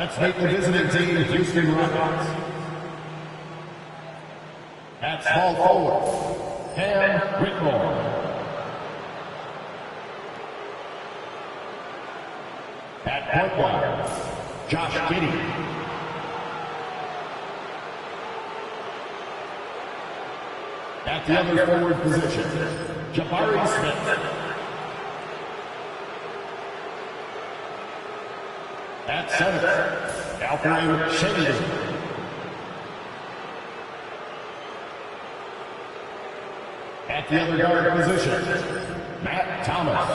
Let's meet the visiting team, Houston Rockets. At small forward, Cam Whitmore. At point guard, Josh Giddey. At the other forward position, Jabari Smith. At center, Alfred Shady. At the other guard position, Matt Thomas.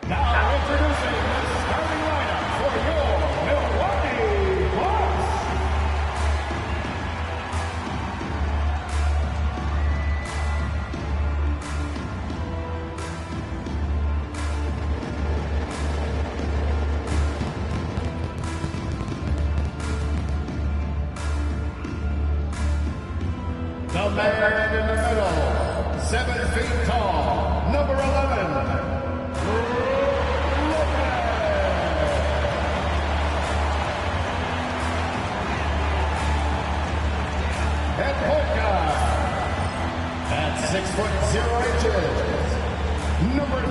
Now introducing the starting lineup for your Milwaukee Bucks. The man in the middle, 7 feet tall, number 11. At point guard, at 6'0" number 3,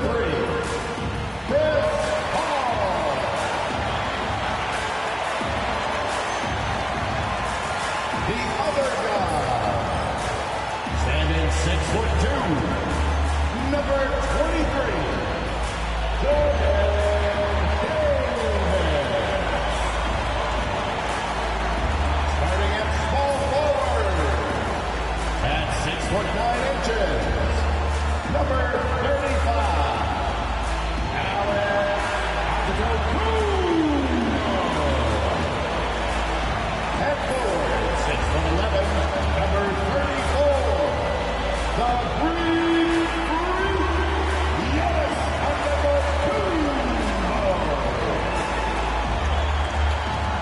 Chris Paul. The other guy, standing 6'2", number 23, Jordan Davis. Starting at small forward, at 6'9", number 35, Alex Antetokounmpo. At forward, 6'11", number 34, the Greek Freak, Giannis Antetokounmpo.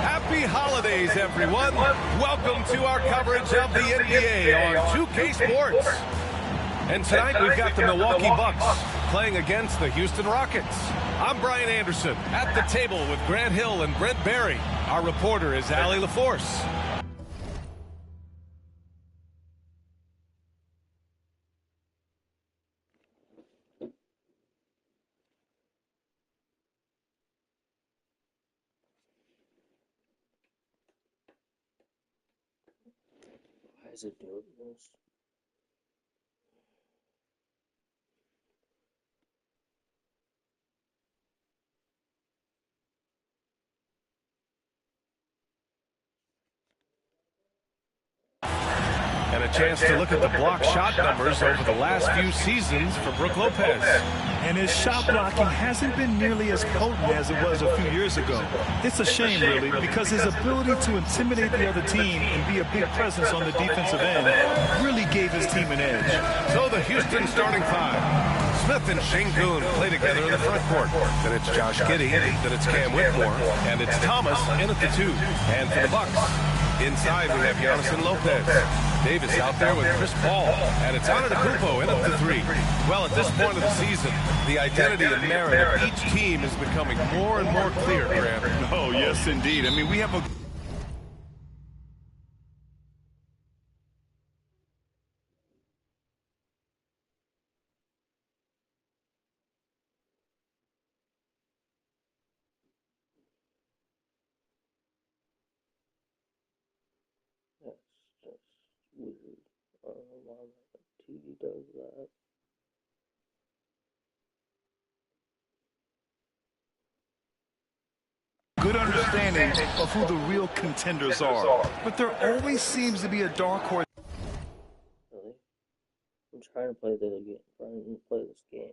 Happy holidays, everyone. Welcome to our coverage of the NBA on 2K Sports. And tonight we've got the Milwaukee Bucks playing against the Houston Rockets. I'm Brian Anderson at the table with Grant Hill and Brent Barry. Our reporter is Allie LaForce. Why is it doing this? And a chance to look at the block shot numbers over the last few seasons for Brook Lopez. And his shot blocking hasn't been nearly as potent as it was a few years ago. It's a shame, really, because his ability to intimidate the other team and be a big presence on the defensive end really gave his team an edge. So the Houston starting five. Smith and Şengün play together in the front court. Then it's Josh Giddey, then it's Cam Whitmore, and it's Thomas in at the 2. And for the Bucks, inside we have Giannis and Lopez. Davis out there with Chris Paul, and it's Antetokounmpo in at the 3. Well, at this point of the season, the identity and narrative of each team is becoming more and more clear, Grant. Oh, yes, indeed. I mean, we have a... That's just weird. I don't know why my TV does that. good understanding of who the real contenders are. But there always seems to be a dark horse. Really? I'm trying to play this game.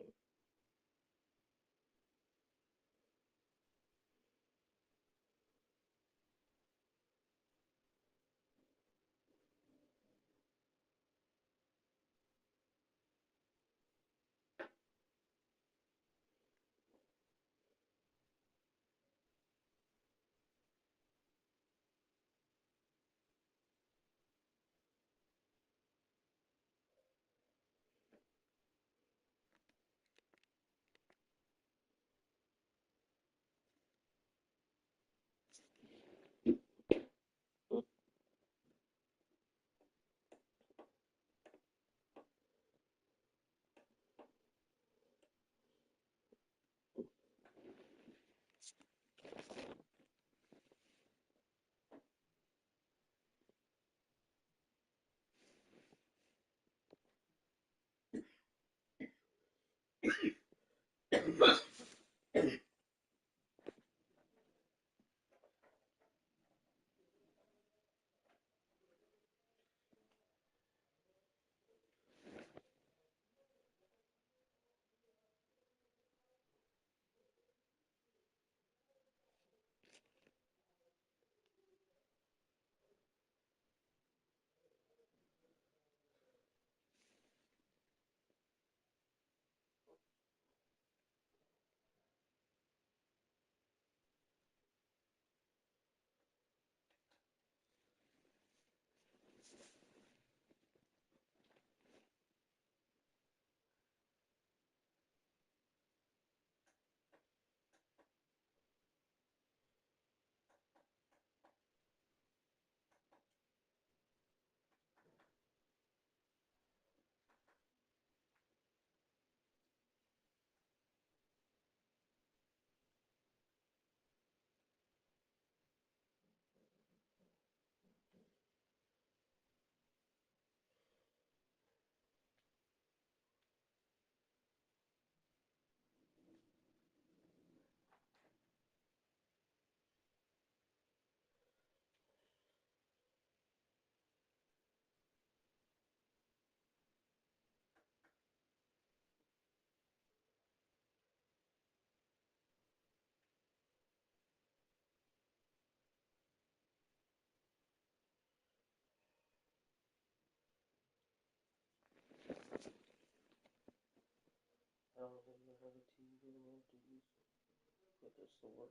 put this to work.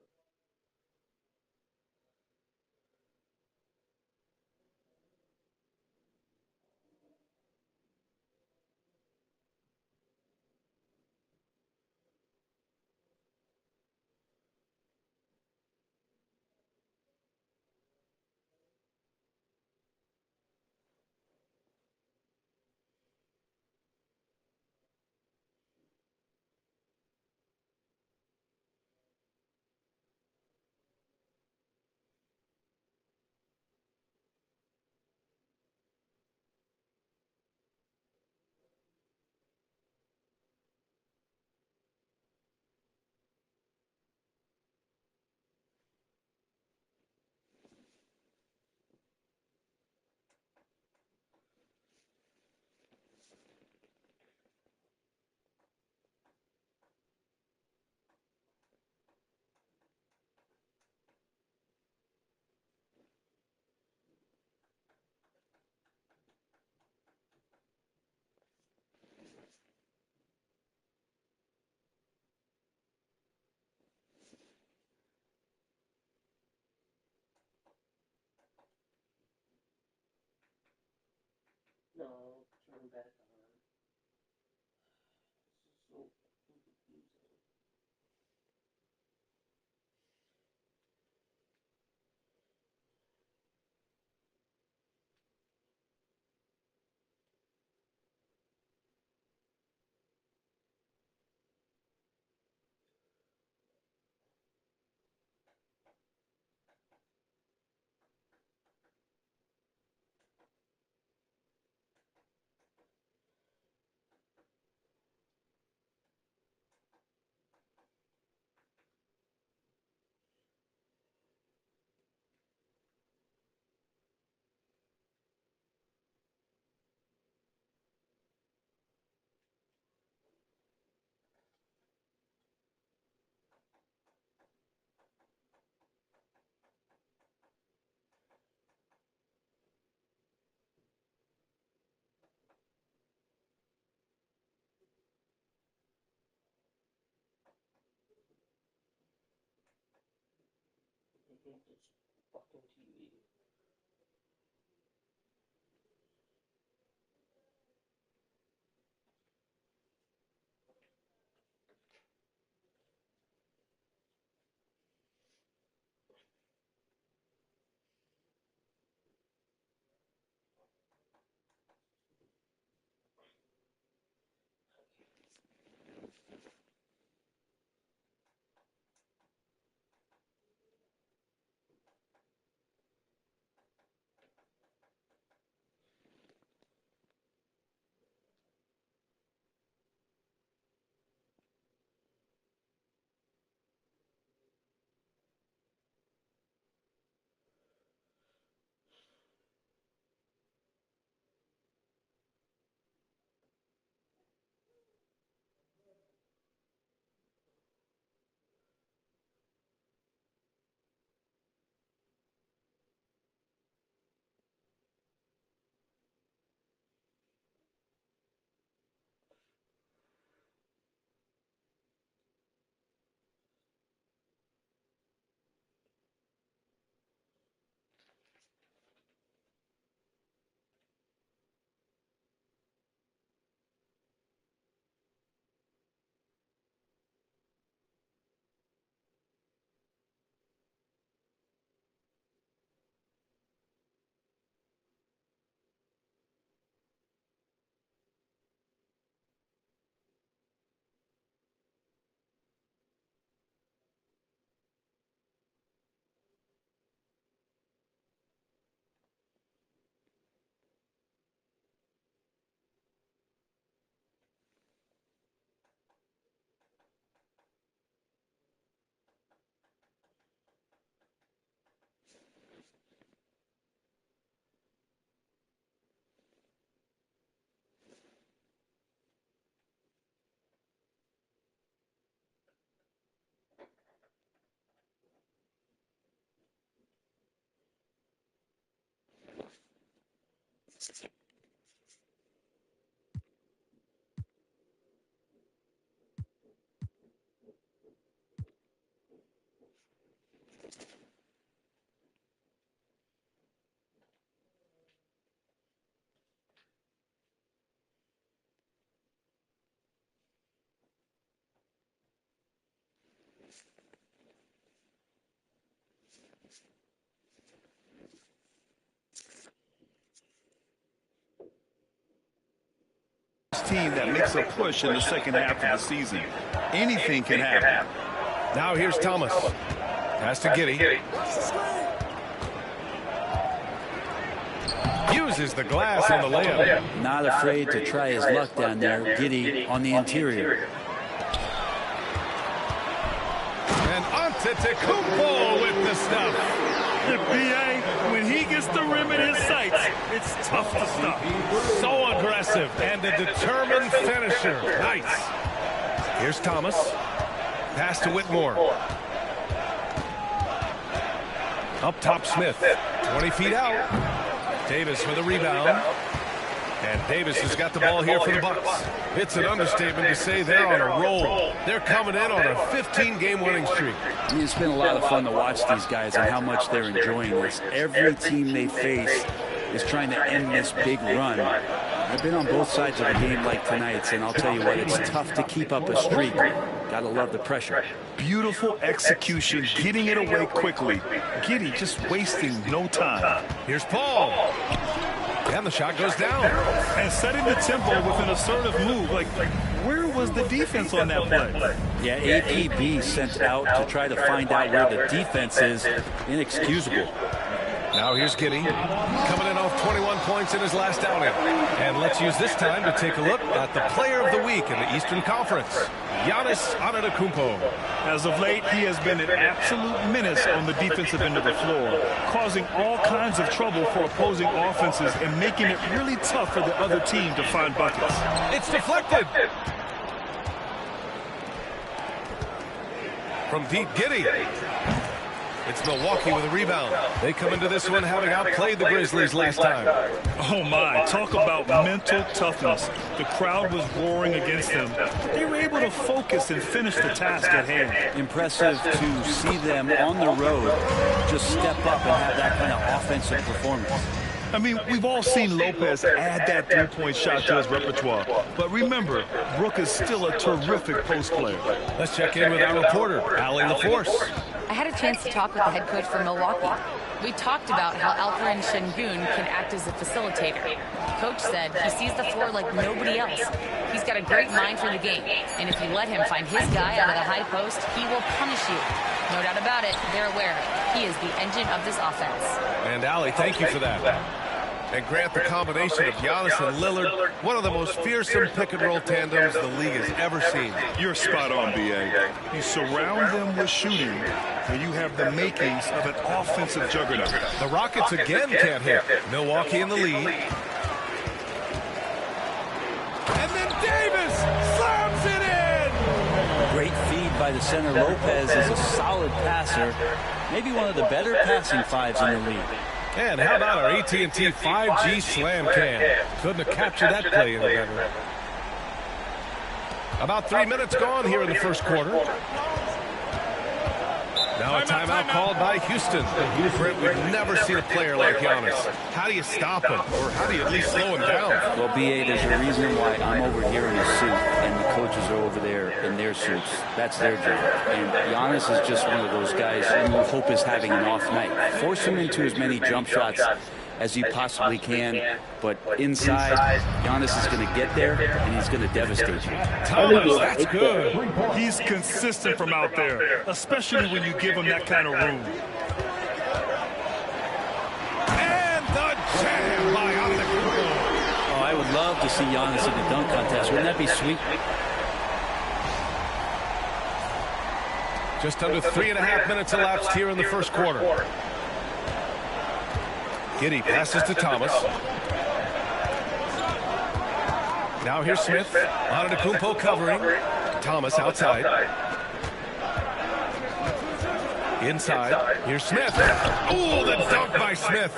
No, turn back on. This is so fucking confusing. I hate this fucking TV. team that makes a push in the second half of the season. Anything can happen. Now here's Thomas. Pass to Giddey. Uses the glass on the layup. Not afraid to try his luck down there. Giddey on the interior. And Antetokounmpo with the stuff. The BA, when he gets the rim in his sights, it's tough to stop. So aggressive and a determined finisher. Nice. Here's Thomas. Pass to Whitmore. Up top, Smith. 20 feet out. Davis with a rebound. And Davis has got the ball here for the Bucks. It's an understatement to say they're on a roll. They're coming in on a 15-game winning streak. It's been a lot of fun to watch these guys and how much they're enjoying this. Every team they face is trying to end this big run. I've been on both sides of a game like tonight's, and I'll tell you what, it's tough to keep up a streak. Gotta love the pressure. Beautiful execution, getting it away quickly. Giddey just wasting no time. Here's Paul. And the shot goes down. And setting the tempo with an assertive move. Like, where was the defense on that play? Yeah, APB sent out to try to find out where the defense is. Inexcusable. Now here's Giddey, coming in off 21 points in his last outing. And let's use this time to take a look at the player of the week in the Eastern Conference, Giannis Antetokounmpo. As of late, he has been an absolute menace on the defensive end of the floor, causing all kinds of trouble for opposing offenses and making it really tough for the other team to find buckets. It's deflected. From deep, Giddey. It's Milwaukee with a rebound. They come into this one having outplayed the Grizzlies last time. Oh my, talk about mental toughness. The crowd was roaring against them. They were able to focus and finish the task at hand. Impressive to see them on the road just step up and have that kind of offensive performance. I mean, we've all seen Lopez add that three-point shot to his repertoire. But remember, Brook is still a terrific post player. Let's check in with our reporter, Allie LaForce. I had a chance to talk with the head coach for Milwaukee. We talked about how Alperen Şengün can act as a facilitator. Coach said he sees the floor like nobody else. He's got a great mind for the game, and if you let him find his guy out of the high post, he will punish you. No doubt about it, they're aware of it. He is the engine of this offense. And Allie, thank you for that. And Grant, the combination of Giannis and Lillard, one of the most fearsome pick-and-roll tandems the league has ever seen. You're spot on, B.A. You surround them with shooting, and you have the makings of an offensive juggernaut. The Rockets again can't hit. Milwaukee in the lead. And then Davis slams it in! Great feed by the center. Lopez is a solid passer. Maybe one of the better passing fives in the league. And how about our AT&T 5G slam cam? Couldn't have captured that play any better. About 3 minutes gone here in the first quarter. Now a timeout called by Houston. Brent, we've never seen a player like Giannis. How do you stop him? Or how do you at least slow him down? Well, B.A., there's a reason why I'm over here in a suit and the coaches are over there in their suits. That's their job. And Giannis is just one of those guys who you hope is having an off night. Force him into as many jump shots as you possibly can, but inside, Giannis is going to get there, and he's going to devastate you. Thomas, that's good. He's consistent from out there, especially when you give him that kind of room. And the jam by Antetokounmpo. Oh, I would love to see Giannis in the dunk contest. Wouldn't that be sweet? Just under 3.5 minutes elapsed here in the first quarter. Giddey passes to Thomas. Now here's Smith. Antetokounmpo covering. Thomas outside. Inside. Here's Smith. Oh, the dunk by Smith.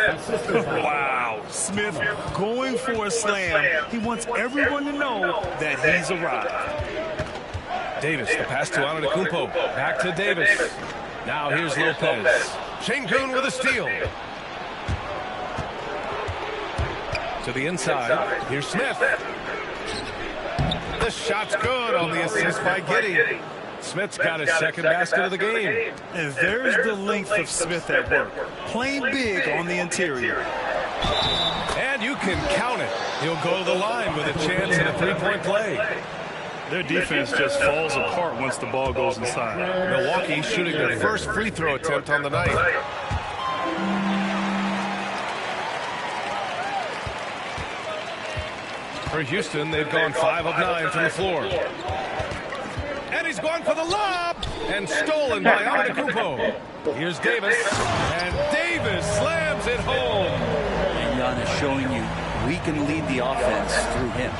Wow. Smith going for a slam. He wants everyone to know that he's arrived. Davis, the pass to Antetokounmpo. Back to Davis. Now here's Lopez. Şengün with a steal. To the inside. Here's Smith. The shot's good on the assist by Giddey. Smith's got his second basket of the game. And there's the length of Smith at work. Playing big on the interior. And you can count it. He'll go to the line with a chance at a three-point play. Their defense just falls apart once the ball goes inside. Milwaukee shooting their first free throw attempt on the night. For Houston, they've gone 5 of 9 from the floor. And he's going for the lob. And stolen by Antetokounmpo. Here's Davis. And Davis slams it home. And Giannis showing you we can lead the offense through him.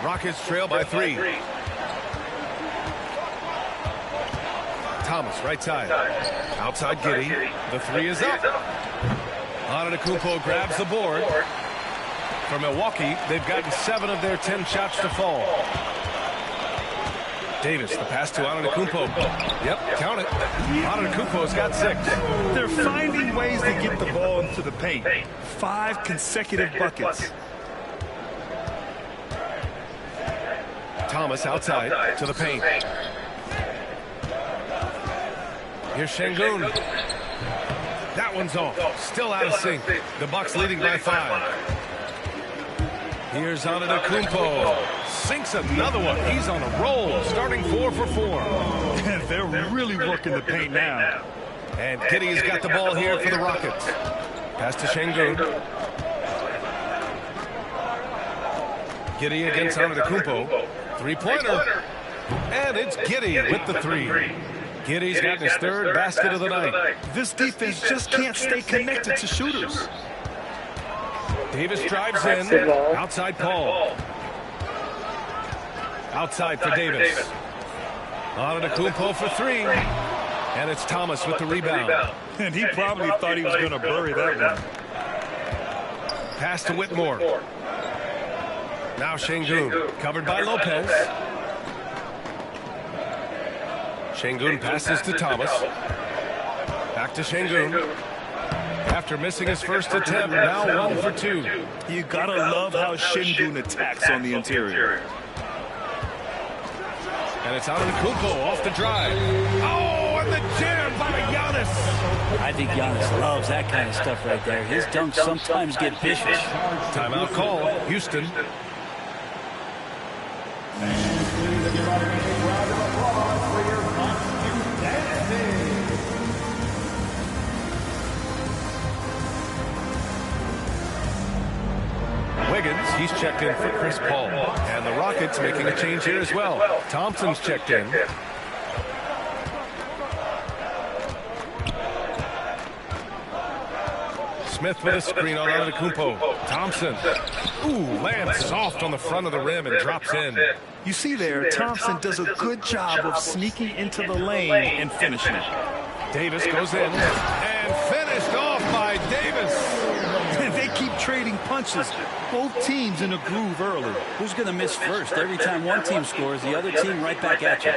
Rockets trail by 3. Thomas, right side. Outside Giddey. The 3 is up. Antetokounmpo grabs the board. For Milwaukee, they've gotten 7 of their 10 shots to fall. Davis, the pass to Antetokounmpo. Yep, count it. Antetokounmpo's got 6. They're finding ways to get the ball into the paint. 5 consecutive buckets. Thomas outside to the paint. Here's Şengün. That one's off. Still out of sync. The Bucks leading by 5. Here's Antetokounmpo. Sinks another one. He's on a roll. Starting 4 for 4. They're really working the paint now. And Giddey's got the ball here for the Rockets. Pass to Şengün. Giddey against Antetokounmpo. Three-pointer. And it's Giddey with the 3. Giddey's got his 3rd basket of the night. This defense just can't stay connected to shooters. Davis drives in. Outside Paul. Outside for Davis. Antetokounmpo for 3. And it's Thomas with the rebound. And he probably thought he was going to bury that one. Pass to Whitmore. Now Şengün, covered by Lopez. Şengün passes to Thomas. Back to Şengün. After missing his first attempt, now 1 for 2. You gotta love how Şengün attacks on the interior. And it's Antetokounmpo off the drive. Oh, and the jam by Giannis. I think Giannis loves that kind of stuff right there. His dunks sometimes get vicious. Timeout call, Houston. Wiggins, he's checked in for Chris Paul. And the Rockets making a change here as well. Thompson's checked in. Smith with a screen on Antetokounmpo. Thompson. Ooh, lands soft on the front of the rim and drops in. You see there, Thompson does a good job of sneaking into the lane and finishing it. Davis goes in and finished off by Davis. They keep trading punches. Both teams in a groove early. Who's going to miss first? Every time one team scores, the other team right back at you.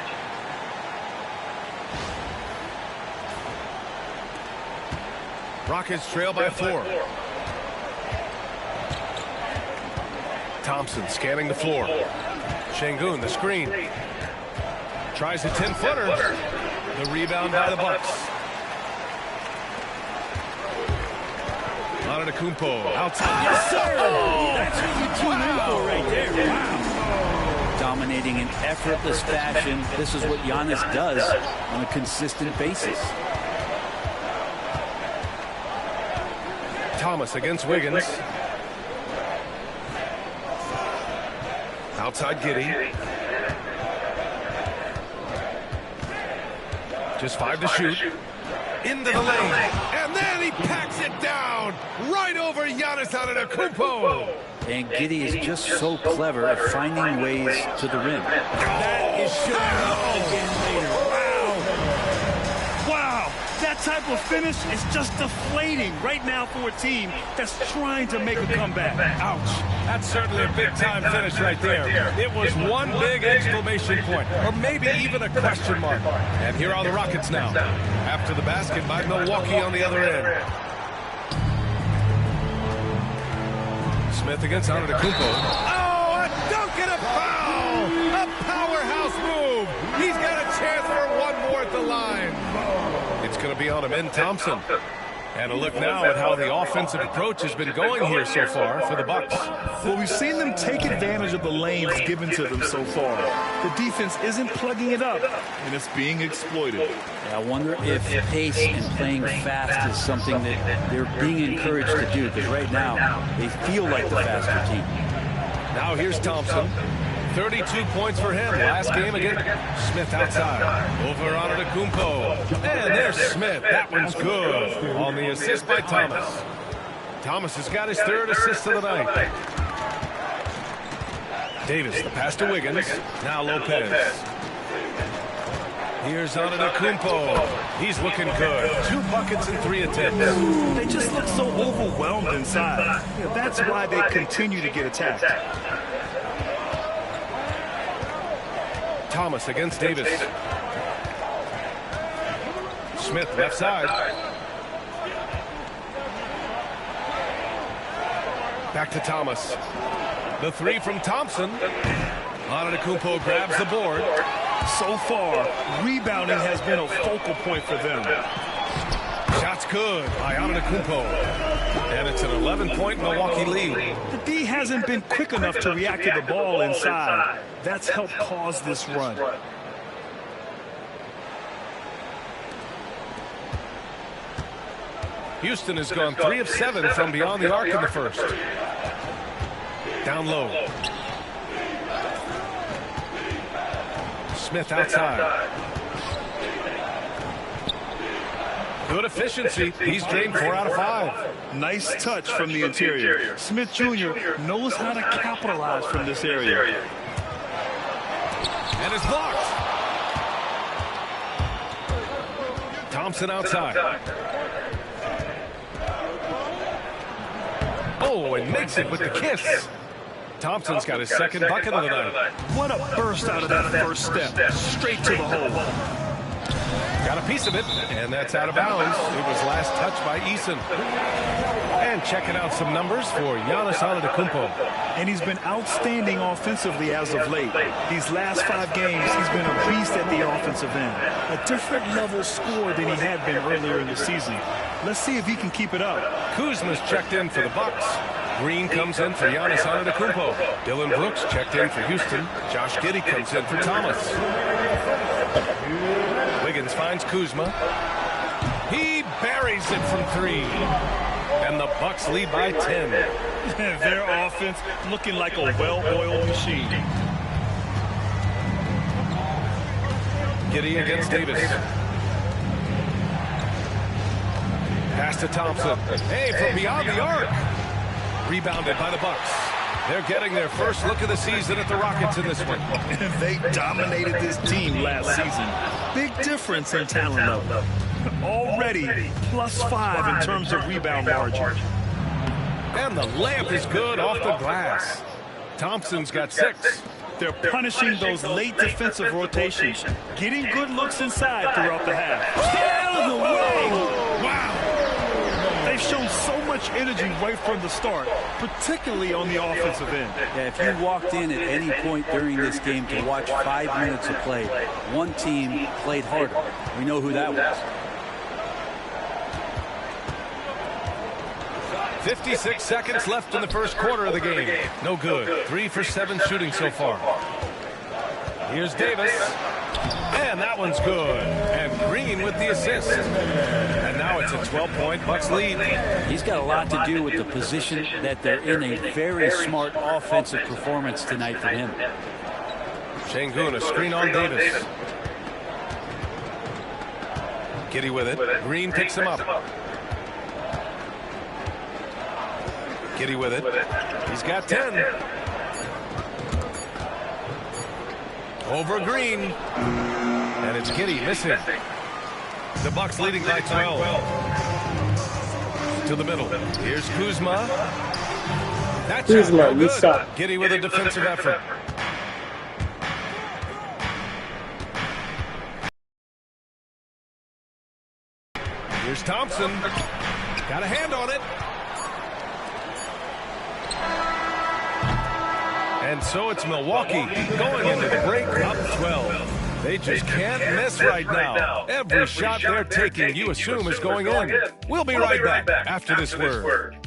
Rockets trail by 4. Thompson scanning the floor. Şengün, the screen. Tries a 10-footer. The rebound by the Bucks. Antetokounmpo outside. Yes, sir! That's what you tune in for right there. Wow. Dominating in effortless fashion. This is what Giannis does on a consistent basis. Thomas against Wiggins. Outside Giddey. Just 5 to shoot. Into the lane. And then he packs it down. Right over Giannis Antetokounmpo. And Giddey is just so clever at finding ways to the rim. That is showing up again later. Wow. That type of finish is just deflating right now for a team that's trying to make a comeback. Ouch. That's certainly a big-time finish right there. It was one big exclamation point, or maybe even a question mark. And here are the Rockets now. After the basket by Milwaukee on the other end. Smith against Antetokounmpo. Oh, a dunk and a foul! A powerhouse move! He's got a chance for one more at the line. It's going to be on him, and Thompson. And a look now at how the offensive approach has been going here so far for the Bucks. Well, we've seen them take advantage of the lanes given to them so far. The defense isn't plugging it up, and it's being exploited. Yeah, I wonder if pace and playing fast is something that they're being encouraged to do, because right now they feel like the faster team. Now here's Thompson. 32 points for him last game again. Smith outside. Over on Antetokounmpo. And there's Smith. That one's good. On the assist by Thomas. Thomas has got his third assist of the night. Davis, the pass to Wiggins. Now Lopez. Here's Antetokounmpo. He's looking good. 2 buckets and 3 attempts. They just look so overwhelmed inside. That's why they continue to get attacked. Thomas against Davis. Smith left side. Back to Thomas. The 3 from Thompson. Antetokounmpo grabs the board. So far, rebounding has been a focal point for them. Shot's good by Antetokounmpo. And it's an 11-point Milwaukee lead. The D hasn't been quick enough to react to the ball inside. That's helped cause this run. Houston has gone 3 of 7 from beyond the arc in the first. Down low. Smith outside. Good efficiency. He's drained 4 out of 5. Nice touch from the interior. Smith Jr. knows how to capitalize from this area. And it's blocked. Thompson outside. Oh, and makes it with the kiss. Thompson's got his second bucket of the night. What a burst out of that first step. Straight to the hole. Got a piece of it, and that's out of bounds. It was last touched by Eason. And checking out some numbers for Giannis Antetokounmpo. And he's been outstanding offensively as of late. These last 5 games, he's been a beast at the offensive end. A different level score than he had been earlier in the season. Let's see if he can keep it up. Kuzma's checked in for the Bucks. Green comes in for Giannis Antetokounmpo. Dylan Brooks checked in for Houston. Josh Giddey comes in for Thomas. Wiggins finds Kuzma. He buries it from 3. And the Bucks lead by 10. Their offense looking like a well-oiled machine. Giddey against Davis. Pass to Thompson. Hey, from beyond the arc. Rebounded by the Bucks. They're getting their first look of the season at the Rockets in this one. They dominated this team last season. Big difference in talent level. Already +5 in terms of rebound margin. And the layup is good off the glass. Thompson's got 6. They're punishing those late defensive rotations, getting good looks inside throughout the half. Out of the way! Wow! They've shown so much energy right from the start, particularly on the offensive end. Yeah, if you walked in at any point during this game to watch 5 minutes of play, one team played harder. We know who that was. 56 seconds left in the first quarter of the game. No good. 3 for 7 shooting so far. Here's Davis. And that one's good. And Green with the assist. And now it's a 12-point Bucks lead. He's got a lot to do with the position that they're in. A very smart offensive performance tonight for him. Şengün, a screen on Davis. Giddey with it. Green picks him up. Giddey with it. He's got 10. Over Green. And it's Giddey missing. The Bucks leading by 12. To the middle. Here's Kuzma. That's Kuzma, you suck. Giddey with a defensive effort. Here's Thompson. Got a hand on it. And so it's Milwaukee going into the break up 12. They just can't miss right now. Every shot they're taking, you assume, is going in. We'll be right back after this word.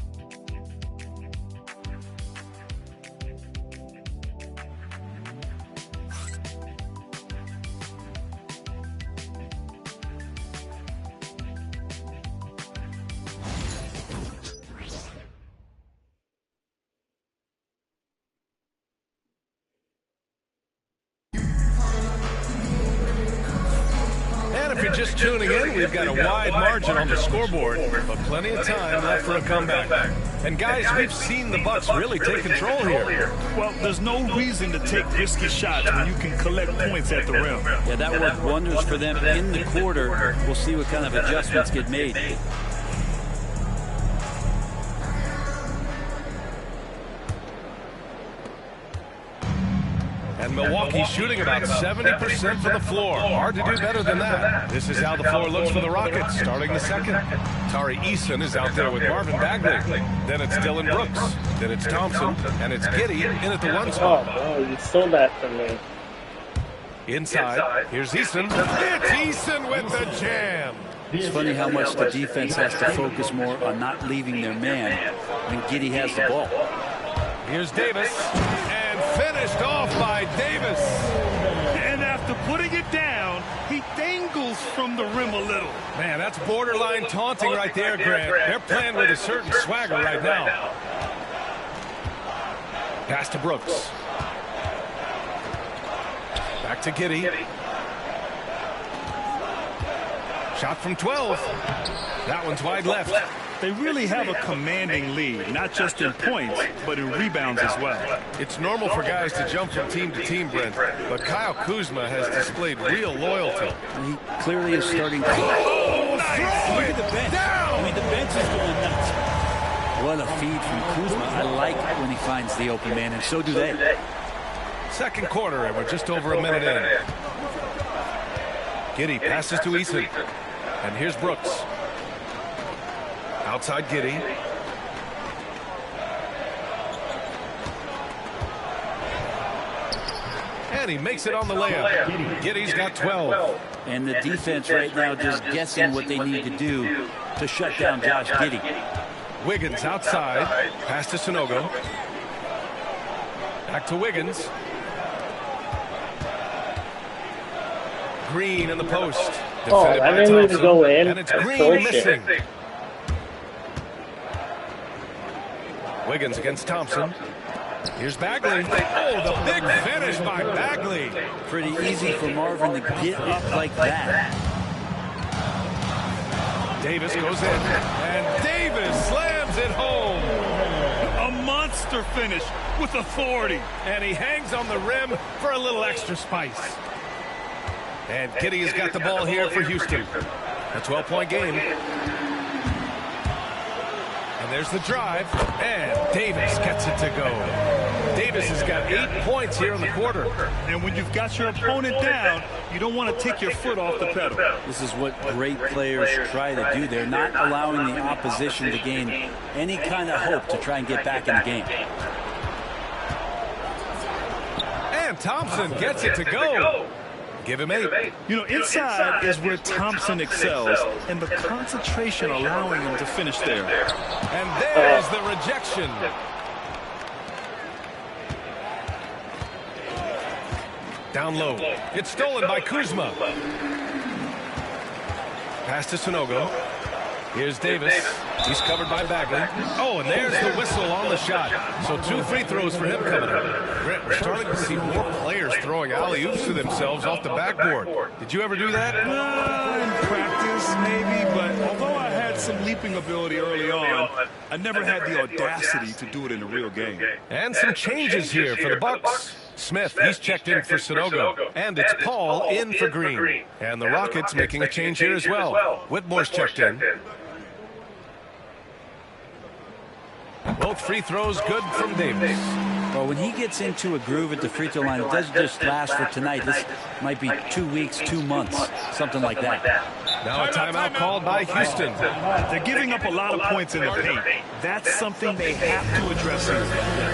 If you're just tuning in, we've got a wide margin on the scoreboard, but plenty of time left for a comeback. And guys, we've seen the Bucks really take control here. Well, there's no reason to take risky shots when you can collect points at the rim. Yeah, that worked wonders for them in the quarter. We'll see what kind of adjustments get made. And Milwaukee shooting about 70% from the floor. Hard to do better than that. This is how the floor looks for the Rockets, starting the second. Tari Eason is out there with Marvin Bagley. Then it's Dylan Brooks. Then it's Thompson. And it's Giddey in at the one spot. Oh, you stole that from me. Inside, here's Eason. It's Eason with the jam. It's funny how much the defense has to focus more on not leaving their man when Giddey has the ball. Here's Davis. And finished off by Davis. And after putting it down, he dangles from the rim a little. Man, that's borderline taunting right there, Grant. They're playing with a certain swagger right now. Pass to Brooks. Back to Giddey. Shot from 12. That one's wide left. They really have a commanding lead, not just in points, but in rebounds as well. It's normal for guys to jump from team to team, Brent, but Kyle Kuzma has displayed real loyalty. He clearly is starting to... Oh, throw Look it at the bench. down! I mean, the bench is going nuts. What a feed from Kuzma. I like when he finds the open man, and so do they. Second quarter, and we're just over a minute in. Giddey passes to Eason. And here's Brooks. Outside Giddey. And he makes it on the layup. Giddey's got 12. And the defense right now just guessing what they need to do to shut down Josh Giddey. Wiggins outside. Pass to Sanogo. Back to Wiggins. Green in the post. Oh, I didn't even go in. And it's That's Green bullshit. missing. Wiggins against Thompson. Here's Bagley. Oh, the big finish by Bagley. Pretty easy for Marvin to get up like that. Davis goes in. And Davis slams it home. A monster finish with authority. And he hangs on the rim for a little extra spice. And Giddey has got the ball here for Houston. A 12-point game. And there's the drive. And Davis gets it to go. Davis has got 8 points here in the quarter. And when you've got your opponent down, you don't want to take your foot off the pedal. This is what great players try to do. They're not allowing the opposition to gain any kind of hope to try and get back in the game. And Thompson gets it to go. Give him 8. You know, inside is where Thompson excels, and the concentration allowing him to finish there. And there's the rejection. Down low. It's stolen by Kuzma. Pass to Sanogo. Here's Davis. He's covered by Bagley. Oh, and there's the whistle on the shot. So 2 free throws for him coming up. Grant, we're starting to see more players throwing alley-oops to themselves off the backboard. Did you ever do that? In practice, maybe, but although I had some leaping ability early on, I never had the audacity to do it in a real game. And some changes here for the Bucks. Smith, he's checked in for Sanogo. And it's Paul in for Green. And the Rockets making a change here as well. Whitmore's checked in. Both free throws good from Davis. Well, when he gets into a groove at the free throw line, it doesn't just last for tonight. This might be 2 weeks, 2 months, something like that. Now a timeout called by Houston. They're giving up a lot of points in the paint. That's something they have to address here. The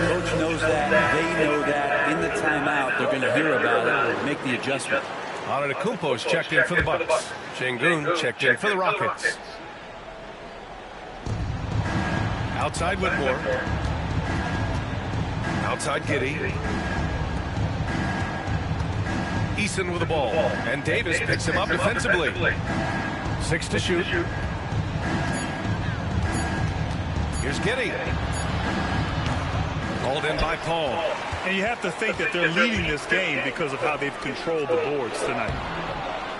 coach knows that. They know that. In the timeout, they're going to hear about it and make the adjustment. Antetokounmpo's checked in for the Bucks. Şengün checked in for the Rockets. Outside Whitmore. Outside Giddey. Eason with the ball. And Davis picks him up defensively. 6 to shoot. Here's Giddey. Called in by Paul. And you have to think that they're leading this game because of how they've controlled the boards tonight.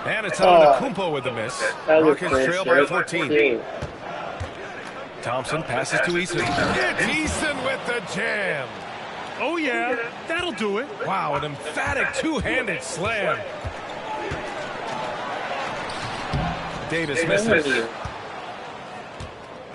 And it's Antetokounmpo with the miss. Rockets trail by 14. Thompson passes to Eason. It's Eason with the jam. Oh, yeah, that'll do it. Wow, an emphatic two-handed slam. Davis misses.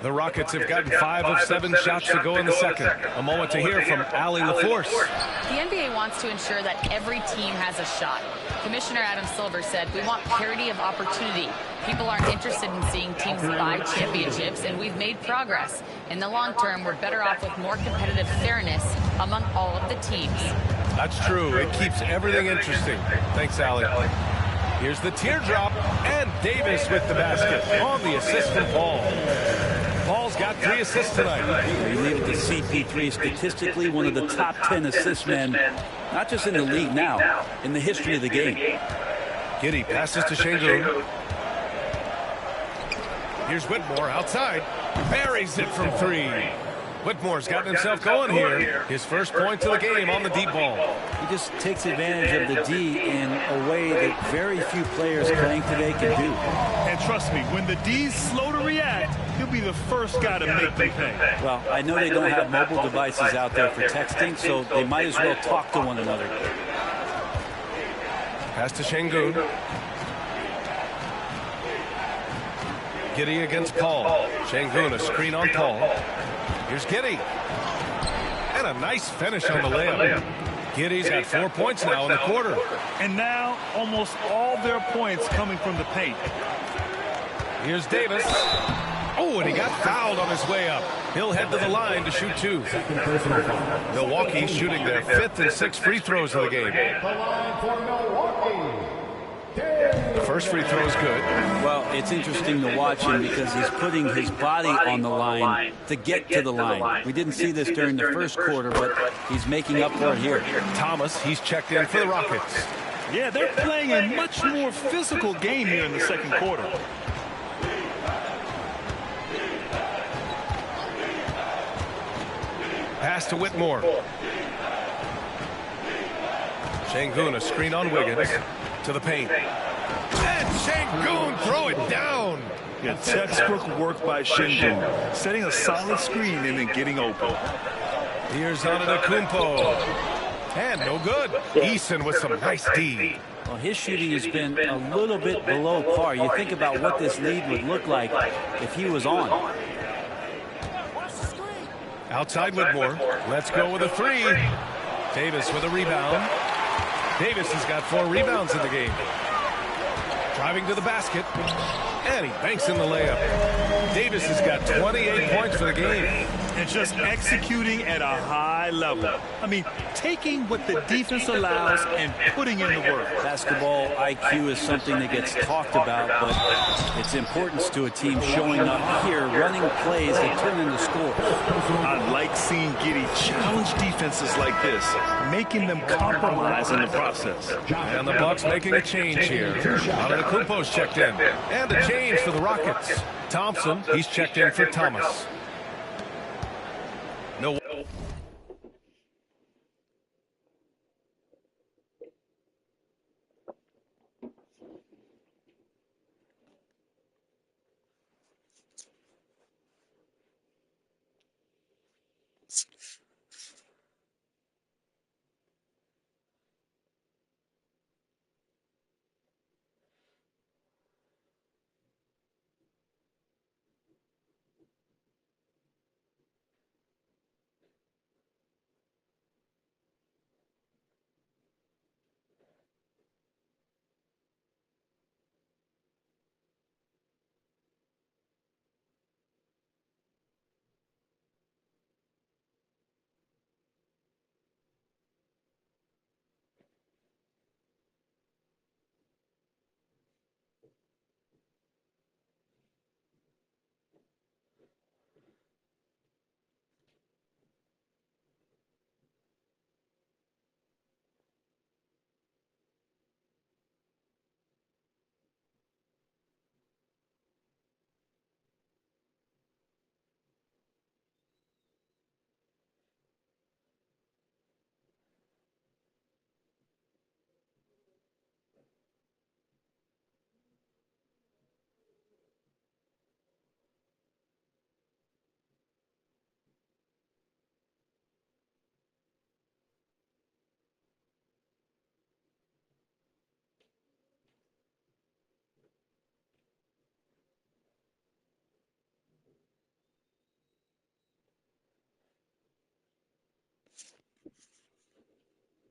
The Rockets have gotten 5 of 7 shots to go in the second. A moment to hear from Allie LaForce. The NBA wants to ensure that every team has a shot. Commissioner Adam Silver said, we want parity of opportunity. People aren't interested in seeing teams buy championships, and we've made progress. In the long term, we're better off with more competitive fairness among all of the teams. That's true. It keeps everything interesting. Thanks, Allie. Here's the teardrop, and Davis with the basket on the assist from Paul. Paul's got 3 assists tonight. You leave it to CP3, statistically one of the top 10 assist men, not just in the league now, in the history of the game. Giddey passes to Şengün. Here's Whitmore outside. Buries it from 3. Whitmore's gotten himself going here. His first point to the game on the deep ball. He just takes advantage of the D in a way that very few players playing today can do. And trust me, when the D's slow to react, he'll be the first guy to make them pay. Well, I know they don't have mobile devices out there for texting, so they might as well talk to one another. Pass to Şengün. Giddey against Paul. Şengün, a screen on Paul. Here's Giddey. And a nice finish on the layup. Giddey's got 4 points now in the quarter. And now almost all their points coming from the paint. Here's Davis. Oh, and he got fouled on his way up. He'll head to the line to shoot 2. Milwaukee shooting their 5th and 6th free throws of the game. The first free throw is good. Well, it's interesting to watch him because he's putting his body on the line to get to the line. We didn't see this during the first quarter, but he's making up for it here. Thomas, he's checked in for the Rockets. Yeah, they're playing a much more physical game here in the second quarter. Pass to Whitmore. Şengün, a screen on Wiggins. To the paint. And Şengün throw it down. Yeah, textbook work by Şengün, setting a solid screen and then getting open. Here's Antetokounmpo. And no good. Eason with some nice D. Well, his shooting has been a little bit below par. You think about what this lead would look like if he was on. Outside Whitmore. Let's go with a 3. Davis with a rebound. Davis has got 4 rebounds in the game. Driving to the basket. And he banks in the layup. Davis has got 28 points for the game. And just executing at a high level. I mean, taking what the defense allows and putting in the work. Basketball IQ is something that gets talked about, but its importance to a team showing up here, running plays that turn into scores. I like seeing Giddey challenge defenses like this, making them compromise in the process. And the Bucks making a change here. Antetokounmpo's checked in. And a change for the Rockets. Thompson, he's checked in for Thomas. No.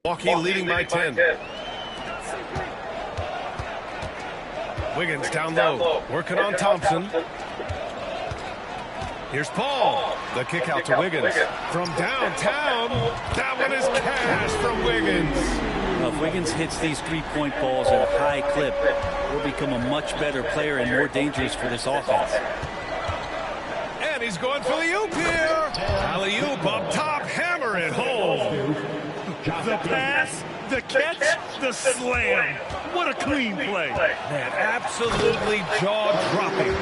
Milwaukee leading by 10. Wiggins down low, working on Thompson. Here's Paul. The kick out to Wiggins. From downtown, that one is cash from Wiggins. If Wiggins hits these three-point balls at a high clip, he'll become a much better player and more dangerous for this offense. And he's going for the oop here. Alley-oop up top, hammer it home. The pass, the catch, the slam. What a clean play. Man, absolutely jaw-dropping.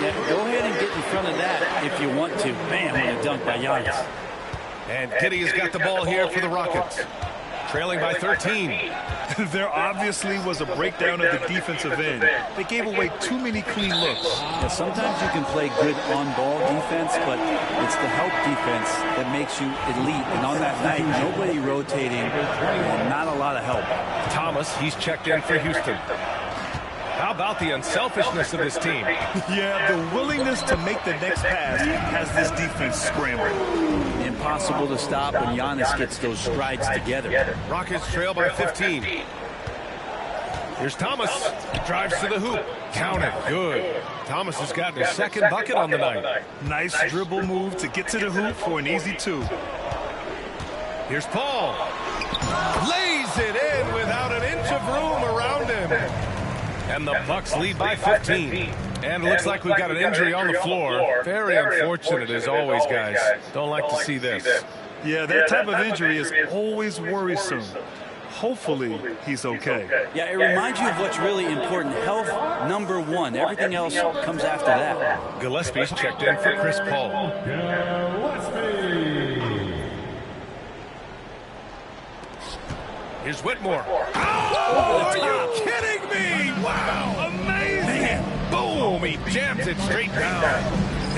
Yeah, go ahead and get in front of that if you want to. Man, what a dunk by Giannis. And Giddey has got the ball here for the Rockets. Trailing by 13. There obviously was a breakdown of the defensive end. They gave away too many clean looks. Yeah, sometimes you can play good on-ball defense, but it's the help defense that makes you elite. And on that night, nobody rotating and not a lot of help. Thomas, he's checked in for Houston. How about the unselfishness of this team? Yeah, the willingness to make the next pass has this defense scrambling. Impossible to stop when Giannis gets those strides together. Rockets trail by 15. Here's Thomas. Drives to the hoop. Count it. Good. Thomas has gotten his second bucket on the night. Nice dribble move to get to the hoop for an easy two. Here's Paul. Lays it in without an inch of room around him. And the Bucks lead by 15. And it looks like we've got an injury on the floor. Very unfortunate as always, guys. Don't like to see this. Yeah, that type of injury is always worrisome. Hopefully, he's okay. Yeah, it reminds you of what's really important. Health, number one. Everything else comes after that. Gillespie's checked in for Chris Paul. Here's Whitmore. Oh, are you kidding me? Wow. Amazing. Man, boom. He jams it straight down.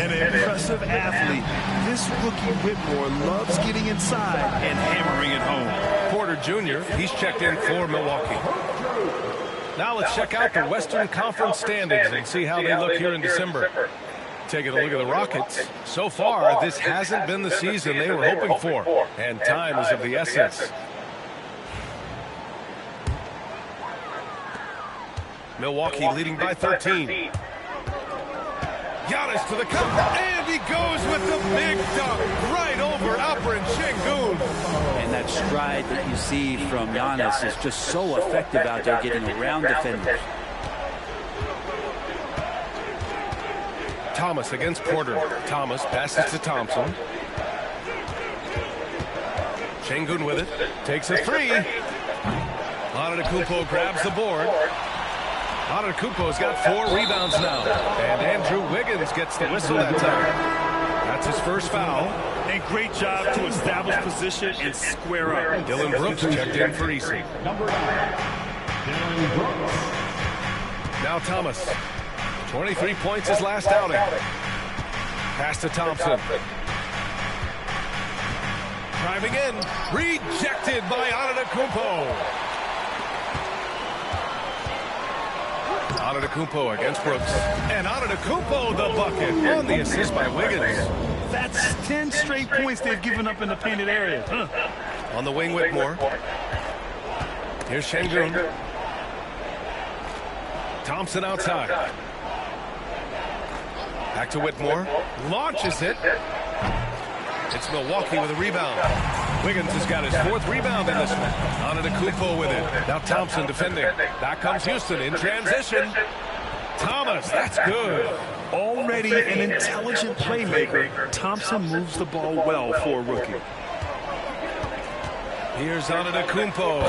An impressive athlete. This rookie Whitmore loves getting inside and hammering it home. Porter Jr., he's checked in for Milwaukee. Now let's check out the Western Conference standings and see how they look here in December. Taking a look at the Rockets. So far, this hasn't been the season they were hoping for. And time is of the essence. Milwaukee leading by 13. Giannis to the cup, and he goes with the big dunk right over Alperen Sengun. And that stride that you see from Giannis is just so effective out there getting around defenders. Thomas against Porter. Thomas passes to Thompson. Sengun with it. Takes a three. Antetokounmpo grabs the board. Antetokounmpo's got 4 rebounds now. And Andrew Wiggins gets the whistle that time. That's his first foul. And great job to establish position and square up. Dylan Brooks checked in for Easy. Now Thomas. 23 points his last outing. Pass to Thompson. Driving in. Rejected by Antetokounmpo. Antetokounmpo against Brooks. And Antetokounmpo the bucket on the assist by Wiggins. That's 10 straight points they've given up in the painted area. On the wing, Whitmore. Here's Sengun. Thompson outside. Back to Whitmore. Launches it. It's Milwaukee with a rebound. Wiggins has got his 4th rebound in this one. Antetokounmpo with it. Now Thompson defending. Back comes Houston in transition. Thomas, that's good. Already an intelligent playmaker, Thompson moves the ball well for a rookie. Here's Antetokounmpo,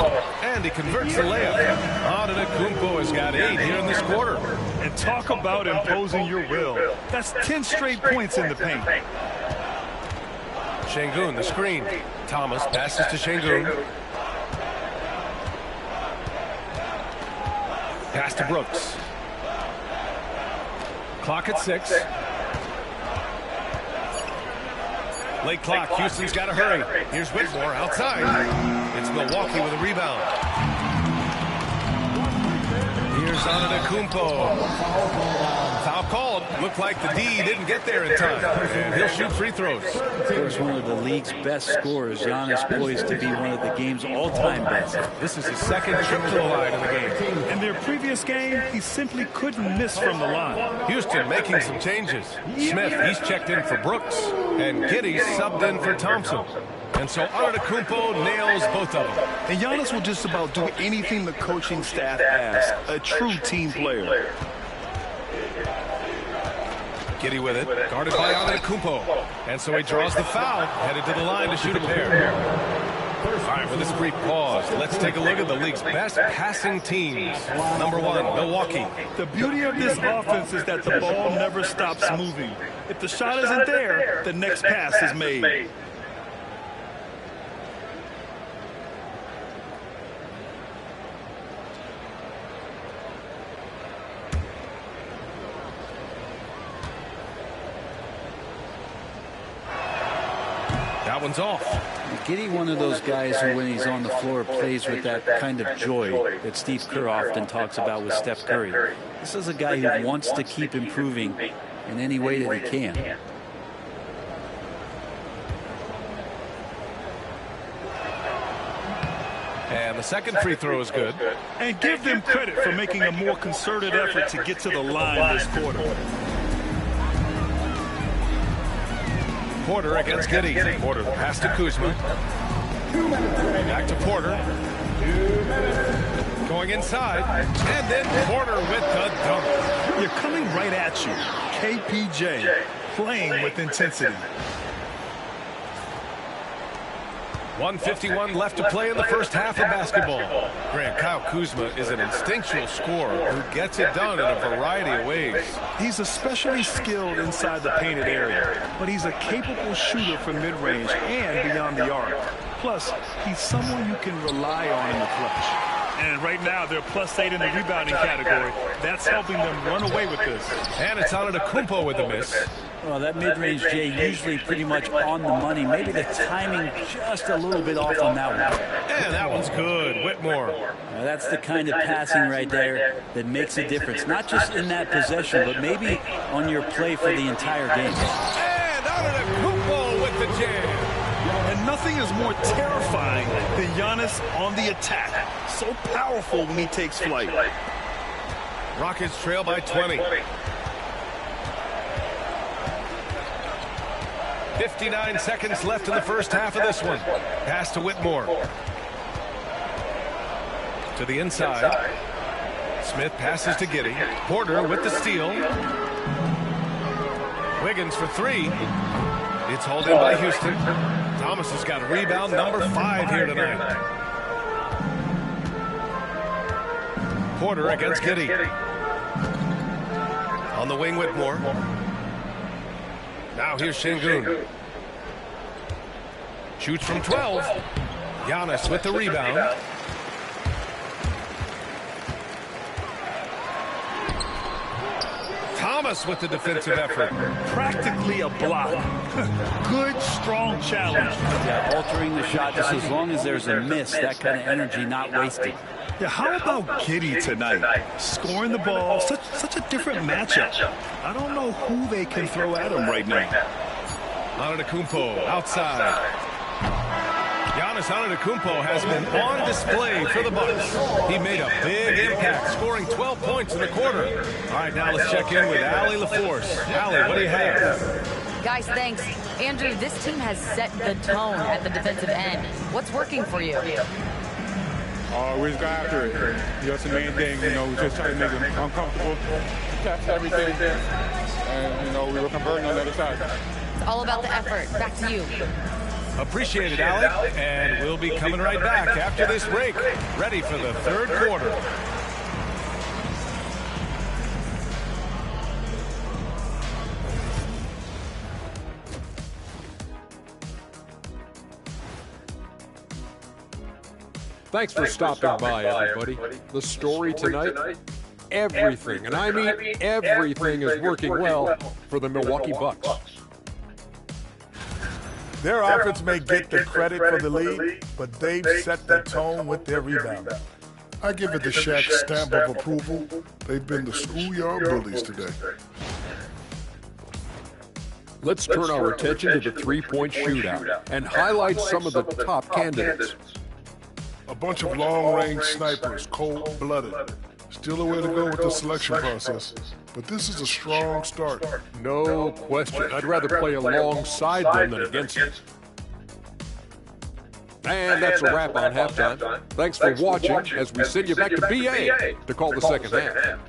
and he converts the layup. Antetokounmpo has got 8 here in this quarter. And talk about imposing your will. That's 10 straight points in the paint. Sengun, the screen. Thomas passes to Sengun. Pass to Brooks. Clock at 6. Late clock. Houston's got to hurry. Here's Whitmore outside. It's Milwaukee with a rebound. Here's Antetokounmpo. Foul called. Looked like the D didn't get there in time. And he'll shoot free throws. Of course, one of the league's best scorers, Giannis, poised to be one of the game's all-time best. This is his second trip to the line in the game. In their previous game, he simply couldn't miss from the line. Houston making some changes. Smith, he's checked in for Brooks. And Giddey subbed in for Thompson. And so Antetokounmpo nails both of them. And Giannis will just about do anything the coaching staff asks. A true team player. Giddey with it, guarded by Antetokounmpo. And so he draws the foul, headed to the line to shoot a pair. All right, with this brief pause, let's take a look at the league's best passing teams. Number 1, Milwaukee. The beauty of this offense is that the ball never stops moving. If the shot isn't there, the next pass is made. That one's off. Giddey, one of those guys who, when he's on the floor, plays with that kind of joy that Steve Kerr often talks about with Steph Curry. This is a guy who wants to keep improving in any way that he can. And the second free throw is good. And give them credit for making a more concerted effort to get to the line this quarter. Porter against Giddey. Porter, the pass to Kuzma. Back to Porter. Going inside. And then Porter with the dunk. You're coming right at you. KPJ playing with intensity. 1:51 left to play in the first half of basketball. Grant, Kyle Kuzma is an instinctual scorer who gets it done in a variety of ways. He's especially skilled inside the painted area, but he's a capable shooter from mid-range and beyond the arc. Plus, he's someone you can rely on in the clutch. And right now, they're +8 in the rebounding category. That's helping them run away with this. And it's Antetokounmpo with the miss. Well, that mid-range Jay usually pretty much on the money. Maybe the timing just a little bit off on that one. And that one's good. Whitmore. Now, that's the kind of passing right there that makes a difference. Not just in that possession, but maybe on your play for the entire game. And Antetokounmpo with the jam. And nothing is more terrifying than Giannis on the attack. So powerful when he takes flight. Rockets trail by 20. 59 seconds left in the first half of this one. Pass to Whitmore. To the inside. Smith passes to Giddey. Porter with the steal. Wiggins for 3. It's hauled in by Houston. Thomas has got rebound number 5 here tonight. Porter against Giddey. On the wing, Whitmore. Now here's Şengün. Shoots from 12. Giannis with the rebound. Thomas with the defensive effort. Practically a block. Good, strong challenge. Yeah, altering the shot just as long as there's a miss, that kind of energy not wasted. Yeah, how about Giddey tonight? Scoring the ball, such a different matchup. I don't know who they can throw at him right now. Antetokounmpo outside. Giannis Antetokounmpo has been on display for the Bucks. He made a big impact, scoring 12 points in the quarter. All right, now let's check in with Allie LaForce. Allie, what do you have? Guys, thanks. Andrew, this team has set the tone at the defensive end. What's working for you? We just got after it. That's the main thing. We just try to make them uncomfortable, catch everything, and, we were converting on the other side. It's all about the effort. Back to you. Appreciate it, Allie. And we'll be coming right back after this break. Ready for the third quarter. Thanks for stopping by, everybody. The story tonight, everything, and I mean everything, is working well for the Milwaukee Bucks. Their offense may get the credit for the lead, but they've set the tone with their rebound. I give it the Shaq stamp of approval. They've been the schoolyard bullies today. Let's turn our attention to the three-point shootout and highlight some of the top candidates. A bunch of long-range snipers, cold-blooded. Still a way to go with the selection process, but this is a strong start. No question. I'd rather play alongside them than against them. And that's a wrap on halftime. Thanks for watching as we send you back to BA to call the second half.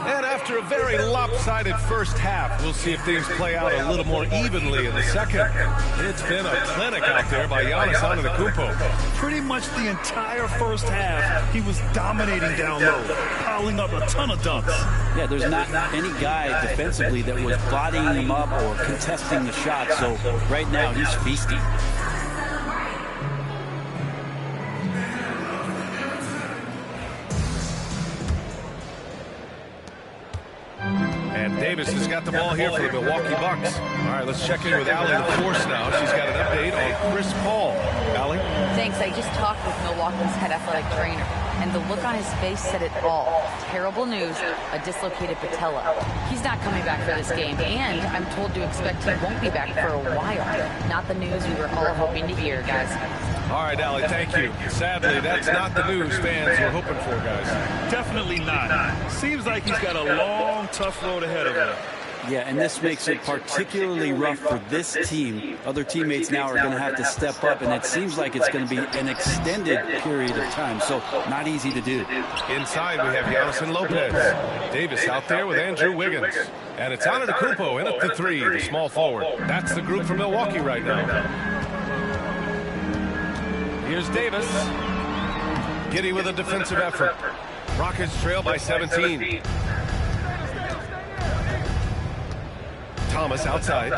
And after a very lopsided first half, we'll see if things play out a little more evenly in the second. It's been a clinic out there by Giannis Antetokounmpo. Pretty much the entire first half, he was dominating down low, piling up a ton of dunks. Yeah, there's not any guy defensively that was bodying him up or contesting the shot, so right now he's feasting. And Davis has got the ball here for the Milwaukee Bucks. All right, let's check in with Allie the Force now. She's got an update on Chris Paul. Allie? Thanks. I just talked with Milwaukee's head athletic trainer, and the look on his face said it all. Terrible news, a dislocated patella. He's not coming back for this game, and I'm told to expect he won't be back for a while. Not the news we were all hoping to hear, guys. All right, Allie, thank you. Sadly, that's not the news fans were hoping for, guys. Definitely not. Seems like he's got a long, tough road ahead of him. Yeah, and this makes it particularly rough for this team. Other teammates now are going to have to step up, and it seems like it's going to be an extended period of time, so not easy to do. Inside, we have Giannis and Lopez. Davis out there with Andrew Wiggins. And it's Antetokounmpo in at the three, the small forward. That's the group from Milwaukee right now. Here's Davis. Giddey with a defensive effort. Rockets trail by 17. Thomas outside.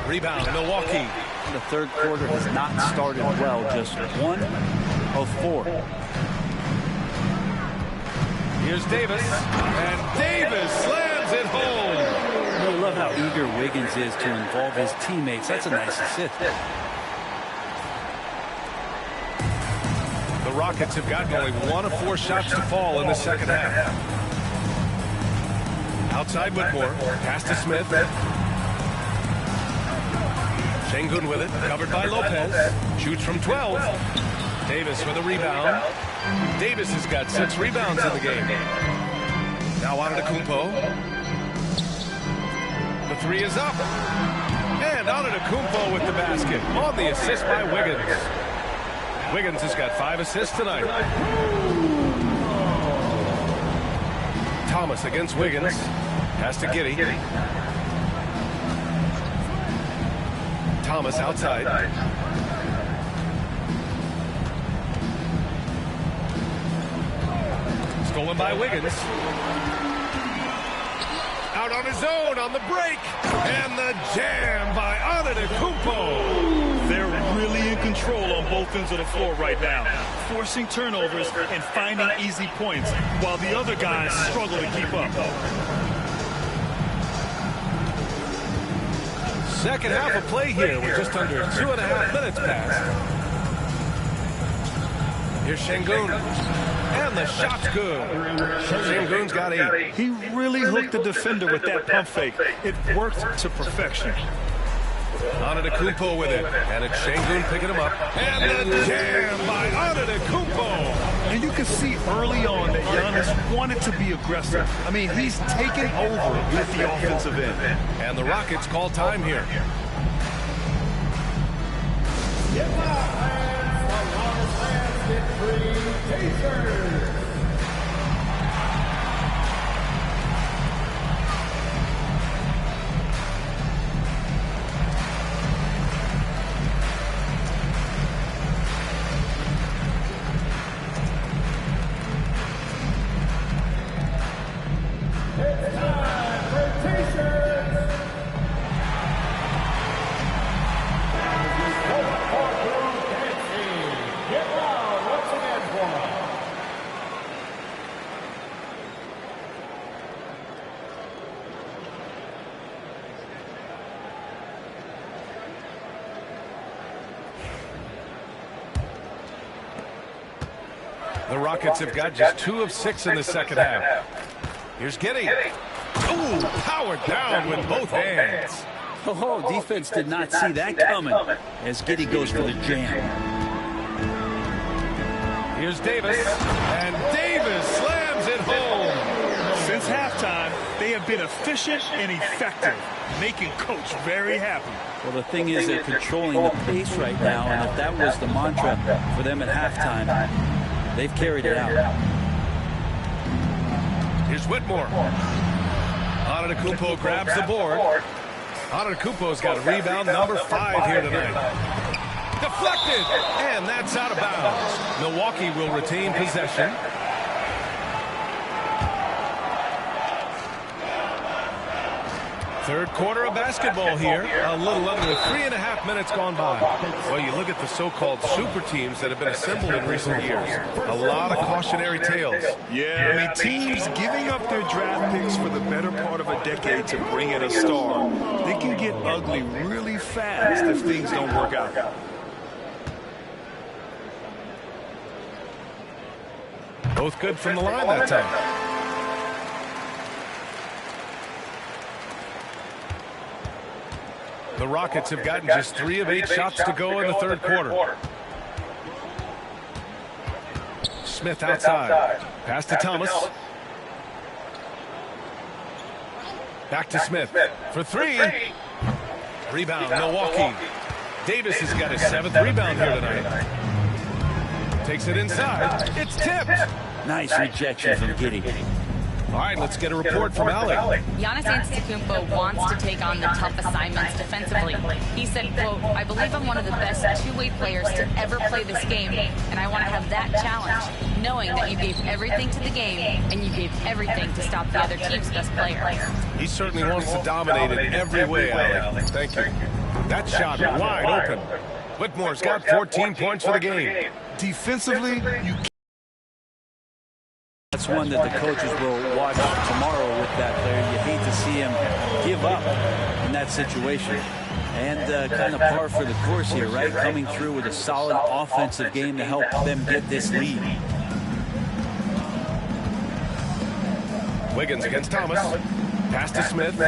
Rebound, Milwaukee. The third quarter has not started well, just 1 of 4. Here's Davis. And Davis slams it home. I love how eager Wiggins is to involve his teammates. That's a nice assist. The Rockets have gotten only 1 of 4 shots to fall in the second half. Outside Whitmore, pass to Smith. Şengün with it, covered by Lopez. Shoots from 12. Davis with a rebound. Davis has got 6 rebounds in the game. Now Antetokounmpo. The three is up. And Antetokounmpo with the basket on the assist by Wiggins. Wiggins has got 5 assists tonight. Thomas against Wiggins. Pass to Giddey. Thomas outside. Stolen by Wiggins. Out on his own on the break. And the jam by Antetokounmpo. They're really in control on both ends of the floor right now, forcing turnovers and finding easy points, while the other guys struggle to keep up. Second half of play here with just under 2.5 minutes passed. Here's Şengün. And the shot's good. Şengün's got 8. He really hooked the defender with that pump fake. It worked to perfection. Antetokounmpo with it. And it's Şengün picking him up. And the jam by Antetokounmpo. And you can see early on that Giannis wanted to be aggressive. I mean, he's taken over at the offensive end. And the Rockets call time here. Get loud, fans. The longest fans get free Pacers. It's time for T-shirts. Get loud once again for them. The Rockets have got just 2 of 6 in the second half. Here's Giddey. Ooh, powered down with both hands. Oh, defense did not see that coming as Giddey goes for the jam. Here's Davis, and Davis slams it home. Since halftime, they have been efficient and effective, making Coach very happy. Well, the thing is, they're controlling the pace right now, and if that was the mantra for them at halftime, they've carried it out. Here's Whitmore. Antetokounmpo grabs the board. Antetokounmpo's got rebound number 5 here tonight. Deflected, and that's out of bounds. Milwaukee will retain possession. Third quarter of basketball here. A little under 3.5 minutes gone by. Well, you look at the so-called super teams that have been assembled in recent years. A lot of cautionary tales. Yeah, I mean, teams giving up their draft picks for the better part of a decade to bring in a star. They can get ugly really fast if things don't work out. Both good from the line that time. The Rockets have gotten just 3 of 8 shots to go in the third quarter. Smith outside. Pass to Thomas. Back to Smith for 3. Rebound, Milwaukee. Davis has got his 7th rebound here tonight. Takes it inside. It's tipped. Nice rejection from Giddey. All right, let's get a report from Allie. Giannis Antetokounmpo wants to take on the tough assignments defensively. He said, quote, "I believe I'm one of the best two-way players to ever play this game, and I want to have that challenge, knowing that you gave everything to the game and you gave everything to stop the other team's best player." He certainly wants to dominate in every way, Allie. Thank you. That shot wide open. Whitmore's got 14 points for the game. Defensively, you That's one that the coaches will watch tomorrow with that player. You hate to see him give up in that situation. And kind of par for the course here, right? Coming through with a solid offensive game to help them get this lead. Wiggins against Thomas. Pass to Smith.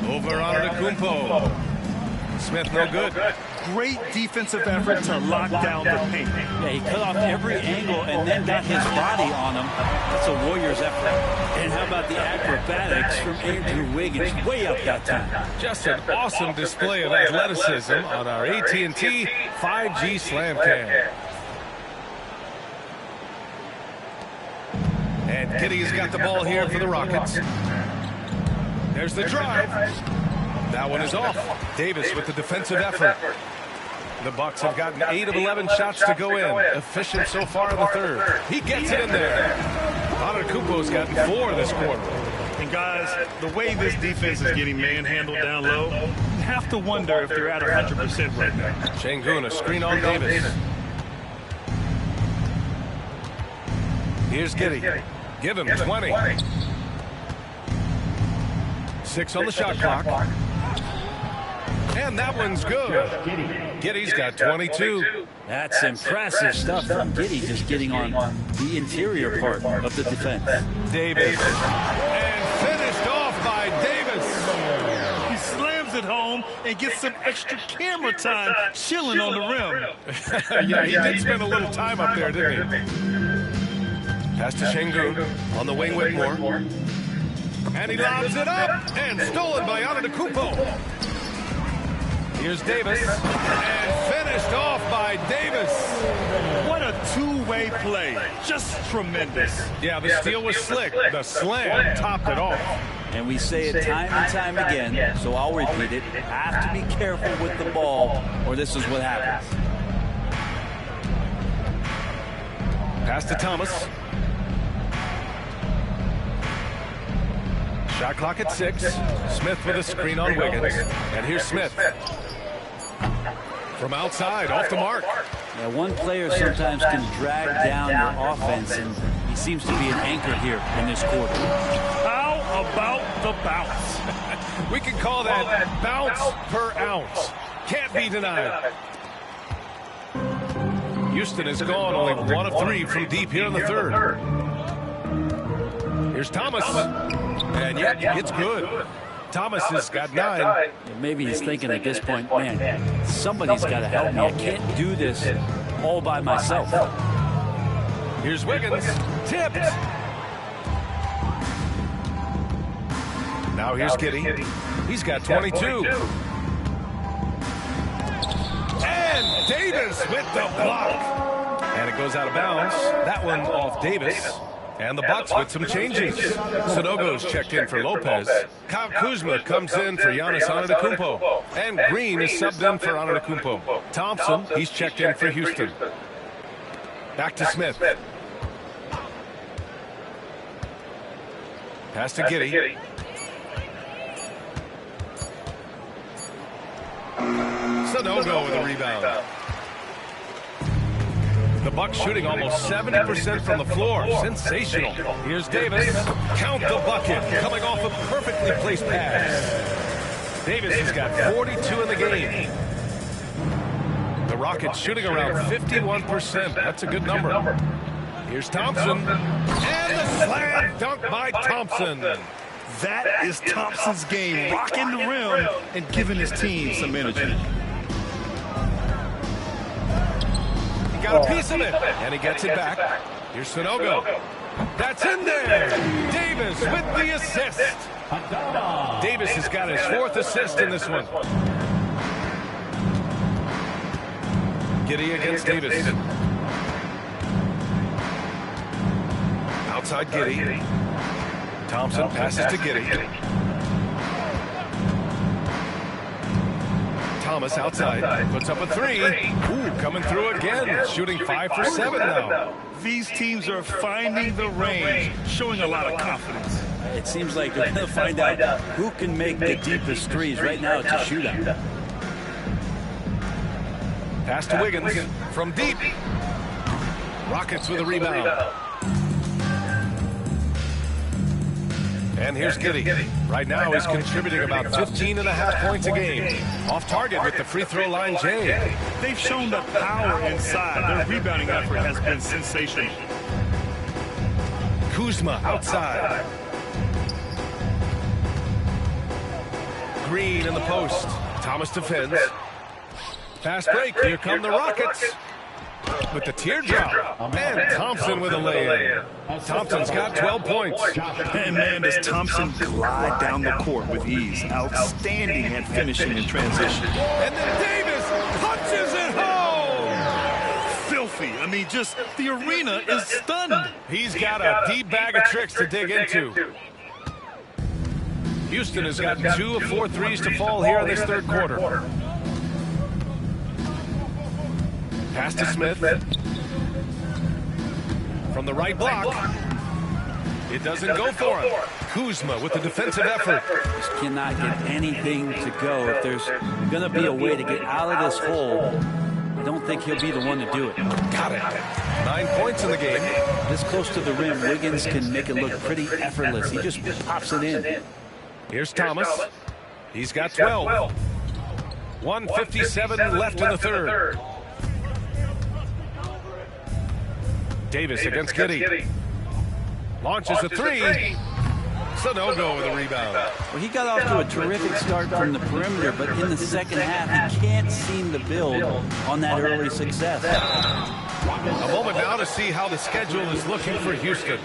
Over Antetokounmpo. Smith no good. great defensive effort to lock down the paint. Yeah, he cut off every angle and then got his body on him. That's a Warriors effort. And how about the acrobatics from Andrew Wiggins? Way up that time. Just an awesome display of athleticism on our AT&T 5G Slam Cam. And Giddey's got the ball here for the Rockets. There's the drive. That one is off. Davis with the defensive effort. The Bucks have gotten 8 of 11 shots to go in. Efficient so far in the third. He gets it in there. Antetokounmpo's gotten 4 this quarter. And guys, the way this defense is getting manhandled down low, you have to wonder if they're at 100% right now. Şengün, a screen on Davis. Here's Giddey. Give him 20. 6 on the shot clock. And that one's good. Giddey's got 22. That's impressive stuff from Giddey, just getting on the interior part of the defense. Davis. And finished off by Davis. He slams it home and gets some extra camera time chilling on the rim. Yeah, he did spend a little time up there, didn't he? Pass to Şengün on the wing Whitmore. And he lobs it up and stolen by Antetokounmpo. Here's Davis and finished off by Davis. What a two-way play. Just tremendous. Yeah, the steal was slick. The slam topped it off. And we say it time and time again, so I'll repeat it. Have to be careful with the ball, or this is what happens. Pass to Thomas. Shot clock at 6. Smith with a screen on Wiggins. And here's Smith. From outside, off the mark. Yeah, one player sometimes can drag down your offense, and he seems to be an anchor here in this quarter. How about the bounce? We can call that bounce per ounce. Can't be denied. Houston has gone only 1 of 3 from deep here in the third. Here's Thomas. And yet, it's good. Thomas has got 9. Maybe he's thinking at this point, man, somebody's got to help me. I can't do this all by myself. Here's Wiggins. Tipped. Now here's Giddey. He's got 22. And Davis with the block. And it goes out of bounds. That one off Davis. And the Bucks with some changes. Sanogo's checked in for Lopez. Kyle Kuzma comes in for Giannis Antetokounmpo. And Green is subbed in for Antetokounmpo. Thompson, he's checked in for Houston. Back to Smith. Pass to Giddey. Sanogo with a rebound. The Bucks shooting almost 70% from the floor. Sensational. Here's Davis. Count the bucket. Coming off a perfectly placed pass. Davis has got 42 in the game. The Rockets shooting around 51%. That's a good number. Here's Thompson. And the slam dunk by Thompson. That is Thompson's game, rocking the rim and giving his team some energy. He got a piece of it, and he gets it back. Here's Sanogo. That's in there. Davis with the assist. Davis has got his 4th assist in this one. Giddey against Davis. Outside Giddey. Thompson passes to Giddey. Thomas outside, puts up a 3. Ooh, coming through again, shooting 5 for 7 now. These teams are finding the range, showing a lot of confidence. It seems like they're going to find out who can make the deepest threes. Right now, it's a shootout. Pass to Wiggins from deep. Rockets with a rebound. And here's Giddey. Right now he's contributing about 15.5 points a game. Off target with the free throw line, Jay. They've shown the power inside. Their rebounding effort has been sensational. Kuzma outside. Green in the post. Thomas defends. Fast break. Here come the Rockets. With the teardrop. And Thompson with a lay-in. Thompson's got 12 points. And man, does Thompson glide down the court with ease. Outstanding at finishing in transition. And then Davis punches it home. Filthy. I mean, just the arena is stunned. He's got a deep bag of tricks to dig into. Houston has gotten 2 of 4 threes to fall here in this third quarter. Pass to Smith. From the right block. It doesn't go for him. Kuzma with the defensive effort. Just cannot get anything to go. If there's going to be a way to get out of this hole, I don't think he'll be the one to do it. Got it. 9 points in the game. This close to the rim, Wiggins can make it look pretty effortless. He just pops it in. Here's Thomas. He's got 12. 1:57 left in the third. Davis against Giddey. Launches a 3. Sanogo with a rebound. Well, he got off to a terrific start from the perimeter, but in the second half, he can't seem to build on that early success. A moment now to see how the schedule is looking for Houston.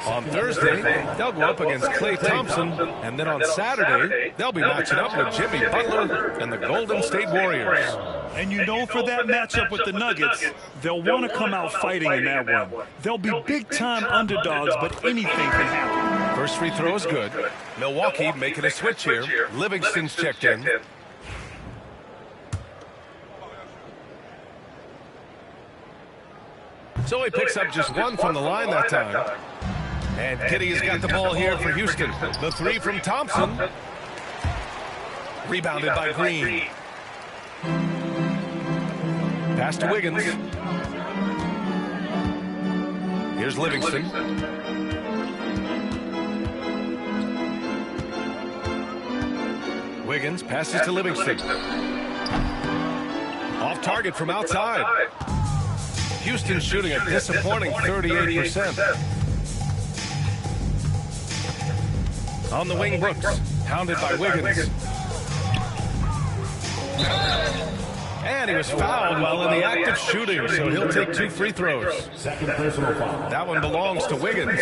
On Thursday, they'll go up against Klay Thompson, and then on Saturday, they'll be matching up with Jimmy Butler and the Golden State Warriors. And you know, for that matchup with the Nuggets, they'll want to come out fighting in that one. They'll be big-time underdogs, but anything can happen. First free throw is good. Milwaukee making a switch here. Livingston's checked in. So he picks up just 1 from the line that time. And Giddey has got the ball here for Houston. The 3 from Thompson. Rebounded by Green. Pass to Wiggins. Here's Livingston. Wiggins passes to Livingston. Off target from outside. Houston shooting a disappointing 38%. On the wing, Brooks, hounded by Wiggins. And he was fouled while in the act of shooting, so he'll take 2 free throws. That one belongs to Wiggins.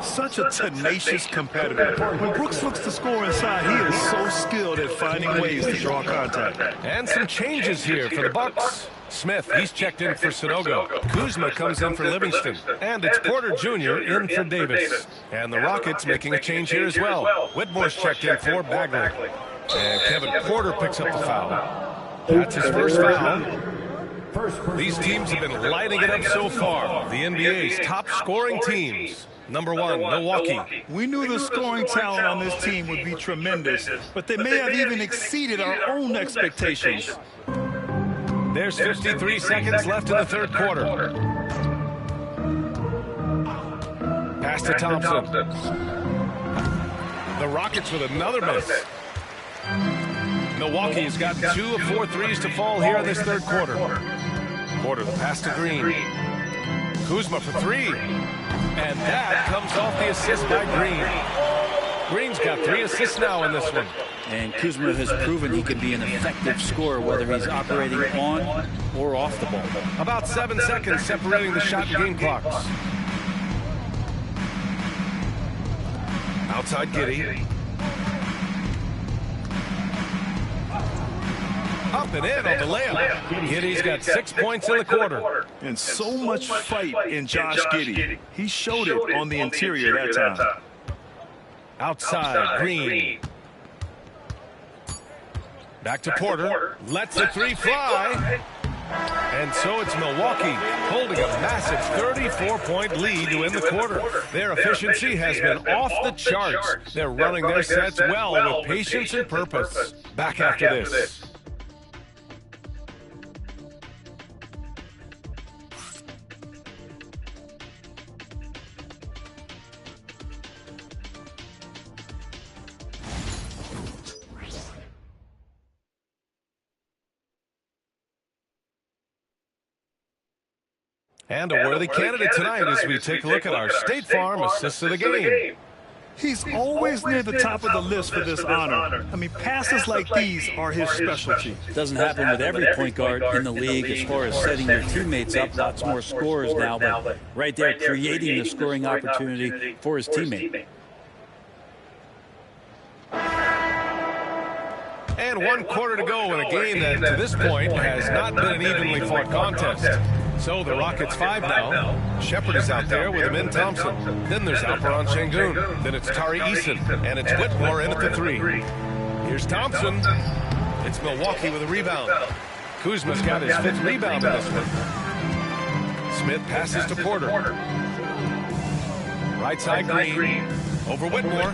Such a tenacious competitor. When Brooks looks to score inside, he is so skilled at finding ways to draw contact. And some changes here for the Bucks. Smith, he's checked in for Sanogo. Kuzma comes in for Livingston. And it's Porter Jr. in for Davis. And the Rockets making a change here as well. Whitmore's checked in for Bagley. And Kevin Porter picks up the foul. That's his first foul. These teams have been lighting it up so far. The NBA's top scoring teams. Number 1, Milwaukee. We knew the scoring talent on this team would be tremendous, but they may have even exceeded our own expectations. There's 53 seconds left in the third quarter. Pass to Thompson. The Rockets with another miss. Milwaukee has gotten 2 of 4 threes to fall here in this third quarter. Porter, the pass to Green. Kuzma for 3. And that comes off the assist by Green. Green's got 3 assists now in this one. And Kuzma has proven he can be an effective scorer, whether he's operating on or off the ball. About 7 seconds separating the shot and game clocks. Outside Giddey. Up and in on the layup. Giddey's got 6 points in the quarter. And so much fight in Josh Giddey. He showed it on the interior that time. Outside, Green. Back to Porter. Lets the 3 fly. And so it's Milwaukee holding a massive 34-point lead to end the quarter. Their efficiency has been off the charts. They're running their sets well with patience and purpose. Back after this. And a worthy candidate tonight as we take a look at our State Farm Assist of the Game. He's always near the top of the list for this honor. I mean, passes like these are his specialty. It doesn't happen with every point guard in the league as far as setting your teammates up. Lots more scorers now, but right there creating the scoring opportunity for his teammate. And 1 quarter to go in a game that to this point has not been an evenly fought contest. So the Rockets 5 now. Shepard is out there with Amin Thompson. Then there's Alperen Şengün. Then it's Tari Eason. And it's Whitmore in at the 3. Here's Thompson. It's Milwaukee with a rebound. Kuzma's got his 5th rebound in this one. Smith passes to Porter. Right side Green. Over Whitmore.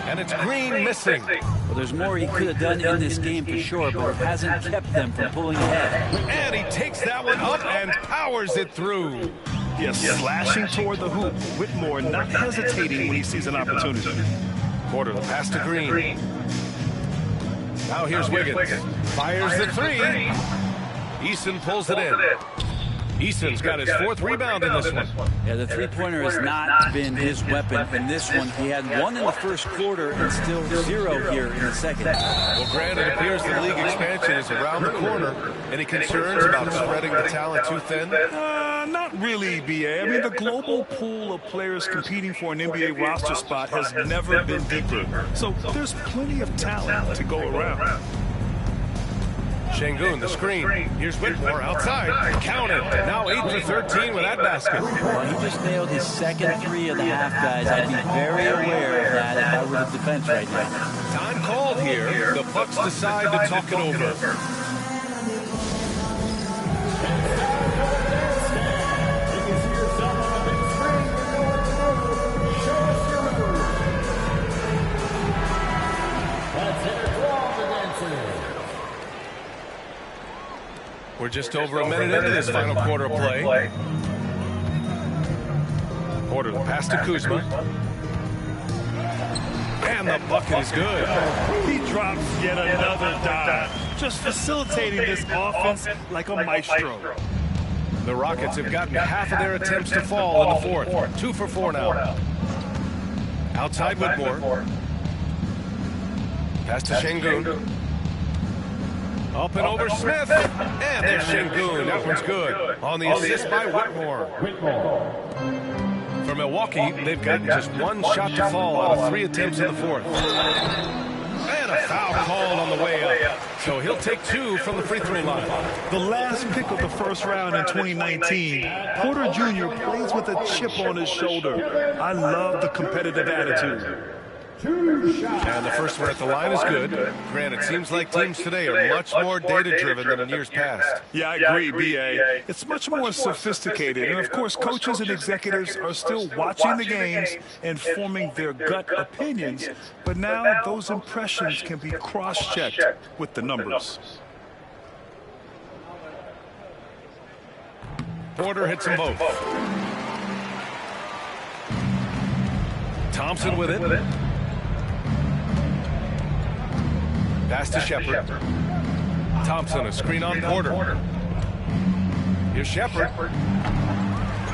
And it's Green missing. Well, there's more he could have done in this game for sure, but it hasn't kept them from pulling ahead. And he takes that one up and powers it through. Yes, slashing toward the hoop. Whitmore not hesitating when he sees an opportunity. Porter, the pass to Green. Now here's Wiggins. Fires the 3. Eason pulls it in. Eason's got his 4th rebound in this one. Yeah, the three-pointer has not been his weapon in this one. He had 1 in the first quarter and still 0 here in the second. Well, Grant, it appears the league expansion is around the corner. Any concerns about spreading the talent too thin? Not really, B.A. I mean, the global pool of players competing for an NBA roster spot has never been deeper. So there's plenty of talent to go around. Şengün, the screen. Here's Whitmore outside. Count it. Now 8 for 13 with that basket. Well, he just nailed his second 3 of the half, guys. I'd be very aware of that if I were the defense right now. Time called here. The Bucks decide to talk it over. We're just over a minute into this final quarter of play. Porter, the pass to Kuzma. And the bucket is good. He drops yet another dime, just facilitating this offense like a maestro. The Rockets have gotten half of their attempts to fall in the fourth. 2 for 4 now. Outside Whitmore. Pass to Şengün. Up and over Smith. And there's Şengün. That one's good. On the assist by Whitmore. For Milwaukee, they've gotten just 1 shot to fall out of 3 attempts in the fourth. And a foul called on the way up. So he'll take 2 from the free throw line. The last pick of the first round in 2019, Porter Jr. plays with a chip on his shoulder. I love the competitive attitude. And the first one at the line is good. Granted, it seems like teams today are much more data-driven than in years past. Yeah, I agree, B.A. It's much more sophisticated. And, of course, coaches and executives are still watching the games and forming their gut opinions. But now those impressions can be cross-checked with the numbers. Porter hits them both. Thompson with it. Pass to Shepherd. Thompson, a screen on Porter. Here's Shepherd.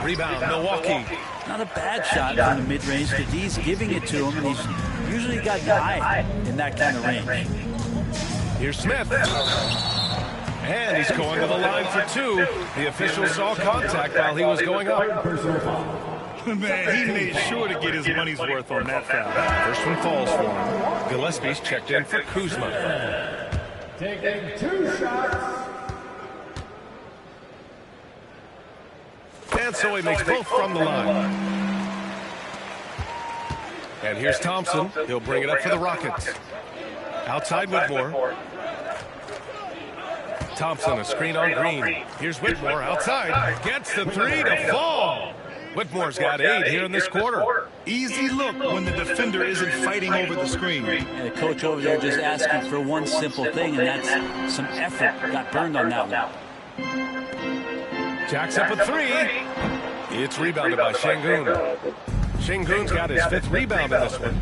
Rebound, Milwaukee. Not a bad shot from the mid-range. D's giving it to him, and he's usually got an eye in that kind of range. Here's Smith. And he's going to the line for 2. The official saw contact while he was going up. Man, he made sure to get his money's worth on that foul. First one falls for him. Gillespie's checked in for Kuzma. Taking 2 shots. And so he makes both from the line. And here's Thompson. He'll bring it up for the Rockets. Outside Whitmore. Thompson, a screen on Green. Here's Whitmore outside. Gets the 3 to fall. Whitmore's got 8 here in this quarter. Easy look when the defender isn't fighting over the screen. And the coach over there just asking for one simple thing, and that's some effort. Got burned on that one. Jacks up a 3. It's rebounded by Şengün. Şengün's got his 5th rebound in this one.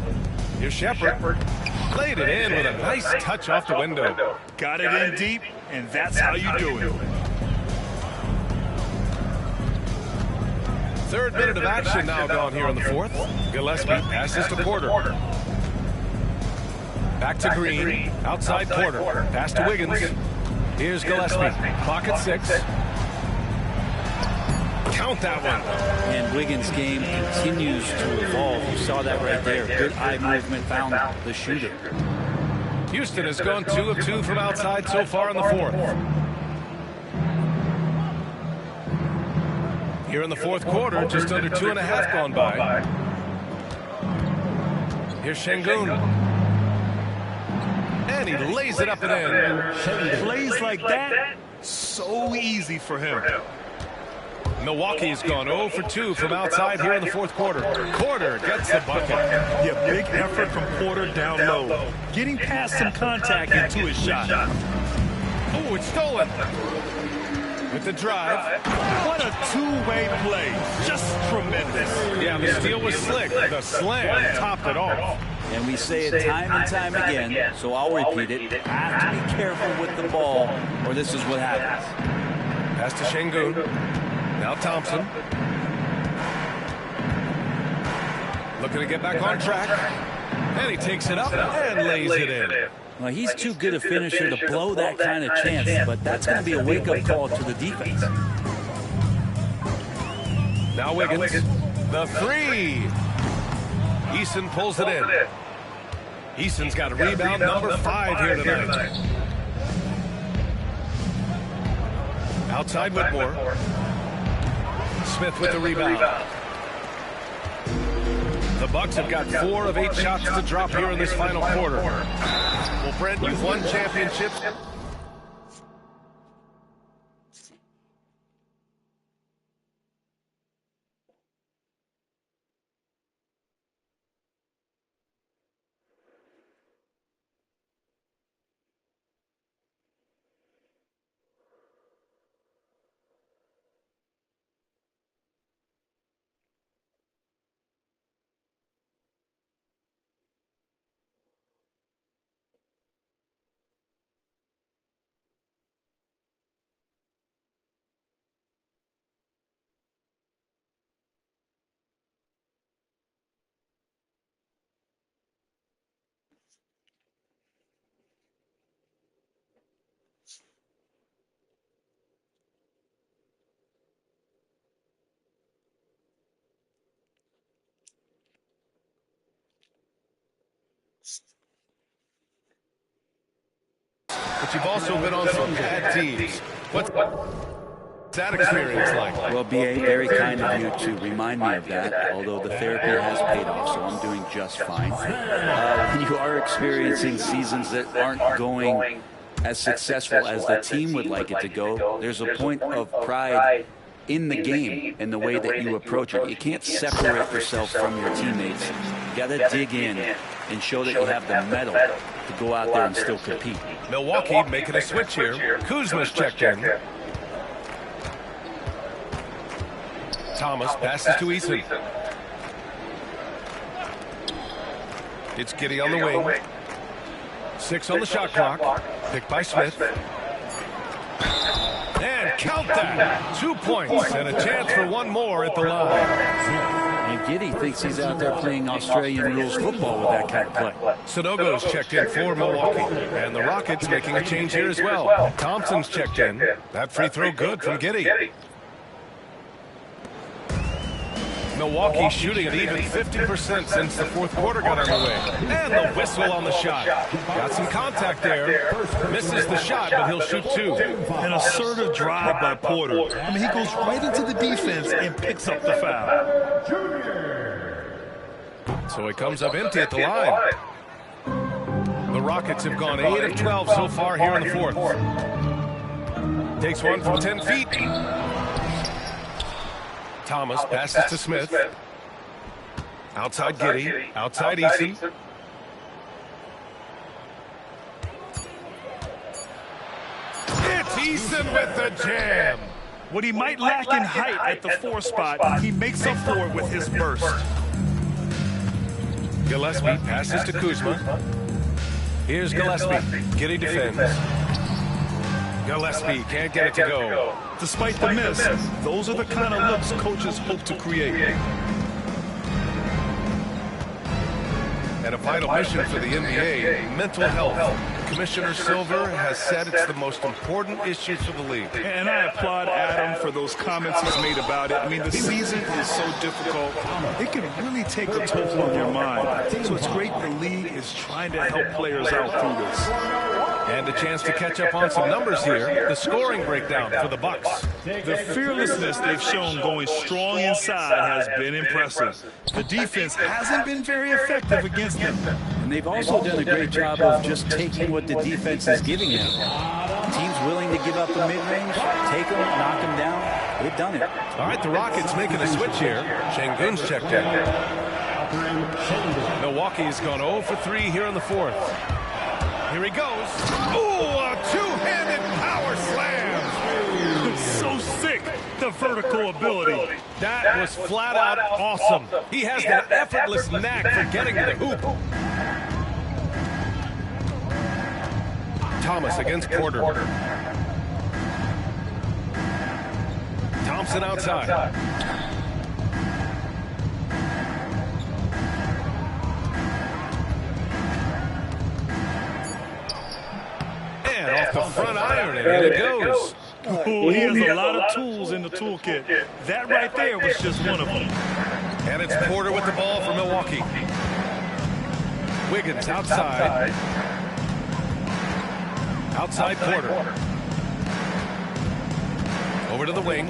Here's Shepherd. Laid it in with a nice touch off the window. Got it in deep, and that's how you do it. 3rd minute of action now gone here in the fourth. Gillespie passes to Porter. Back to Green. Outside Porter. Pass to Wiggins. Here's Gillespie. Clock at 6. Count that one. And Wiggins' game continues to evolve. You saw that right there. Good eye movement, found the shooter. Houston has gone 2 of 2 from outside so far in the fourth. Here in the fourth quarter, just under 2.5 gone by. Here's Şengün. And he lays it up and in. Plays like that, so easy for him. Milwaukee's gone 0 for 2 from outside here in the fourth quarter. Porter gets the bucket. Yeah, big effort from Porter down low. Getting past some contact into his shot. Oh, it's stolen. With the drive. What a two-way play. Just tremendous. Yeah, the steal was slick. The slam topped it off. And we say it time and time again, so I'll repeat it. Have to be careful with the ball, or this is what happens. Pass to Şengün. Now Thompson. Looking to get back on track. And he takes it up and lays it in. Well, he's too good a finisher to blow that kind of chance, but that's going to be a wake-up call to the defense. Now Wiggins. The 3. Eason pulls it in. Eason's got a rebound number 5 here tonight. Outside Whitmore. Smith with the rebound. The Bucks have got 4 of 8 shots to drop here in this final quarter. Well, Brent, you've won championships. But you've also been on some bad teams. What's that experience like? Well, B.A., very kind of you to remind me of that, although the therapy has paid off, so I'm doing just fine. When you are experiencing seasons that aren't going as successful as the team would like it to go, there's a point of pride in the game and the way that you approach it. You can't separate yourself from your teammates. You got to dig in and show that you have the mettle to go out there and still compete. Milwaukee making a switch here. Kuzma's checked in. Thomas passes to Eason. It's Giddey on the wing. 6 on the shot clock. Picked by Smith. And count that. 2 points and a chance for one more at the line. And Giddey thinks he's out there playing Australian rules football with that kind of play. Sonogo's checked in for Milwaukee. And the Rockets making a change here as well. Thompson's checked in. That free throw good from Giddey. Milwaukee shooting at even 50% since the fourth quarter got underway. And the whistle on the shot. Got some contact there. Misses the shot, but he'll shoot 2. An assertive drive by Porter. I mean, he goes right into the defense and picks up the foul. So he comes up empty at the line. The Rockets have gone 8 of 12 so far here in the fourth. Takes one from 10 feet. Thomas passes to Smith. Outside Giddey. Outside Eason. It's Eason with the jam. What he might lack in height at the 4 spot, he makes up for it with his burst. Gillespie passes to Kuzma. Here's Gillespie. Giddey defends. Gillespie can't get it to go. Despite the miss, those are the kind of looks coaches hope to create. And a vital mission for the NBA, mental health. Commissioner Silver has said it's the most important issue for the league. And I applaud Adam for those comments he's made about it. I mean, the season is so difficult. It can really take a toll on your mind. So it's great the league is trying to help players out through this. And a chance to catch up on some numbers here. The scoring breakdown for the Bucks. The fearlessness they've shown going strong inside has been impressive. The defense hasn't been very effective against them. And they've also done a great job of just taking what the defense is giving them. Teams willing to give up the mid-range, take them, knock them down. They've done it. All right, the Rockets making a switch here. Şengün's checked in. Milwaukee's gone 0 for 3 here in the fourth. Here he goes. Ooh, a two-handed power slam. So sick, the vertical ability. That was flat out awesome. He has that effortless knack for getting to the hoop. Thomas against Porter. Thompson outside. And off the front iron, and in it goes. Oh, he has a lot of tools in the toolkit. That right there was just one of them. And it's Porter with the ball for Milwaukee. Wiggins outside. Outside Porter. Over to the wing.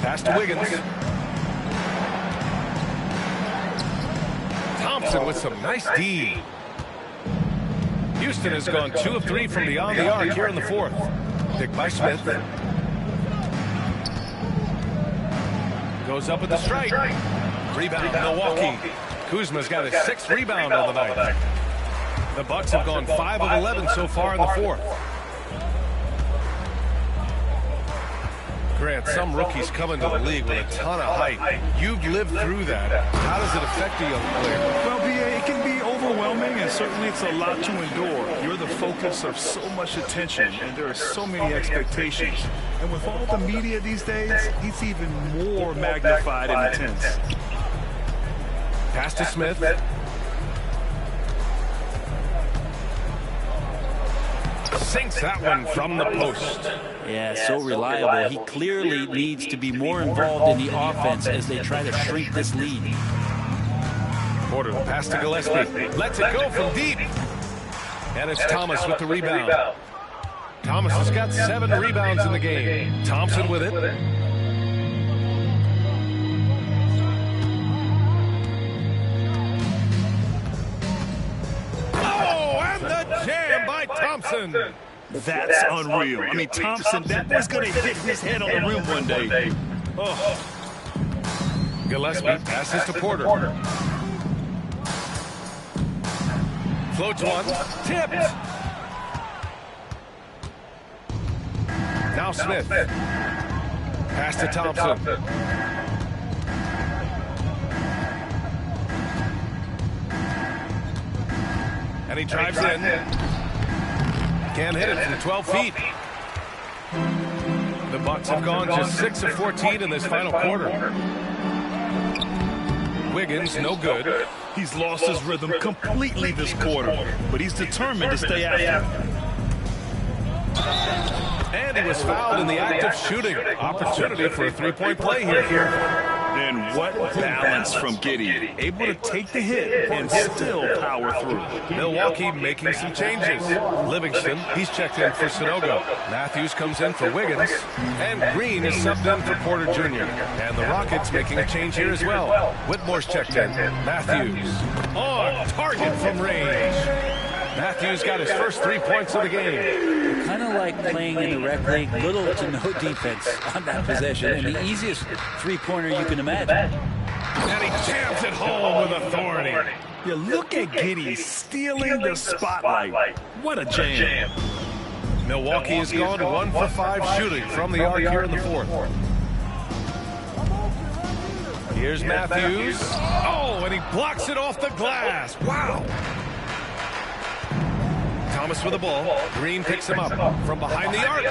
Pass to Wiggins. Thompson with some nice D. Houston has gone 2 of 3 from beyond the arc here in the fourth. Picked by Smith. Goes up with the strike. Rebound, Milwaukee. Kuzma's got his 6th rebound on the night. The Bucks have gone 5 of 11 so far in the fourth. Grant, some rookies come into the league with a ton of height. You've lived through that. How does it affect a young player? Well, B.A., it can be overwhelming, and certainly it's a lot to endure. You're the focus of so much attention, and there are so many expectations. And with all the media these days, it's even more magnified and intense. Pass to Smith. Sinks that one from the post. Yeah, so reliable. He clearly needs to be more involved in the offense as they try to shrink this lead. Porter, the pass to Gillespie. Lets it go from deep. And it's Thomas with the rebound. Thomas has got 7 rebounds in the game. Thompson with it. Oh, and the jam by Thompson. That's unreal. I mean, Thompson, that boy's going to hit his head on the rim one day. Oh. Gillespie passes to Porter. Floats one. Tipped. Now Smith. Pass to Thompson. And he drives in. Can't hit it from 12 feet. The Bucks have gone just 6 of 14 in this final quarter. Wiggins, no good. He's lost his rhythm completely this quarter, but he's determined to stay after it. And he was fouled in the act of shooting. Opportunity for a three-point play here. And what balance from Giddey. Able to take the hit and still power through. Milwaukee making some changes. Livingston, he's checked in for Sanogo. Matthews comes in for Wiggins. And Green is subbed in for Porter Jr. And the Rockets making a change here as well. Whitmore's checked in. Matthews on target from range. Matthews got his first 3 points of the game. Kind of like playing in the rec league, little to no defense on that possession, and the easiest three-pointer you can imagine. And he jams it home with authority. Yeah, look at Giddey stealing the spotlight. What a jam. Milwaukee has gone 1 for 5 shooting from the arc here in the fourth. Here's Matthews. Oh, and he blocks it off the glass. Wow. Thomas with the ball. Green picks him up from behind the arc.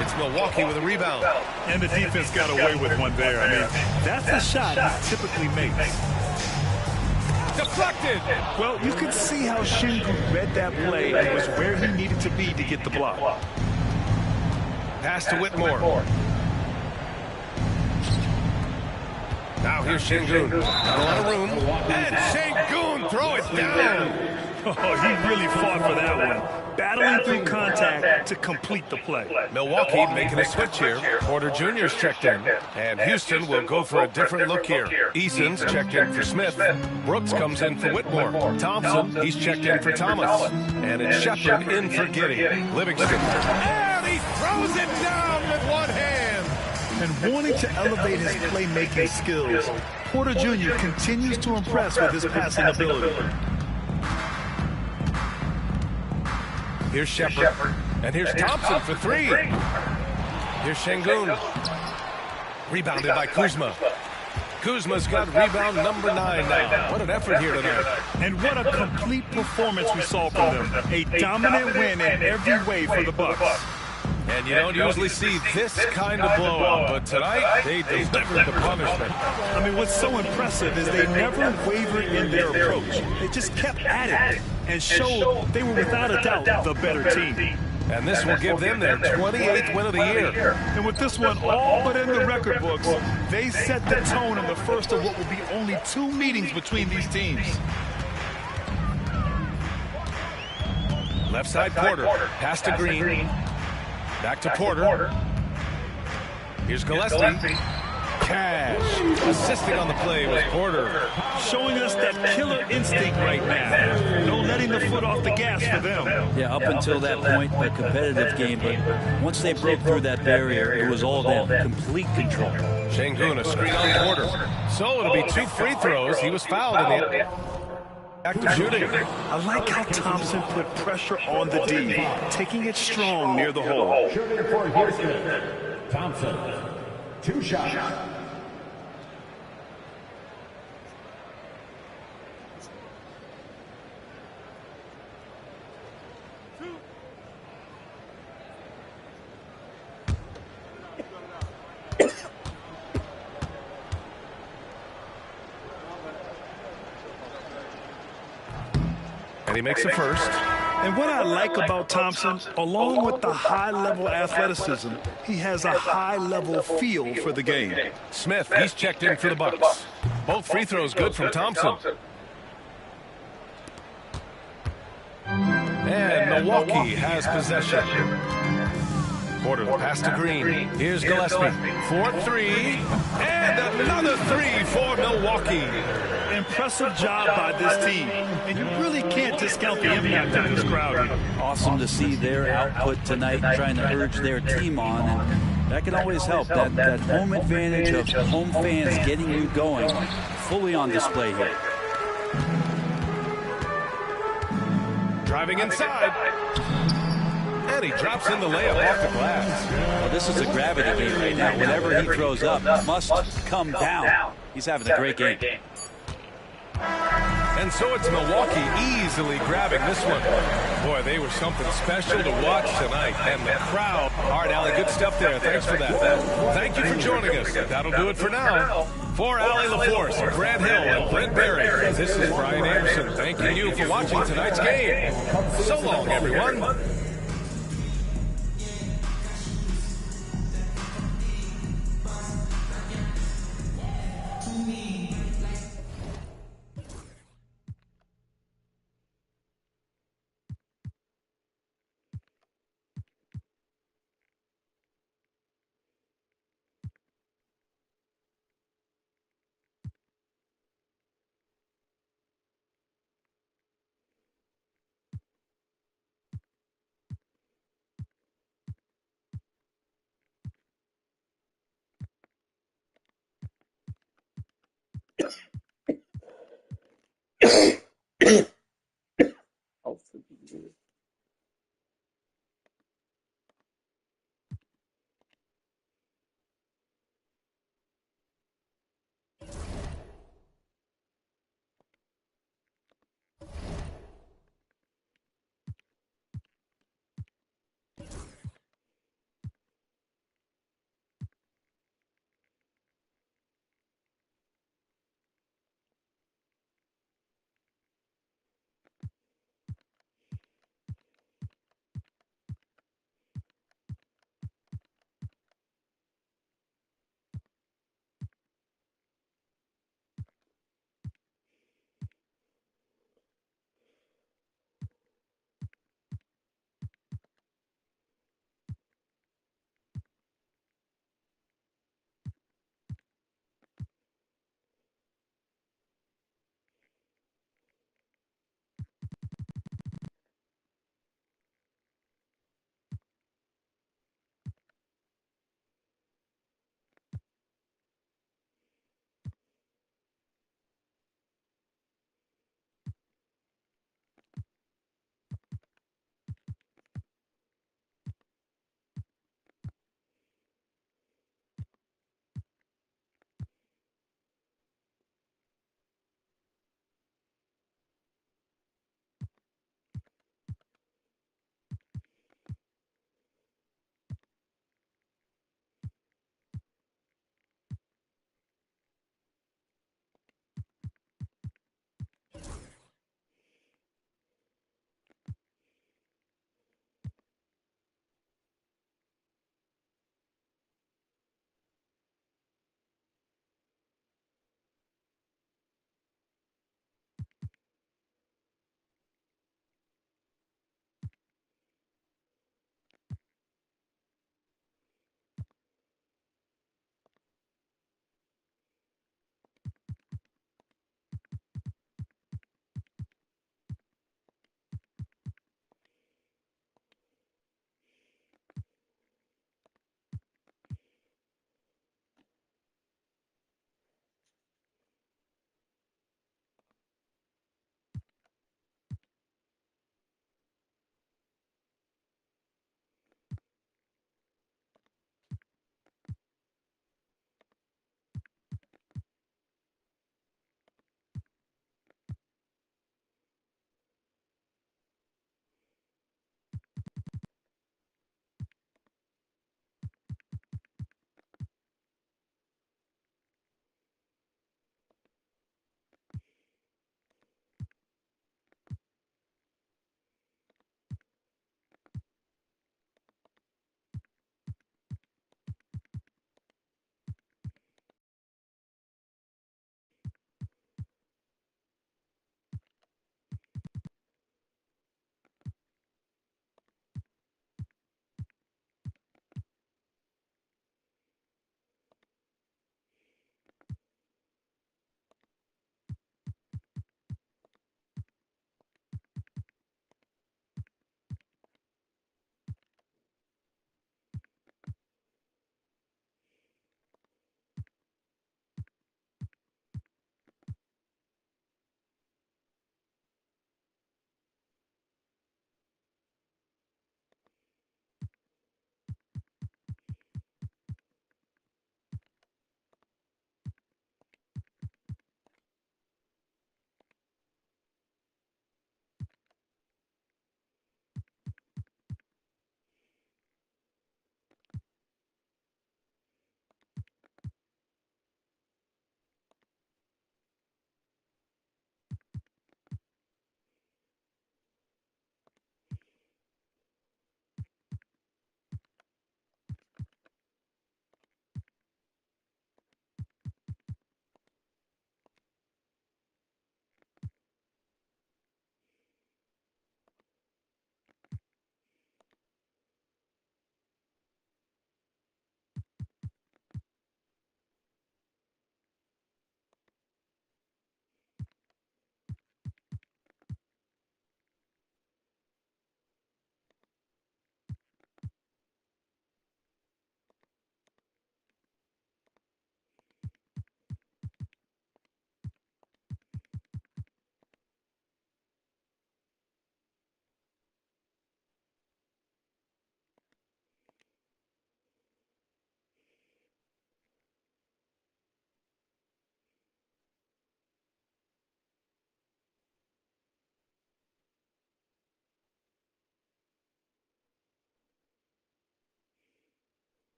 It's Milwaukee with a rebound. And the defense got away with one there. I mean, that's a shot he typically makes. Deflected. Well, you could see how Şengün read that play and was where he needed to be to get the block. Pass to Whitmore. Now here's Şengün. A lot of room. And Şengün throw it down. Oh, he really fought for that one. Battling through contact to complete the play. Milwaukee making a switch here. Porter Jr.'s checked in. And Houston will go for a different look here. Eason's checked in for Smith. Brooks comes in for Whitmore. Thompson, he's checked in for Thomas. And it's Shepherd in for Giddey. Livingston. And he throws it down with one hand. And wanting to elevate his playmaking skills, Porter Jr. continues to impress with his passing ability. Here's Shepherd. And here's Thompson for 3. Here's Şengün. Rebounded by Kuzma. Kuzma's got rebound number 9 now. What an effort here tonight. And what a complete performance we saw from them. A dominant win in every way for the Bucks. And you don't usually see this kind of blowout, but tonight they delivered the punishment. I mean, what's so impressive is they never wavered in their approach. They just kept at it and showed they were without a doubt the better team. And this will give them their 28th win of the year. And with this one all but in the record books, they set the tone in the first of what will be only 2 meetings between these teams. Left side Porter. Pass to Green. Back to Porter. Here's Gillespie. Cash. Assisting on the play was Porter. Showing us that killer instinct right now. No letting the foot off the gas for them. Yeah, up until that point, a competitive game, but once they broke through that barrier, it was all them. Complete control. Şengün, a screen on Porter. So it'll be 2 free throws. He was fouled in the act of shooting. I like how Thompson put pressure on the D, taking it strong near the hole. Shooting for Houston. Thompson. 2 shots. And he makes the first. And what I like about Thompson, along with the high-level athleticism, he has a high-level feel for the game. Smith, he's checked in for the Bucks. Both free throws good from Thompson. And Milwaukee has possession. Porter the pass to Green. Here's Gillespie for three. And another three for Milwaukee. Impressive job by this team. And you really can't discount the impact of this crowd here. Awesome to see their output tonight, trying to urge their team on. And that can always help. That home advantage of home fans getting you going fully on display here. Driving inside. And he drops in the layup off the glass. Well, this is a gravity game right now. Whatever he throws up must come down. He's having a great game. And so it's Milwaukee easily grabbing this one. Boy, they were something special to watch tonight. And the crowd. All right, Allie, good stuff there. Thanks for that. Thank you for joining us. That'll do it for now. For Allie LaForce, Grant Hill, and Brent Berry, this is Brian Anderson thanking you for watching tonight's game. So long, everyone.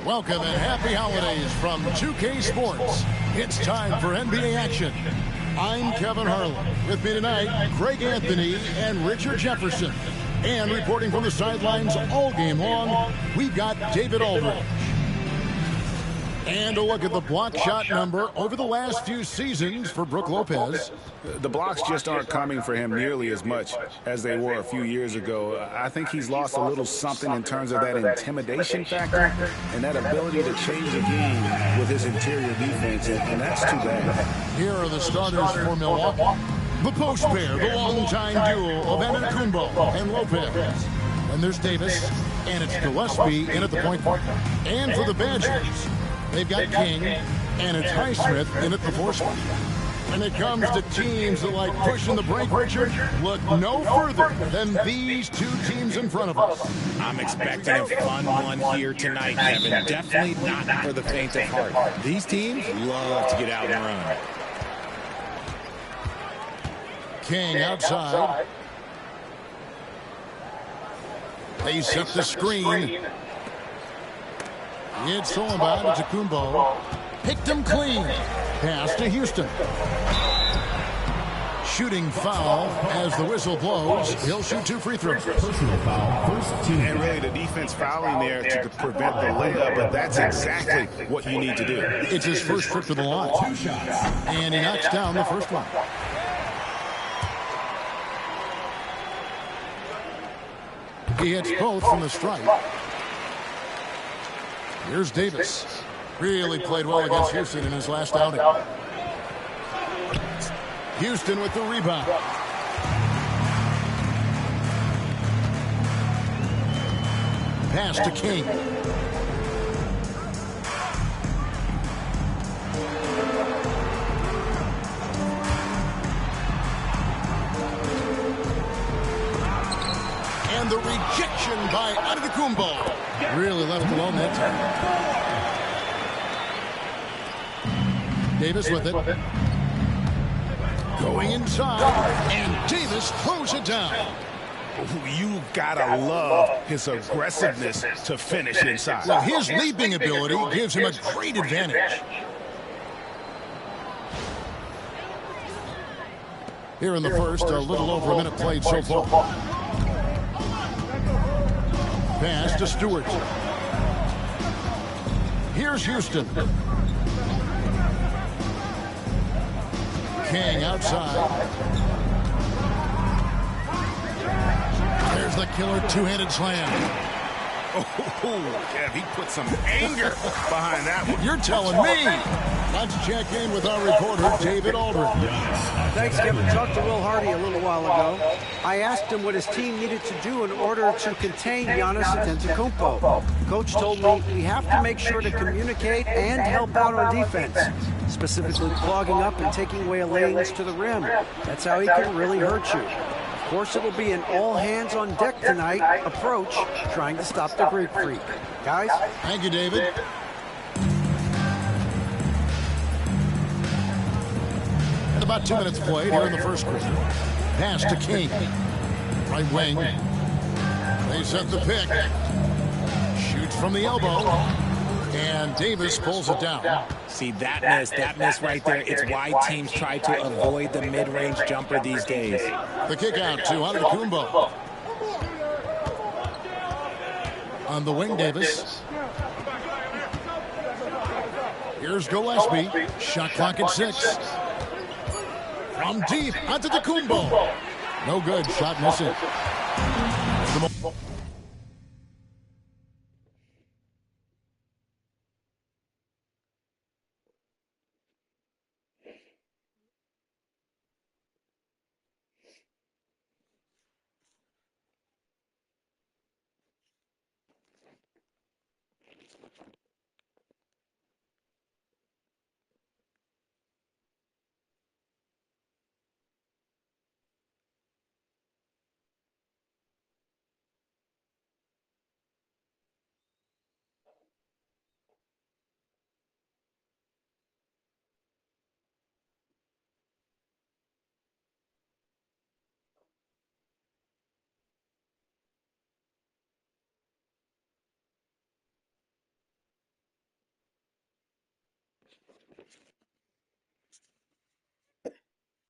Welcome and happy holidays from 2K Sports. It's time for NBA action. I'm Kevin Harlan. With me tonight, Craig Anthony and Richard Jefferson. And reporting from the sidelines all game long, we've got David Aldridge. And a look at the block shot number over the last few seasons for Brook Lopez. The blocks just aren't coming for him nearly as much as they were a few years ago. I think he's lost a little something in terms of that intimidation factor and that ability to change the game with his interior defense, and that's too bad. Here are the starters for Milwaukee. The post pair, the longtime duo of Antetokounmpo and Lopez. And there's Davis, and it's Gillespie in at the point guard. And for the Badgers, they've got King, and it's Highsmith in at the four spot. When it comes to teams that like pushing the break, Richard, look no further than these two teams in front of us. I'm expecting a fun one here tonight, Kevin. Definitely not for the faint of heart. These teams love to get out and run. King outside. They set the screen. It's thrown by Antetokounmpo. Picked him clean. Pass to Houston. Shooting foul as the whistle blows. He'll shoot 2 free throws. Personal foul, first team. And really the defense fouling there to prevent the layup, but that's exactly what you need to do. It's his first trip to the line. And he knocks down the first one. He hits both from the stripe. Here's Davis. Really played well against Houston in his last outing. Houston with the rebound. Pass to King. And the rejection by Antetokounmpo. Really left it alone that time. Davis with it. Going inside. And Davis throws it down. You gotta love his aggressiveness to finish inside. Well, his leaping ability gives him a great advantage. Here in the first, a little over a minute played so far. Pass to Stewart. Here's Houston. King outside. There's the killer two-handed slam. Oh, yeah, he put some anger behind that one. You're telling me. Let's check in with our reporter, David Aldridge. Thanks, Kevin. Talked to Will Hardy a little while ago. I asked him what his team needed to do in order to contain Giannis Antetokounmpo. Coach told me we have to make sure to communicate and help out on defense, specifically clogging up and taking away lanes to the rim. That's how he can really hurt you. Of course, it'll be an all-hands-on-deck tonight approach, trying to stop the Greek Freak. Guys? Thank you, David. And about 2 minutes played here in the first quarter. Pass to King. Right wing. They set the pick. Shoots from the elbow. And Davis pulls it down. See, that miss right there, it's why teams try to avoid the mid-range jumper these days. The kick out to Antetokounmpo. On the wing, Davis. Here's Gillespie. Shot clock at 6. From deep, Antetokounmpo. No good, shot missing.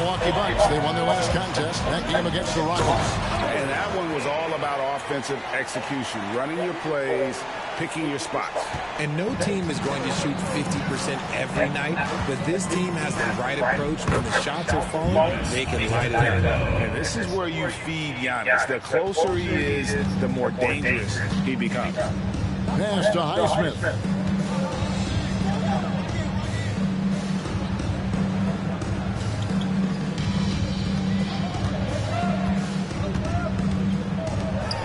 Milwaukee Bucks, they won their last contest, that game against the Rockets. And that one was all about offensive execution, running your plays, picking your spots. And no team is going to shoot 50% every night, but this team has the right approach. When the shots are falling, they can light it up. And this is where you feed Giannis. The closer he is, the more dangerous he becomes. Pass to Highsmith.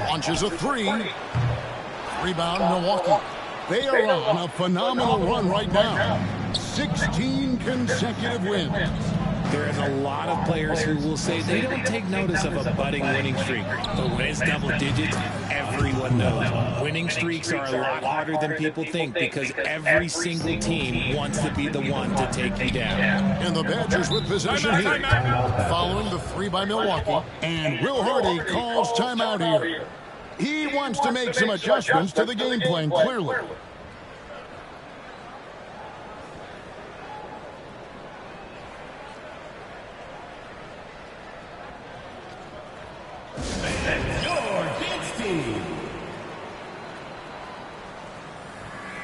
Launches a three. Rebound, Milwaukee. They are on a phenomenal run right now. 16 consecutive wins. There is a lot of players who will say they don't take notice of a budding winning streak. But when it's double digits, everyone knows. Winning streaks are a lot harder than people think because every single team wants to be the one to take you down. And the Badgers with possession here. Following the three by Milwaukee. And Will Hardy calls timeout here. He wants to make some adjustments to the game plan, clearly. Your dance team.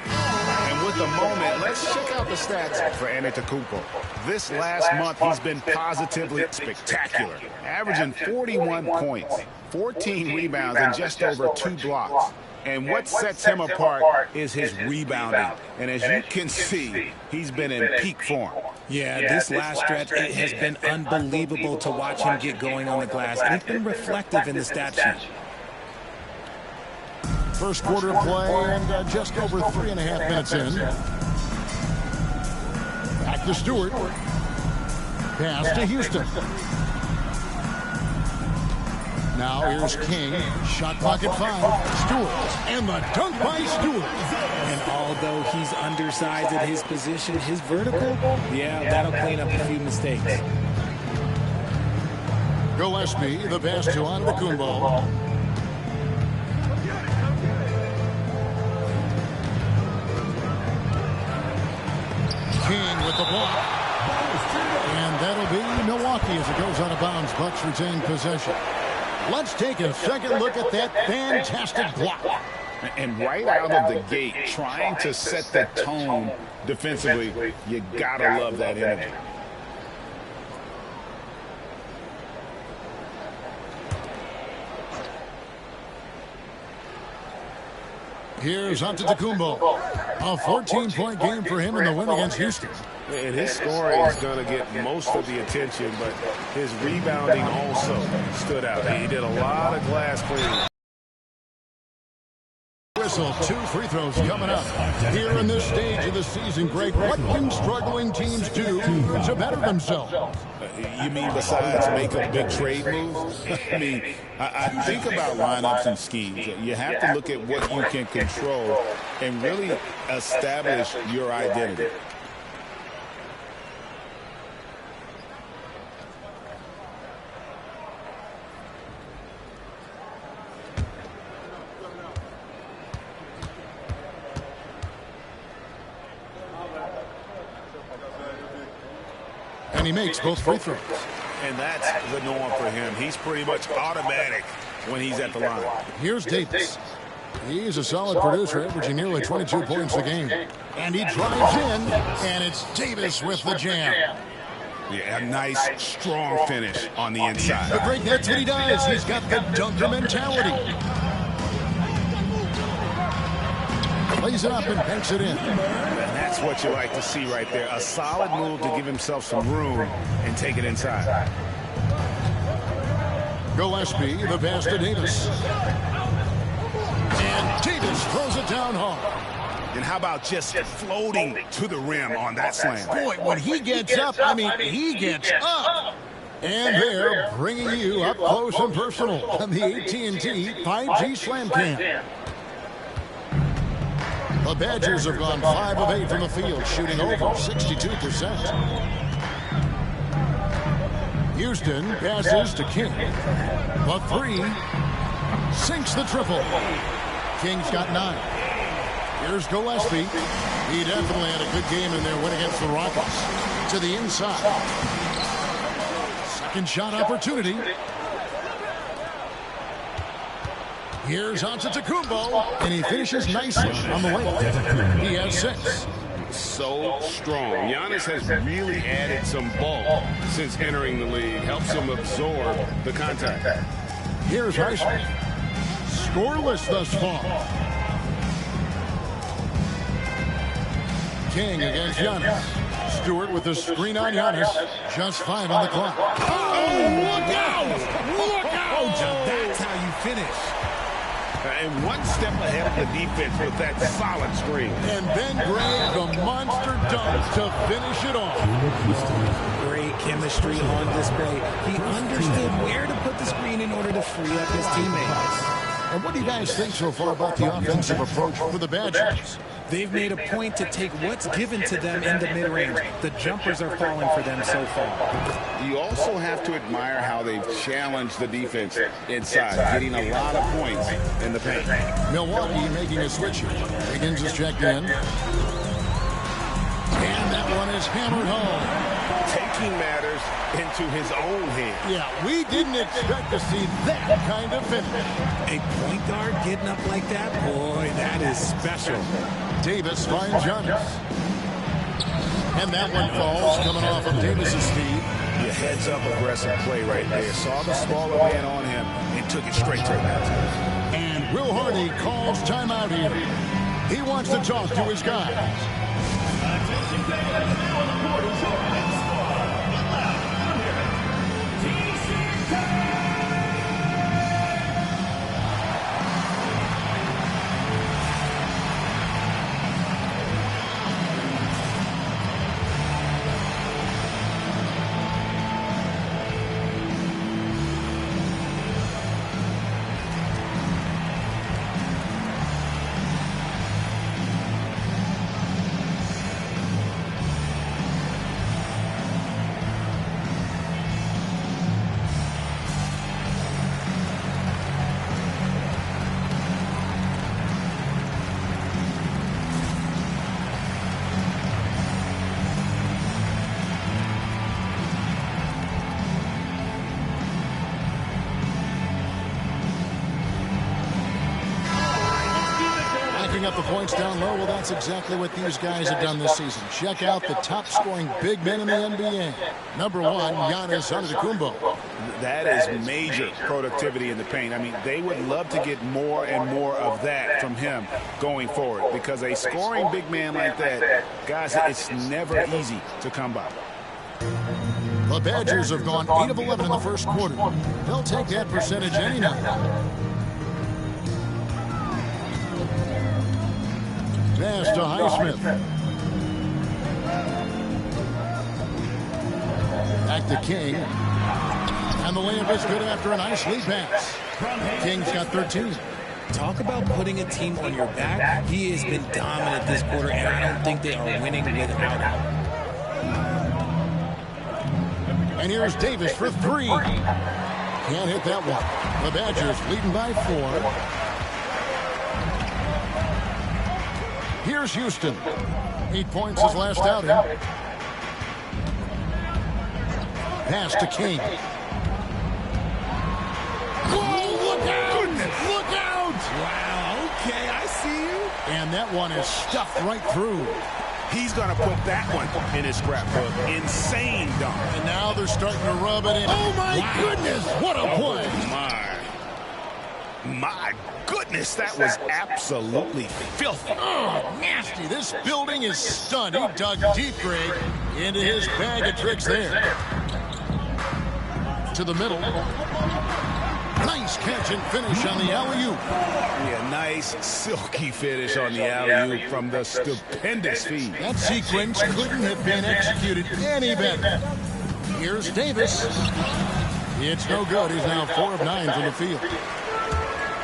And with the moment, let's check out the stats for Antetokounmpo. This last month, he's been positively spectacular, averaging 41 points, 14 rebounds, and just over 2 blocks. And what sets him apart is his rebounding. And as you can see, he's been in peak form. Yeah, this last stretch, it has been unbelievable to watch him get going on the glass. And it's been reflective in the stat sheet. First quarter of play and just over 3.5 minutes in. Back to Stewart. Pass to Houston. Now here's King. Shot clock at 5. Stewart. And the dunk by Stewart. And although he's undersized at his position, his vertical, yeah, that'll clean up a few mistakes. Gillespie, the pass to Antetokounmpo. King with the block. And that'll be Milwaukee as it goes out of bounds. Bucks retain possession. Let's take a second look at that fantastic block. And right out of the gate, trying to set the tone defensively, you gotta love that energy. Here's Antetokounmpo. A 14-point game for him in the win against Houston. And his scoring is going to get most of the attention, but his rebounding also stood out. He did a lot of glass cleaning. Whistle, 2 free throws coming up. Here in this stage of the season, Greg, what can struggling teams do to better themselves? You mean besides make a big trade move? I mean, I think about lineups and schemes. You have to look at what you can control and really establish your identity. And he makes both free throws. And that's the norm for him. He's pretty much automatic when he's at the line. Here's Davis. He's a solid producer, averaging nearly 22 points a game. And he drives in, and it's Davis with the jam. Yeah, a nice, strong finish on the inside. But Greg, that's what he does. He's got the dunker mentality. Plays it up and banks it in. And that's what you like to see right there. A solid move to give himself some room and take it inside. Gillespie, the pass to Davis. And Davis throws it down hard. And how about just floating to the rim on that slam? Boy, when he gets up, I mean, he gets up. And they're bringing you up close and personal on the AT&T 5G Slam Cam. The Badgers have gone 5 of 8 from the field, shooting over 62%. Houston passes to King. The 3 sinks the triple. King's got 9. Here's Gillespie. He definitely had a good game in their win against the Rockets. To the inside. Second shot opportunity. Here's Antetokounmpo, and he finishes nicely on the way. He has 6. So strong. Giannis has really added some bulk since entering the league. Helps him absorb the contact. Here's Heisman. Scoreless thus far. King against Giannis. Stewart with the screen on Giannis. Just 5 on the clock. Oh, look out! Look out! That's how you finish. And one step ahead of the defense with that solid screen. And Ben Gray, the monster dunk to finish it off. Great chemistry on display. He understood where to put the screen in order to free up his teammates. And what do you guys think so far about the offensive approach for the Badgers? They've made a point to take what's given to them in the mid-range. The jumpers are falling for them so far. You also have to admire how they've challenged the defense inside, getting a lot of points in the paint. Milwaukee making a switch here. Higgins is checked in. And that one is hammered home. Taking matters into his own hands. Yeah, we didn't expect to see that kind of finish. A point guard getting up like that? Boy, that is special. Davis finds Giannis. And that one falls, coming off of Davis's feet. Yeah, heads-up aggressive play right there. Saw the smaller man on him and took it straight to the basket. And Will Hardy calls timeout here. He wants to talk to his guys. Up the points down low. Well, that's exactly what these guys have done this season. Check out the top-scoring big men in the NBA. Number 1, Giannis Antetokounmpo. That is major productivity in the paint. I mean, they would love to get more and more of that from him going forward, because a scoring big man like that, guys, it's never easy to come by. The Badgers have gone 8 of 11 in the first quarter. They'll take that percentage any night. Pass to Highsmith. Back to King. And the layup is good after a nice lead pass. King's got 13. Talk about putting a team on your back. He has been dominant this quarter, and I don't think they are winning without him. And here's Davis for 3. Can't hit that one. The Badgers leading by 4. Here's Houston. 8 points his last outing. Pass to King. Oh, look out! Look out! Wow, okay, I see you. And that one is stuffed right through. He's going to put that one in his scrapbook. Insane dunk. And now they're starting to rub it in. Oh, my goodness! What a play! My goodness, that was absolutely filthy. Oh, nasty. This building is stunned. He dug deep, Greg, into his bag of tricks there. To the middle. Nice catch and finish on the alley-oop. Yeah, nice, silky finish on the alley-oop from the stupendous feed. That sequence couldn't have been executed any better. Here's Davis. It's no good. He's now 4 of 9 from the field.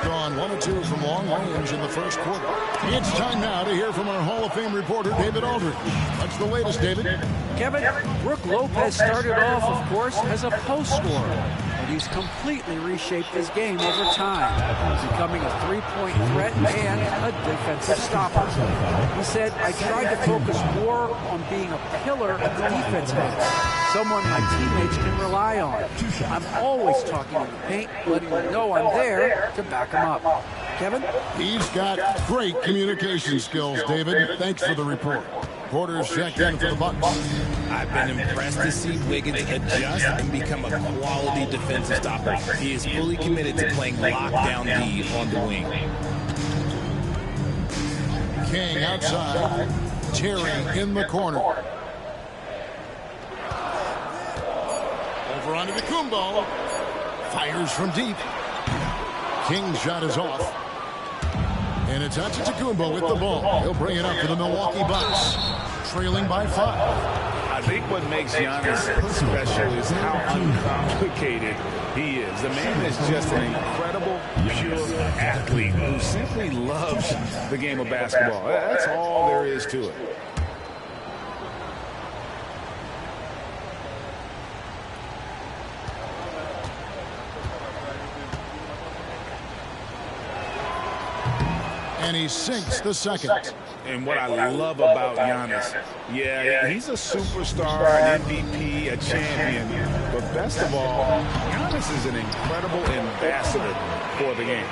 Gone 1 of 2 from long range in the first quarter. It's time now to hear from our Hall of Fame reporter, David Aldridge. What's the latest, David? Kevin, Brook Lopez started off, of course, as a post scorer. he's completely reshaped his game over time, becoming a three-point threat and a defensive stopper. He said, I tried to focus more on being a pillar at the defensive end, someone my teammates can rely on. I'm always talking in the paint, letting them know I'm there to back them up. Kevin? He's got great communication skills, David. Thanks for the report. Porter's checked in for the Bucks. I've been impressed to see Wiggins adjust and become a quality defensive stopper. He is fully committed to playing lockdown D on the wing. King outside. Terry in the corner. Over onto the Kumbo. Fires from deep. King's shot is off. And it's Antetokounmpo with the ball. He'll bring it up to the Milwaukee Bucks. Trailing by 5. I think what makes Giannis special is how uncomplicated he is. The man is just an incredible, pure athlete who simply loves the game of basketball. That's all there is to it. And he sinks the second. And what I love about Giannis, yeah, he's a superstar, an MVP, a champion. But best of all, Giannis is an incredible ambassador for the game.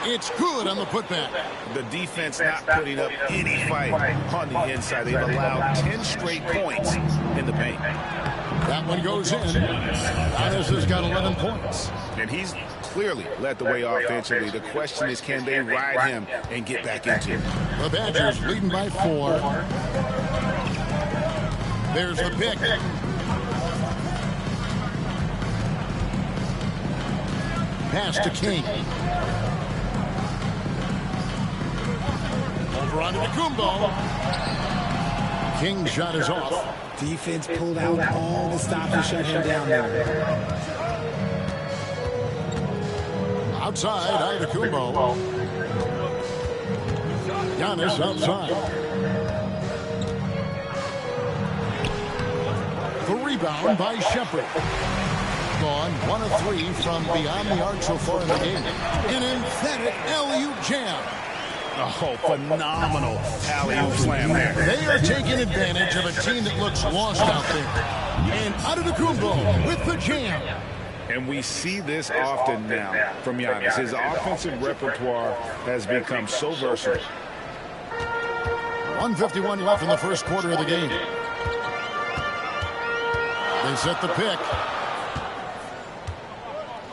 It's good on the putback. The defense not putting up any fight on the inside. They've allowed 10 straight points in the paint. That one goes in. Giannis has got 11 points. And he's clearly led the way offensively. The question is, can they ride him and get back into it? The Badgers leading by 4. There's the pick. Pass to King. Over onto the Kumbo. King's shot is off. Defense pulled out all the stops to shut him down there. Outside, Antetokounmpo. Giannis outside. The rebound by Shepherd. Gone 1 of 3 from beyond the arc so far in the game. An emphatic alley-oop jam. Oh, phenomenal alley-oop slam there. They are taking advantage of a team that looks lost out there. And Antetokounmpo with the jam. And we see this often now from Giannis. His offensive repertoire has become so versatile. 1:51 left in the first quarter of the game. They set the pick.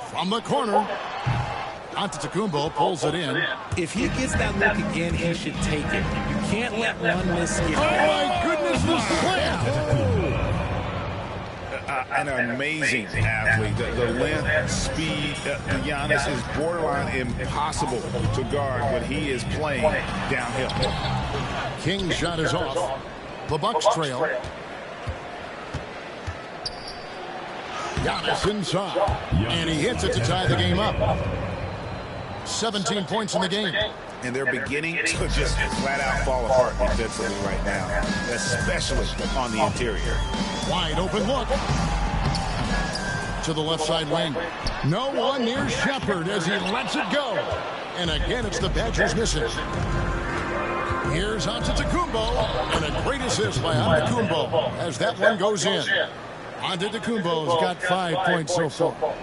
From the corner. Antetokounmpo pulls it in. If he gets that look again, he should take it. You can't let one miss. Oh, my goodness, the slam! An amazing athlete. The length, speed, Giannis is borderline impossible to guard when he is playing downhill. King's shot is off. The Bucks trail. Giannis inside. And he hits it to tie the game up. 17 points in the game. And they're beginning to just flat out fall apart defensively right now, especially on the interior. Wide open look. To the left side wing. No one near Shepherd as he lets it go. And again, it's the Badgers missing. Here's Antetokounmpo. And a great assist by Antetokounmpo as that one goes in. Antetokounmpo's got 5 points so far.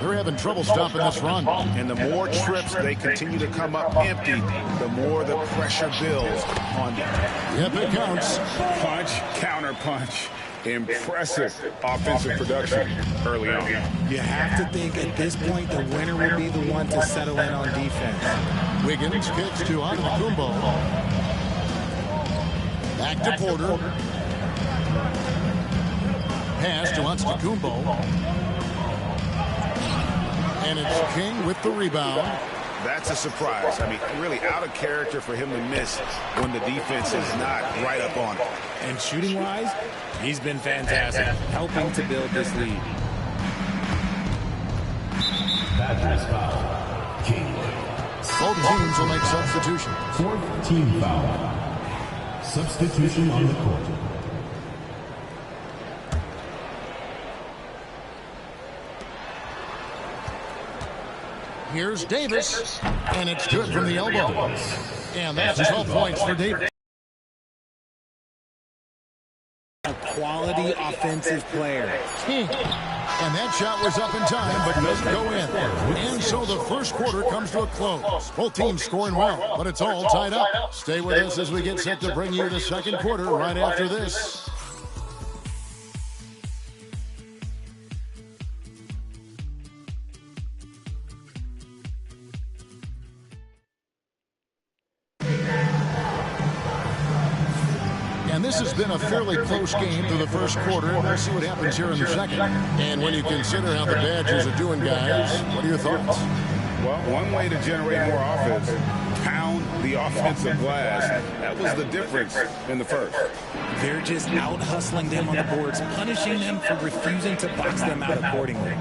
They're having trouble stopping this run. And the more trips they continue to come up empty, the more the pressure builds on them. Yep, it counts. Punch, counter punch. Impressive offensive production early on. You have to think at this point the winner will be the one to settle in on defense. Wiggins kicks to Antetokounmpo. Back to Porter. Pass to Antetokounmpo. And it's King with the rebound. That's a surprise. I mean, really out of character for him to miss when the defense is not right up on it. And shooting-wise, he's been fantastic, helping to build this lead. Both teams will make substitutions. 4th team foul. Substitution on the court. Here's Davis, and it's good from the elbow. And that's 12 points for Davis. A quality offensive player. And that shot was up in time, but doesn't go in. And so the first quarter comes to a close. Both teams scoring well, but it's all tied up. Stay with us as we get set to bring you the second quarter right after this. And this has been a fairly close game through the first quarter. We'll see what happens here in the second. And when you consider how the Badgers are doing, guys, what are your thoughts? Well, one way to generate more offense, pound the offensive glass. That was the difference in the first. They're just out-hustling them on the boards, punishing them for refusing to box them out accordingly.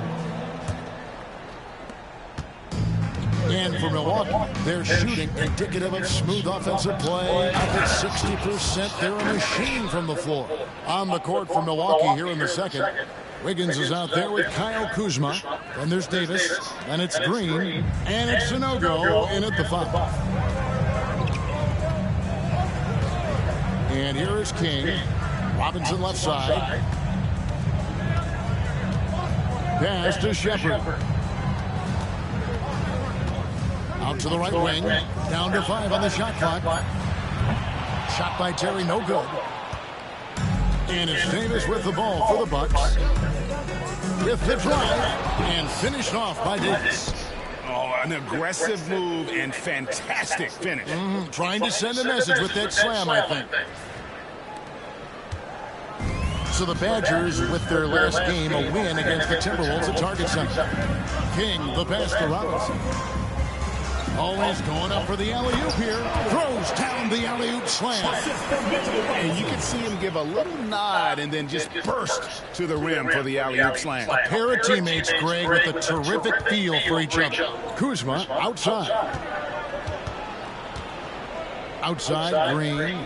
And for Milwaukee, they're shooting indicative of smooth offensive play. Up at 60%, they're a machine from the floor. On the court for Milwaukee here in the second. Wiggins is out there with Kyle Kuzma. And there's Davis. And it's Green. And it's Sanogo in at the 5. And here is King. Robinson left side. Pass to Shepard. Out to the right wing. Down to 5 on the shot clock. Shot by Terry, no good. And it's Davis with the ball for the Bucks. With the drive. And finished off by Davis. Oh, an aggressive move and fantastic finish. Trying to send a message with that slam, I think. So the Badgers, with their last game, a win against the Timberwolves at Target Center. King, the pass to Robinson. Always going up for the alley-oop here. Throws down the alley-oop slam. And you can see him give a little nod and then just burst to the rim for the alley-oop slam. A pair of teammates, Greg, with a terrific feel for each other. Kuzma outside. Outside, Green.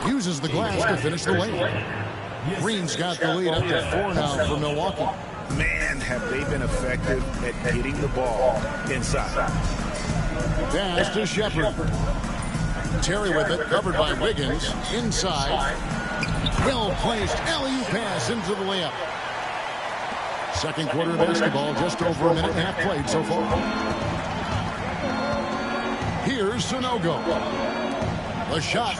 Uses the glass to finish the lane. Green's got the lead up to 4 now for Milwaukee. Man, have they been effective at getting the ball inside. Pass to Shepard. Terry with it, covered by Wiggins. Inside. Well-placed alley-oop pass into the layup. Second quarter basketball, just over a minute and a half played so far. Here's Sanogo. The shot.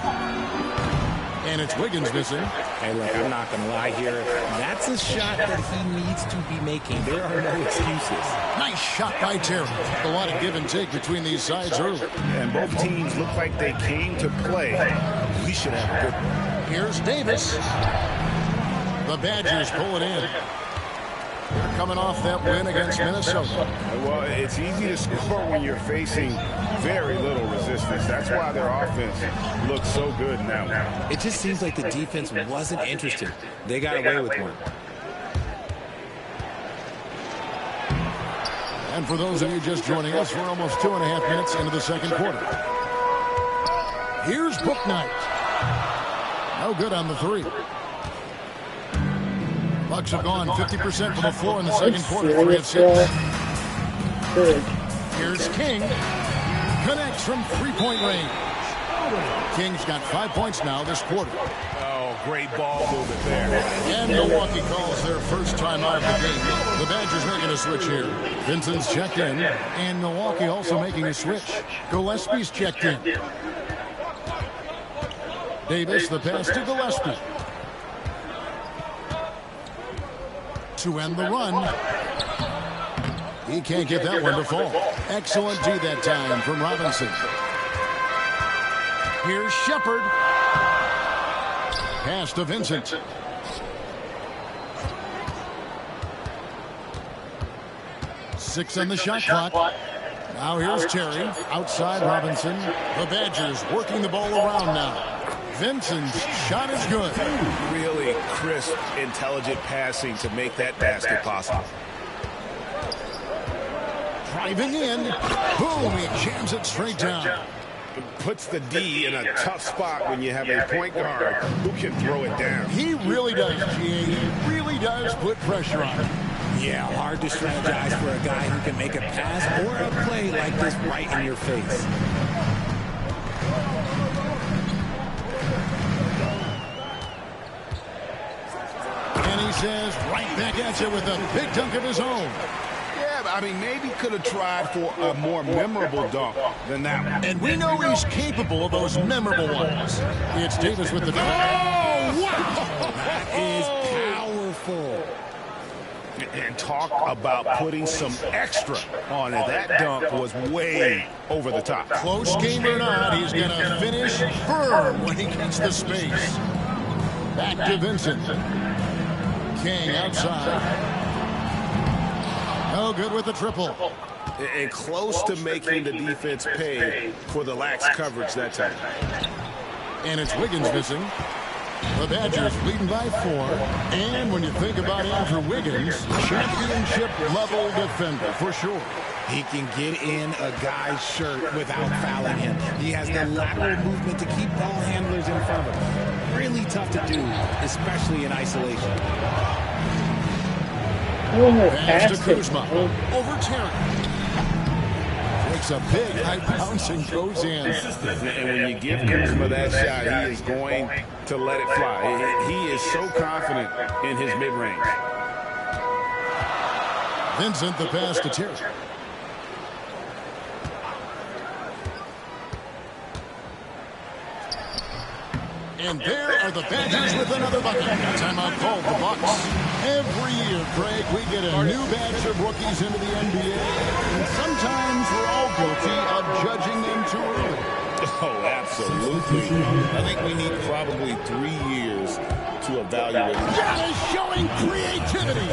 And it's Wiggins missing. Hey, look, I'm not going to lie here. That's a shot that he needs to be making. There are no excuses. Nice shot by Terry. A lot of give and take between these sides early. And both teams look like they came to play. We should have a good one. Here's Davis. The Badgers pull it in. They're coming off that win against Minnesota. Well, it's easy to score when you're facing very little resistance. That's why their offense looks so good now. It just seems like the defense wasn't interested. They got away with one. And for those of you just joining us, we're almost 2.5 minutes into the second quarter. Here's Bouknight. No good on the 3. Bucks have gone 50% from the floor in the second quarter, 3 of 6. Here's King. Connects from 3-point range. King's got 5 points now this quarter. Oh, great ball movement there. And Milwaukee calls their first time out of the game. The Badgers making a switch here. Vincent's checked in, and Milwaukee also making a switch. Gillespie's checked in. Davis, the pass to Gillespie. To end the run. He can't get that one to fall. Excellent D that time from Robinson. Here's Shepard. Pass to Vincent. Six on the shot clock. Now here's Terry. Outside Robinson. The Badgers working the ball around now. Vincent's shot is good. Really crisp, intelligent passing to make that basket possible. Driving in. Boom, he jams it straight down. Puts the D in a tough spot when you have a point guard who can throw it down. He really does, GA. He really does put pressure on him. Yeah, hard to strategize for a guy who can make a pass or a play like this right in your face. And he says right back at you with a big dunk of his own. Yeah, I mean, maybe could have tried for a more memorable dunk than that one. And we know he's capable of those memorable ones. It's Davis with the dunk. Oh, wow! That is powerful. And talk about putting some extra on it. That dunk was way over the top. Close game or not, he's going to finish firm when he gets the space. Back to Vincent. King outside. No good with the triple. And close to making the defense pay for the lax coverage that time. And it's Wiggins missing. The Badgers leading by 4. And when you think about Andrew Wiggins, championship-level defender for sure. He can get in a guy's shirt without fouling him. He has the lateral movement to keep ball handlers in front of him. Really tough to do, especially in isolation. Pass to Kuzma. Over Terry. Takes a big high bounce and goes in. And when you give Kuzma that shot, he is going to let it fly. He is so confident in his mid-range. Vincent the pass to Terry. And there are the Badgers with another bucket. Timeout called the Bucks. Every year, Craig, we get a new batch of rookies into the NBA. And sometimes we're all guilty of judging them too early. Oh, absolutely. I think we need probably 3 years to evaluate. Giannis showing creativity.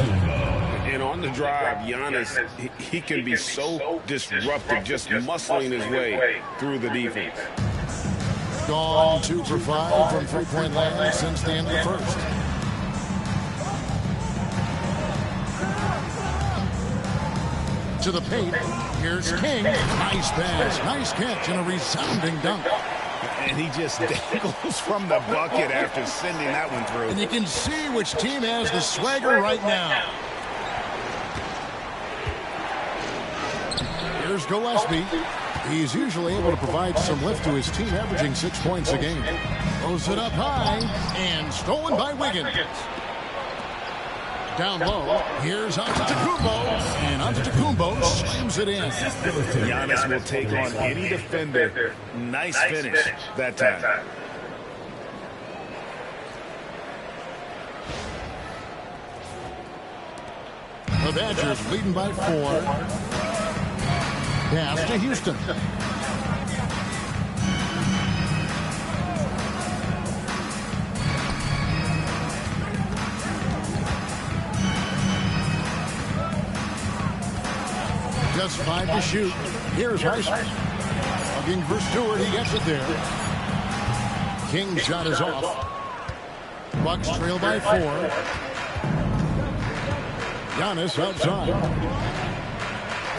And on the drive, Giannis, he can be so disruptive, just muscling his way through the defense. Gone 2 for 5 from three-point land since the end of the first. To the paint. Here's King. Nice pass. Nice catch and a resounding dunk. And he just dangles from the bucket after sending that one through. And you can see which team has the swagger right now. Here's Gillespie. He's usually able to provide some lift to his team, averaging 6 points a game. Throws it up high and stolen by Wiggins. Down low. Here's Antetokounmpo. And Antetokounmpo slams it in. Giannis will take on any defender. Nice finish that time. The Badgers leading by 4. Pass to Houston. Just 5 to shoot. Here's Heisman. Looking for Stewart. He gets it there. King's shot is off. Bucks trail by 4. Giannis outside.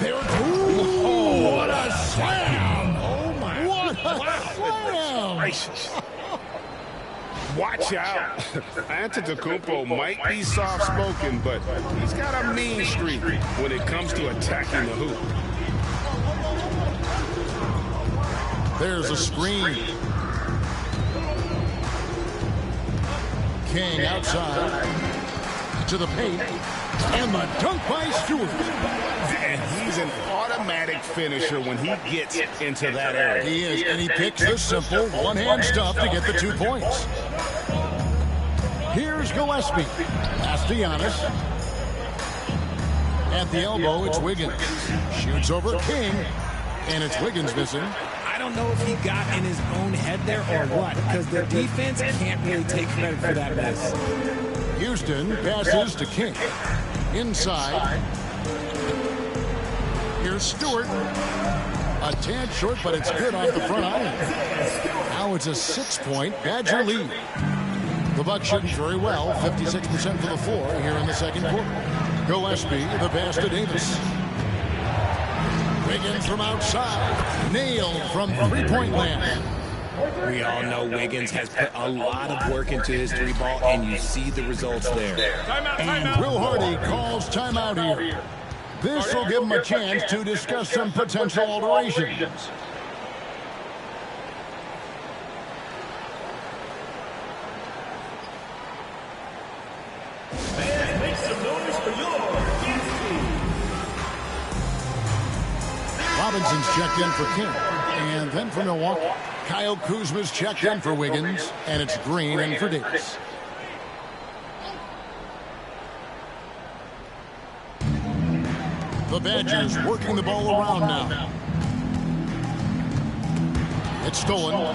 There. Ooh, what a slam! Oh, my. What a slam! Gracious. Watch out. Antetokounmpo might be soft-spoken, but he's got a mean streak when it comes to attacking the hoop. There's a screen. King outside. To the paint. And the dunk by Stewart. And he's an automatic finisher when he gets into that area. He is, and he picks the simple one-hand stuff to get the 2 points. Here's Gillespie. Pass to Giannis. At the elbow, it's Wiggins. Shoots over King, and it's Wiggins missing. I don't know if he got in his own head there or what, because the defense can't really take credit for that miss. Houston passes to King. Inside. Here's Stewart. A tad short, but it's good off the front island. Now it's a 6-point Badger lead. The Bucks shooting very well, 56% for the floor here in the second quarter. Gillespie, the pass to Davis. Wiggins from outside. Nailed from three-point land. We all know Wiggins has put a lot of work into his three ball, and you see the results there. And Will Hardy calls timeout here. This will give him a chance to discuss some potential alterations. Make some noise for your guest team. Robinson's checked in for King. And then for Milwaukee, Kyle Kuzma's checked in for Wiggins. And it's Green in for Davis. The Badgers working the ball around now. It's stolen.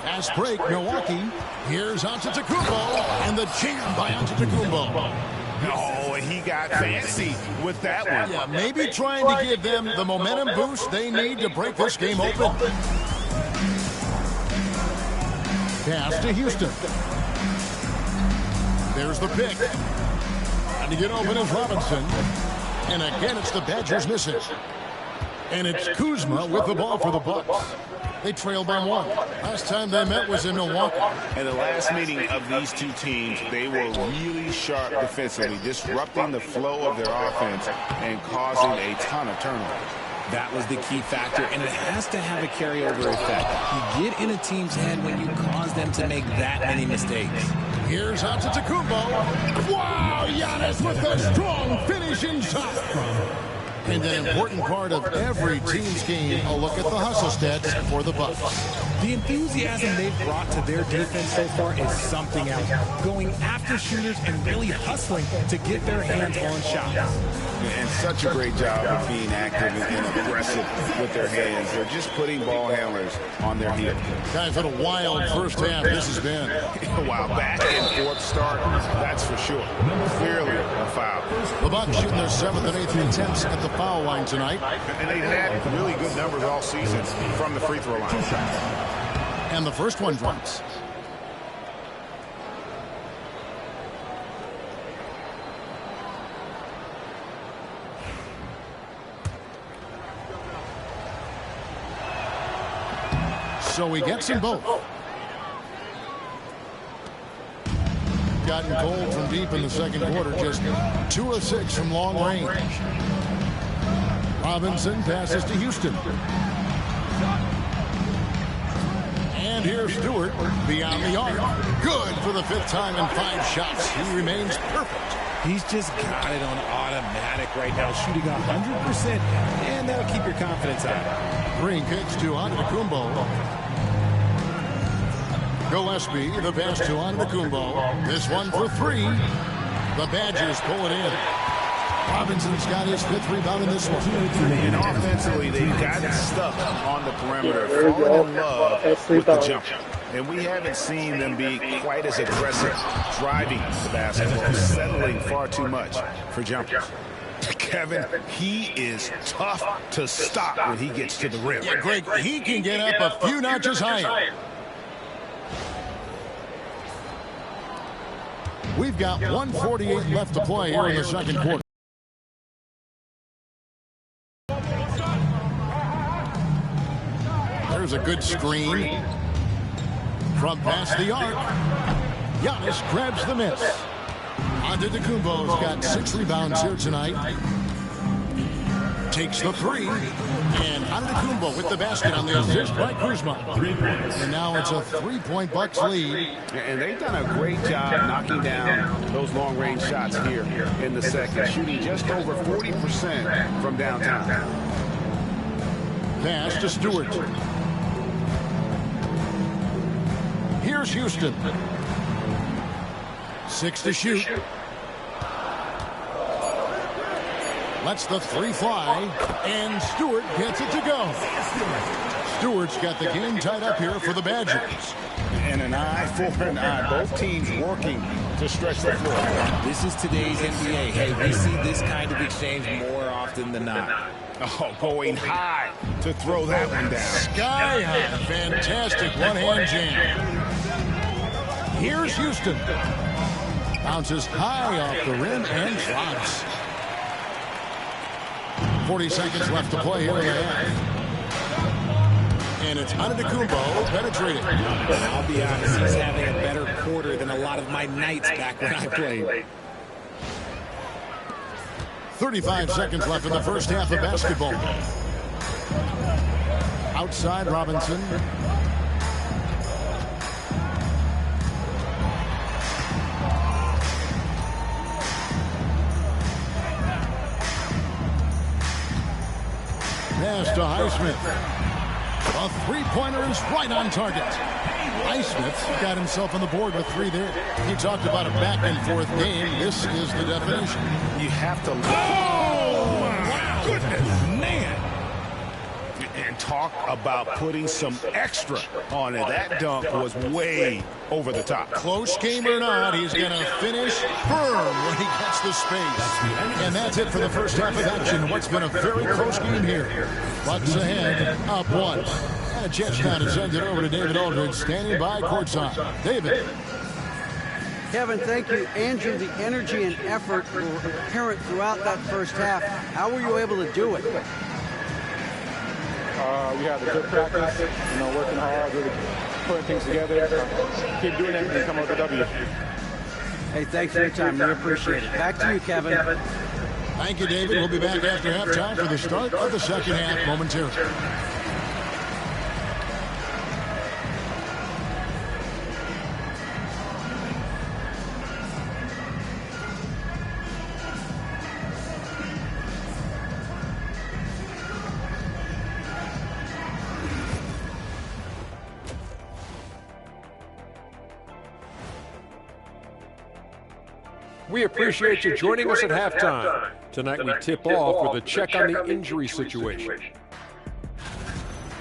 Fast break, Milwaukee. Here's Antetokounmpo, and the jam by Antetokounmpo. Oh, and he got fancy with that one. Yeah, maybe trying to give them the momentum boost they need to break this game open. Pass to Houston. There's the pick. And to get open is Robinson. And again, it's the Badgers missing. And it's Kuzma with the ball for the Bucks. They trail by 1. Last time they met was in Milwaukee. And the last meeting of these two teams, they were really sharp defensively, disrupting the flow of their offense and causing a ton of turnovers. That was the key factor, and it has to have a carryover effect. You get in a team's head when you cause them to make that many mistakes. Here's Antetokounmpo. Wow, Giannis with a strong finish inside. And an important part of every team's game, a look at the hustle stats for the Bucks. The enthusiasm they've brought to their defense so far is something else. Going after shooters and really hustling to get their hands on shots. And such a great job of being active and aggressive with their hands. They're just putting ball handlers on their heels. Guys, what a wild first half this has been. Wow, back and forth start, that's for sure. Clearly a foul. The Bucks shooting their 7th and 8th attempts at the foul line tonight. And they've had really good numbers all season from the free throw line. And the first one drops. So he gets them both. Gotten cold from deep in the second quarter, just 2 of 6 from long range. Robinson passes to Houston. And here's Stewart beyond the arc. Good for the 5th time in 5 shots. He remains perfect. He's just got it on automatic right now, shooting 100%, and that'll keep your confidence high. Green kicks to Antetokounmpo. Gillespie, the pass to Antetokounmpo. This one for 3. The Badgers pull it in. Robinson's got his 5th rebound in this one. And offensively, they've gotten stuck on the perimeter, falling in love with the jumper. And we haven't seen them be quite as aggressive, driving the basketball, settling far too much for jumpers. Kevin, he is tough to stop when he gets to the rim. Yeah, Greg, he can get up a few notches higher. We've got 1:48 left to play here in the second quarter. There's a good screen from past the arc. Giannis grabs the miss. Antetokounmpo's got 6 rebounds here tonight. Takes the 3. And Antetokounmpo with the basket on the assist by Kuzma. And now it's a 3-point Bucks lead. And they've done a great job knocking down those long-range shots here in the second, shooting just over 40% from downtown. Pass to Stewart. Here's Houston. 6 to shoot. Lets the 3 fly, and Stewart gets it to go. Stewart's got the game tied up here for the Badgers. And an eye for an eye. Both teams working to stretch the floor. This is today's NBA. Hey, we see this kind of exchange more often than not. Oh, going high to throw that one down. Sky high. Fantastic one-hand jam. Here's Houston. Bounces high off the rim and drops. 40 seconds left to play here in the half. And it's Antetokounmpo penetrating. I'll be honest, he's having a better quarter than a lot of my nights back when I played. 35 seconds left in the first half of basketball. Outside Robinson. Pass to Highsmith. A three-pointer is right on target. Highsmith got himself on the board with 3 there. He talked about a back-and-forth game. This is the definition. You have to... Oh, my goodness, man. And talk about putting some extra on it. That dunk was way over the top. Close game or not, he's going to finish firm when he gets the space. And that's it for the first half of action. What's been a very close game here. Bucks ahead, up 1. And a chance now to send it over to David Aldridge, standing by courtside. David. Kevin, thank you. Andrew, the energy and effort were apparent throughout that first half. How were you able to do it? We had a good practice, working hard, really putting things together. Keep doing it and come out with a W. Hey, thanks for your time. We appreciate it. Back to you, Kevin. Thank you, David. We'll be back after halftime for the start of the second half momentarily. We appreciate you joining us at halftime. Tonight we tip off with a check on the injury situation.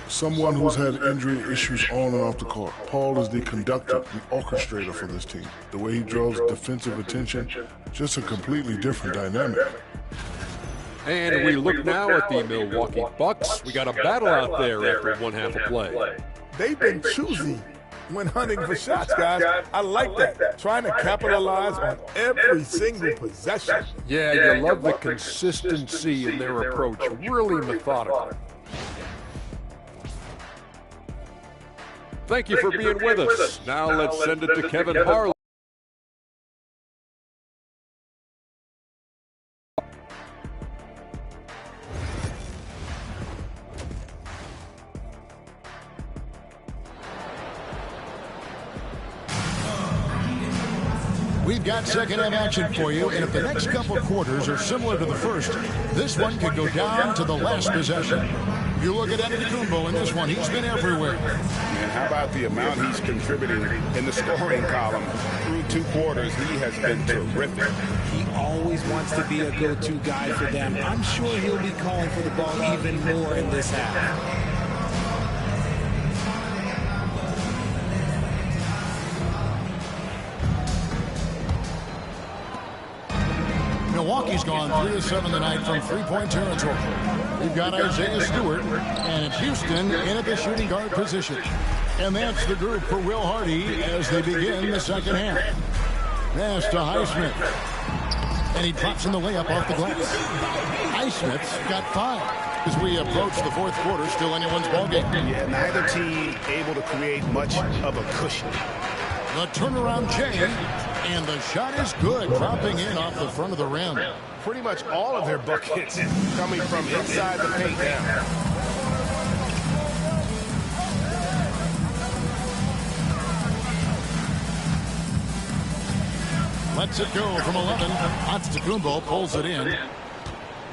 Someone who's had injury issues on and off the court. Paul is the conductor, the orchestrator for this team. The way he draws defensive attention, just a completely different dynamic. And we look now at the Milwaukee Bucks. We got a battle out there after one half of play. They've been choosy when hunting for shots, guys. I like that. Trying to capitalize on every single possession. Yeah, you love the consistency in their approach. Really methodical. Thank you for being with us. Now let's send it to Kevin Harlan. We've got second half action for you, and if the next couple quarters are similar to the first, this one could go down to the last possession. You look at Antetokounmpo in this one, he's been everywhere. And how about the amount he's contributing in the scoring column? Through 2 quarters, he has been terrific. He always wants to be a go-to guy for them. I'm sure he'll be calling for the ball even more in this half. Milwaukee's gone 3 of 7 tonight from three-point territory. We've got Isaiah Stewart, and it's Houston in at the shooting guard position. And that's the group for Will Hardy as they begin the second half. Pass to Highsmith. And he drops in the layup off the glass. Highsmith's got 5. As we approach the fourth quarter, still anyone's ballgame. Yeah, neither team able to create much of a cushion. The turnaround Jay, and the shot is good, dropping in off the front of the rim. Pretty much all of their buckets coming from inside the paint now. Lets it go from 11. Antetokounmpo pulls it in.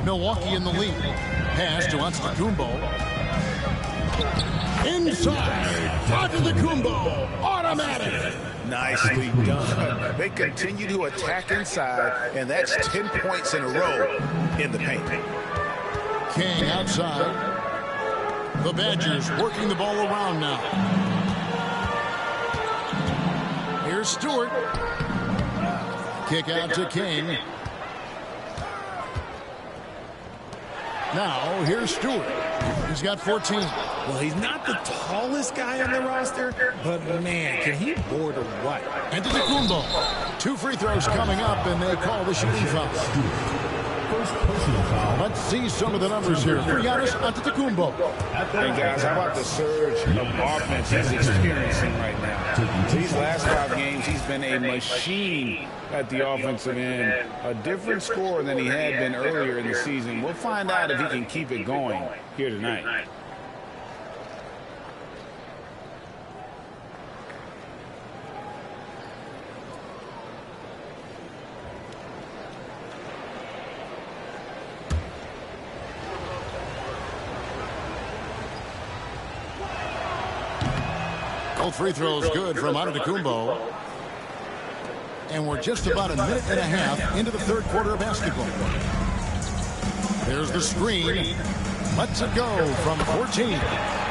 Milwaukee in the lead. Pass to Antetokounmpo. Inside. Antetokounmpo. Automatic. Nicely done. They continue to attack inside, and that's 10 points in a row in the paint. King outside. The Badgers working the ball around now. Here's Stewart. Kick out to King. Now, here's Stewart. He's got 14. Well, he's not the tallest guy on the roster, but man, can he board or what? Antetokounmpo. 2 free throws coming up, and they call the shooting foul. first personal foul. Let's see some of the numbers here for Giannis Antetokounmpo. And guys, how about the surge of offense he's experiencing right now? These last 5 games, he's been a machine at the offensive end. A different scorer than he had been earlier in the season. We'll find out if he can keep it going here tonight. Both free throws good from Antetokounmpo. And we're just about a minute and a half into the third quarter of basketball. There's the screen. Lets it go from 14.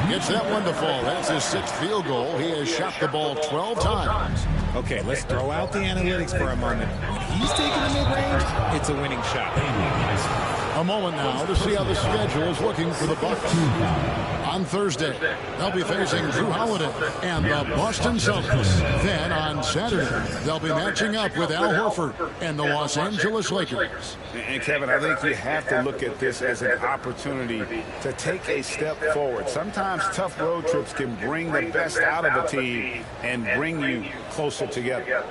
Gets that one to fall. That's his 6th field goal. He has shot the ball 12 times. Okay, let's throw out the analytics for a moment. When he's taking the mid-range, it's a winning shot. A moment now to see how the schedule is looking for the Bucks. On Thursday, they'll be facing Drew Holiday and the Boston Celtics. Then on Saturday, they'll be matching up with Al Horford and the Los Angeles Lakers. And Kevin, I think you have to look at this as an opportunity to take a step forward. Sometimes tough road trips can bring the best out of a team and bring you closer together.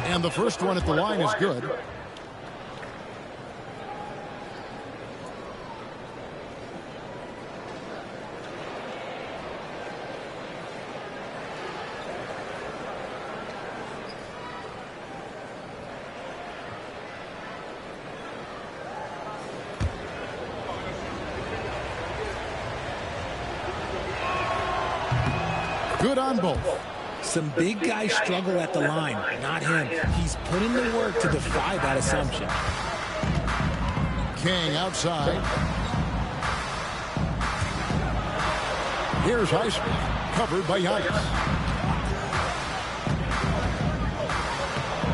And the first one at the line is good. Good on both. Some big guys struggle at the line, not him. He's put in the work to defy that assumption. King outside. Here's Highsmith, covered by Giannis.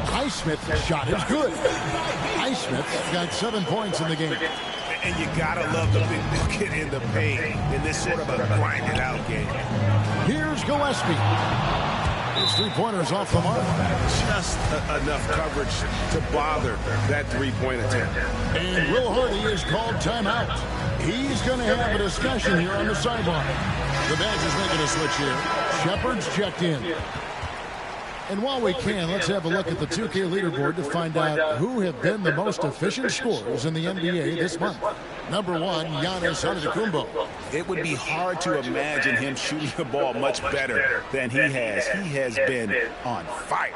Highsmith's shot is good. Highsmith got 7 points in the game. And you gotta love the big bucket in the paint in this sort of a grinded out game. Here's Gillespie. His 3-pointers off the mark. Just enough coverage to bother that 3-point attempt. And Will Hardy is called timeout. He's going to have a discussion here on the sideline. The Badgers making a switch here. Shepard's checked in. And while we can, let's have a look at the 2K leaderboard to find out who have been the most efficient scorers in the NBA this month. Number 1, Giannis Antetokounmpo. It would be hard to imagine him shooting the ball much better than he has. He has been on fire.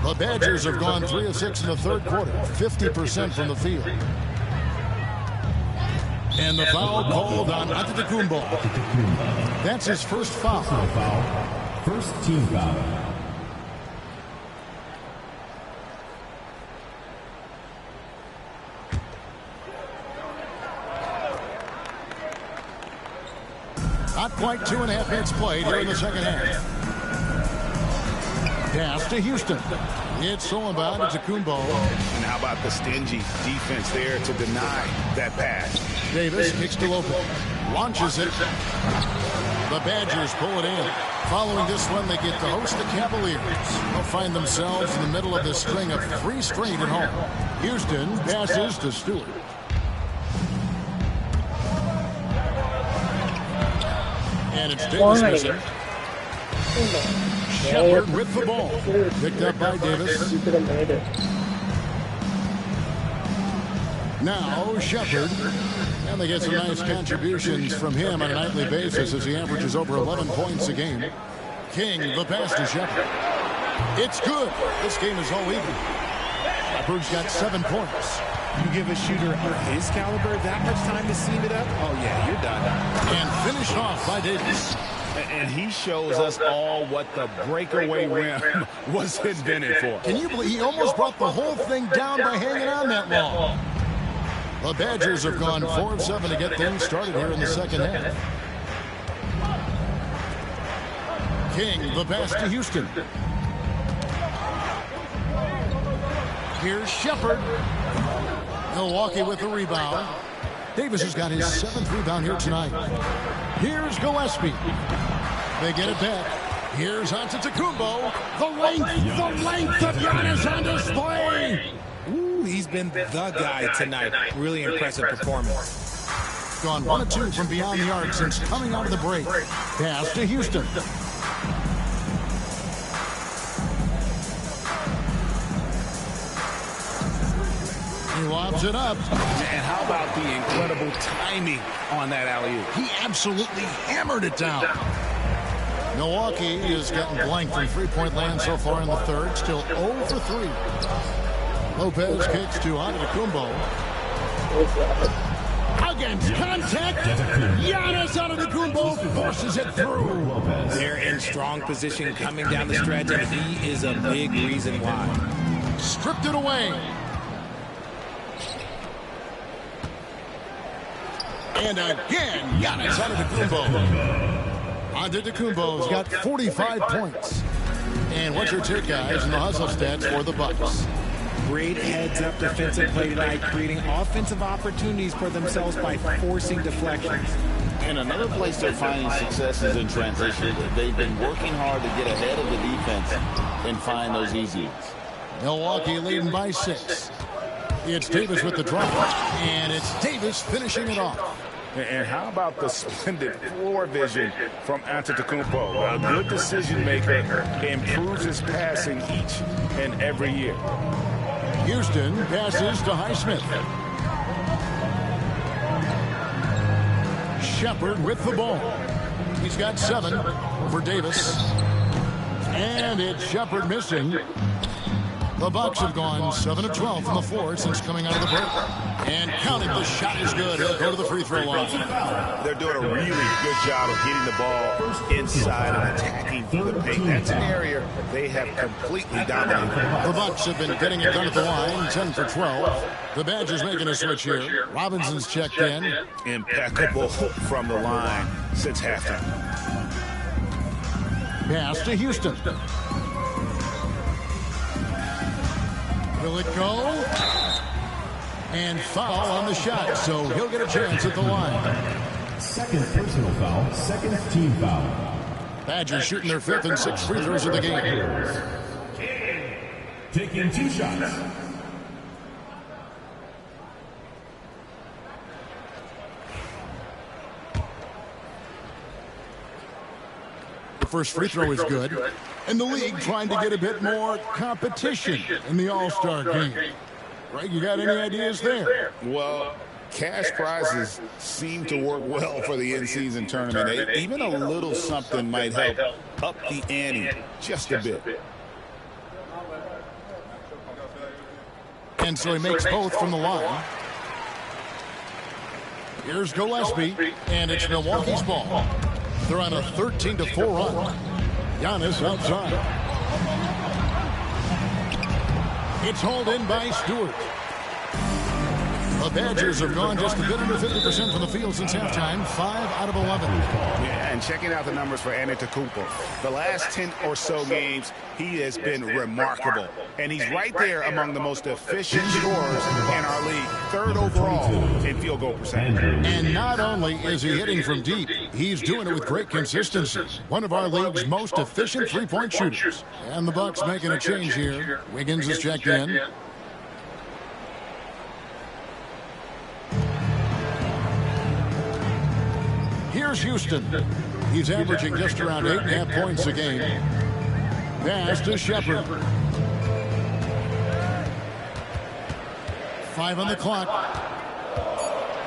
The Badgers have gone 3 of 6 in the third quarter, 50% from the field. And the foul called on Antetokounmpo. That's his first foul. First team foul. Not quite 2.5 minutes played here in the second half. Pass to Houston. It's all about Antetokounmpo. And how about the stingy defense there to deny that pass? Davis kicks to Lopez. Launches it. The Badgers pull it in. Following this one, they get to host the Cavaliers. They'll find themselves in the middle of this string of 3 straight at home. Houston passes to Stewart. And it's Davis missing. Shepard with the ball. Picked up by Davis. Now Shepard. And they get some nice contributions from him on a nightly basis as he averages over 11 points a game. King, the pass to Shepard. It's good. This game is all even. Shepard's got 7 points. You give a shooter of his caliber that much time to seam it up, oh yeah, you're done. And finished off by Davis. And he shows us all what the breakaway rim was invented for. Can you believe he almost brought the whole thing down by hanging on that long? The Badgers have gone 4 of 7 to get things started here in the second half. King, the pass to Houston. Here's Shepard. Milwaukee with the rebound. Davis has got his 7th rebound here tonight. Here's Gillespie. They get it back. Here's Antetokounmpo. The length of Giannis on display. Ooh, he's been the guy tonight. Really impressive performance. Gone 1 of 2 from beyond the arc since coming out of the break. Pass to Houston. He lobs it up. And how about the incredible timing on that alley-oop? He absolutely hammered it down. Milwaukee has gotten blank from three-point land so far in the third. Still 0 for 3. Lopez kicks to Antetokounmpo. Against contact, Giannis Antetokounmpo forces it through. They're in strong position coming down the stretch, and he is a big reason why. Stripped it away. And again, Giannis Antetokounmpo. Antetokounmpo's got 45 points. And what's your take, guys, in the hustle stats for the Bucks? Great heads-up defensive play tonight, creating offensive opportunities for themselves by forcing deflections. And another place they're finding success is in transition. They've been working hard to get ahead of the defense and find those easy ones. Milwaukee leading by 6. It's Davis with the drive, and it's Davis finishing it off. And how about the splendid floor vision from Antetokounmpo? A good decision maker, improves his passing each and every year. Houston passes to Highsmith. Shepard with the ball. He's got 7 for Davis. And it's Shepard missing. The Bucks have gone 7 of 12 from the floor since coming out of the break. And counting, the shot is good. He'll go to the free throw line. They're doing a really good job of getting the ball inside and attacking through the paint. That's an area they have completely dominated. The Bucks have been getting it done at the line, 10 for 12. The Badgers making a switch here. Robinson's checked in. Impeccable from the line since halftime. Pass to Houston. Will it go? And foul on the shot, so he'll get a chance at the line. Second personal foul, second team foul. Badgers shooting their 5th and 6th free throws of the game. Taking 2 shots. The first free throw is good. And the league trying to get a bit more competition in the All-Star game. Greg, you got any ideas there? Well, cash prizes seem to work well for the in-season tournament. Even a little something might help up the ante just a bit. And so he makes both from the line. Here's Gillespie, and it's Milwaukee's ball. They're on a 13-4 run. Giannis outside. It's hauled in by Stewart. The Badgers have gone just a bit under 50% from the field since halftime, 5 out of 11. Yeah, and checking out the numbers for Antetokounmpo. The last 10 or so games, he has been remarkable. And he's right there among the most efficient scorers in our league, 3rd overall in field goal percentage. And not only is he hitting from deep, he's doing it with great consistency. One of our league's most efficient three-point shooters. And the Bucks making a change here. Wiggins is checked in. Here's Houston. He's averaging just around 8.5 points a game. Pass to Shepard. 5 on the clock.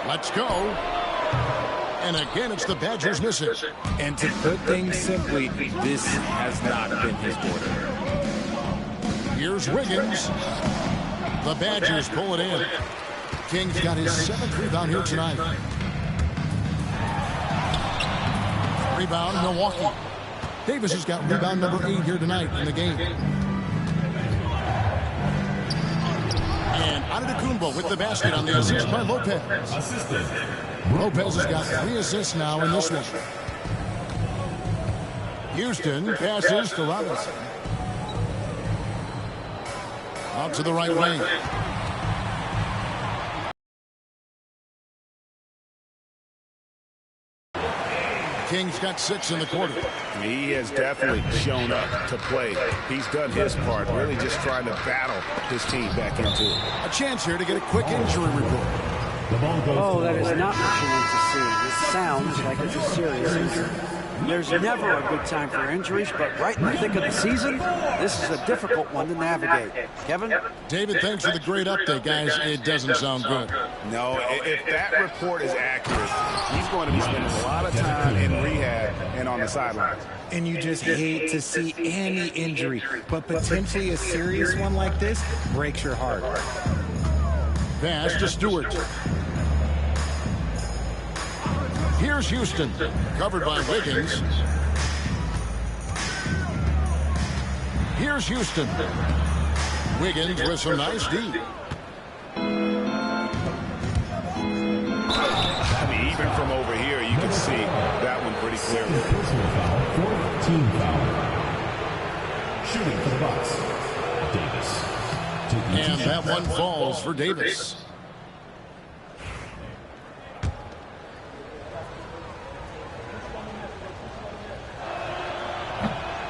Let's go. And again, it's the Badgers missing. And to put things simply, this has not been his quarter. Here's Wiggins. The Badgers pull it in. King's got his 7th rebound here tonight. Rebound, Milwaukee. Davis has got rebound number 8 here tonight in the game. And Antetokounmpo with the basket on the assist by Lopez. Lopez has got 3 assists now in this one. Houston passes to Robinson. Out to the right wing. King's got 6 in the quarter. He has definitely shown up to play. He's done his part, really just trying to battle his team back into it. A chance here to get a quick injury report. Oh, that is not what you want to see. It sounds like it's a serious injury. There's never a good time for injuries, but right in the thick of the season, this is a difficult one to navigate. Kevin? David, thanks for the great update, guys. It doesn't sound good. No, if that report is accurate, he's going to be spending a lot of time in rehab and on the sidelines. And you just hate to see any injury, but potentially a serious one like this breaks your heart. Pass to Stewart. Here's Houston, covered by Wiggins. Here's Houston. Wiggins with some nice D. I mean, even from over here, you can see that one pretty clearly. Team foul. Shooting for the Bucks. Davis. And that one falls for Davis.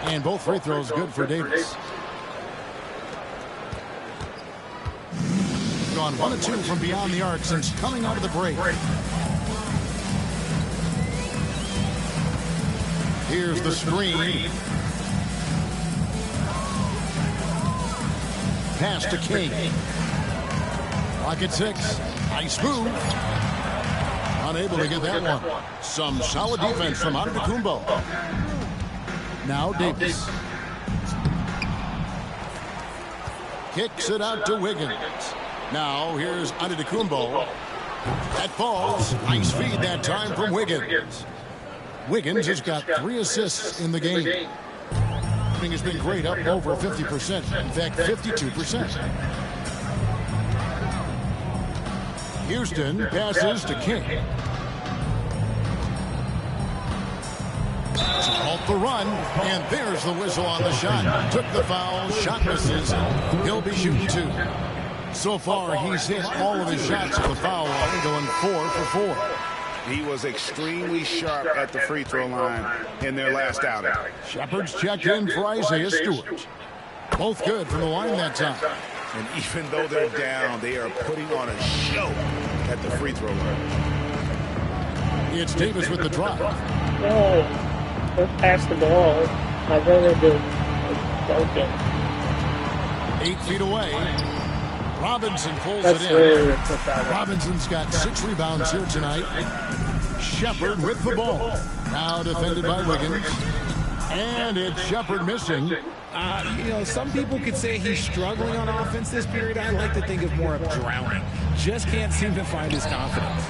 And both free throws good for Davis. Gone 1 of 2 from beyond the arc since coming out of the break. Here's the screen. Pass to King. Clock at 6. Nice move. Unable to get that one. Some solid defense from Antetokounmpo. Now Davis. Kicks it out to Wiggins. Now here's Antetokounmpo. That falls. Nice feed that time from Wiggins. Wiggins has got 3 assists in the game. Shooting has been great, up over 50%. In fact, 52%. Houston passes to King. Off the run, and there's the whistle on the shot. Took the foul, shot misses. He'll be shooting 2. So far, he's hit all of his shots at the foul line, going 4 for 4. He was extremely sharp at the free throw line in their last outing. Shepard's checked in for Isaiah Stewart. Both good from the line that time. And even though they're down, they are putting on a show at the free throw line. It's Davis with the drive. No, let's pass the ball. I'd rather do dunking. 8 feet away. Robinson pulls That's it in. really Robinson's got 6 rebounds here tonight. Shepard with the ball. Now defended by Wiggins. And it's Shepard missing. You know, some people could say he's struggling on offense this period. I like to think of more of drowning. Just can't seem to find his confidence.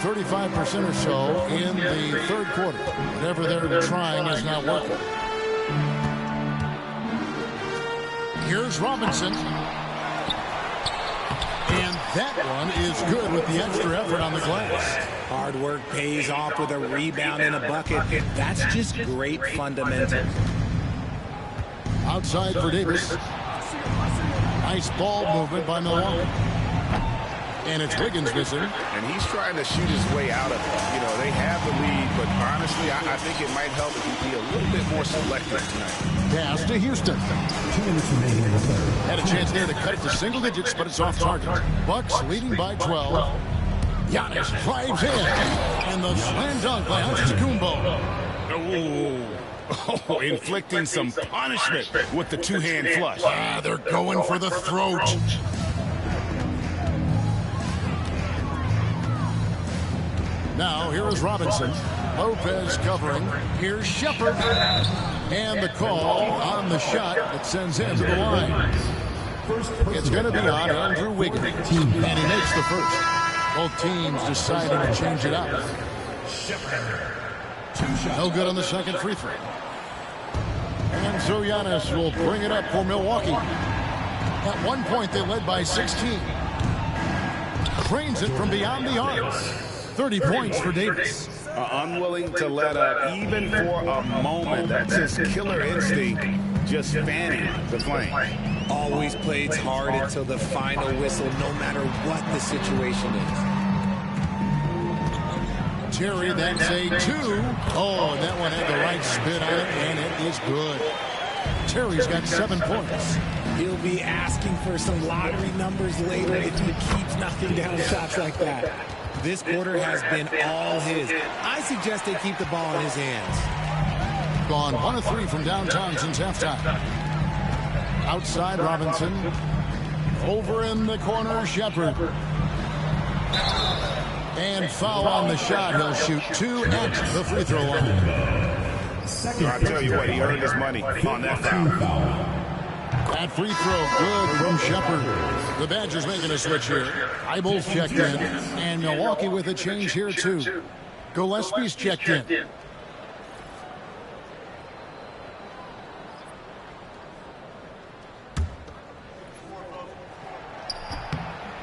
35% or so in the third quarter. Whatever they're trying is not working. Here's Robinson. And that one is good with the extra effort on the glass. Hard work pays off with a rebound and a bucket. That's just great fundamentals. Outside for Davis. Nice ball movement by Milwaukee. And it's Wiggins missing. And he's trying to shoot his way out of it. You know, they have the lead, but honestly, I think it might help if he be a little bit more selective tonight. Pass to Houston. 2 minutes remaining in the third. Had a chance there to cut it to single digits, but it's off target. Bucks leading by 12. Giannis drives in. And the slam dunk by Antetokounmpo. Oh, inflicting some punishment with the two-hand flush. They're going for the throat. Now, here is Robinson. Lopez covering. Here's Shepard. And the call on the shot that sends him to the line. It's going to be on Andrew Wiggins. And he makes the first. Both teams deciding to change it up. No good on the second free throw. And so Giannis will bring it up for Milwaukee. At one point, they led by 16. Cranes it from beyond the arc. 30 points for Davis. Unwilling to let up even for a moment. That's his killer instinct, just fanning the flame. Always plays hard until the final whistle, no matter what the situation is. Terry, that's a 2. Oh, and that one had the right spin on it, and it is good. Terry's got 7 points. He'll be asking for some lottery numbers later if he keeps knocking down shots like that. This quarter has been all his. I suggest they keep the ball in his hands. Gone 1 of 3 from downtown since halftime. Outside Robinson. Over in the corner, Shepard. And foul on the shot. He'll shoot 2 at the free throw line. I tell you what, he earned his money on that foul. That free throw, good from Shepard. The Badgers making a switch here. Eibel's checked in. And Milwaukee with a change here, too. Gillespie's checked in.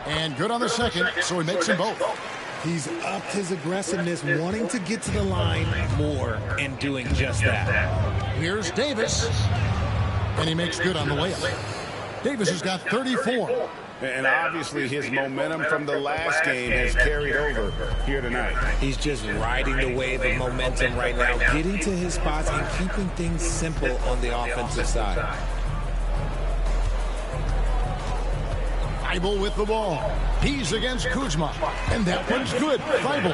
And good on the second, so he makes them both. He's upped his aggressiveness, wanting to get to the line more and doing just that. Here's Davis. And he makes good on the layup. Davis has got 34. And obviously his momentum from the last game has carried over here tonight. He's just riding the wave of momentum right now, getting to his spots and keeping things simple on the offensive side. Eibel with the ball. He's against Kuzma. And that one's good. Eibel.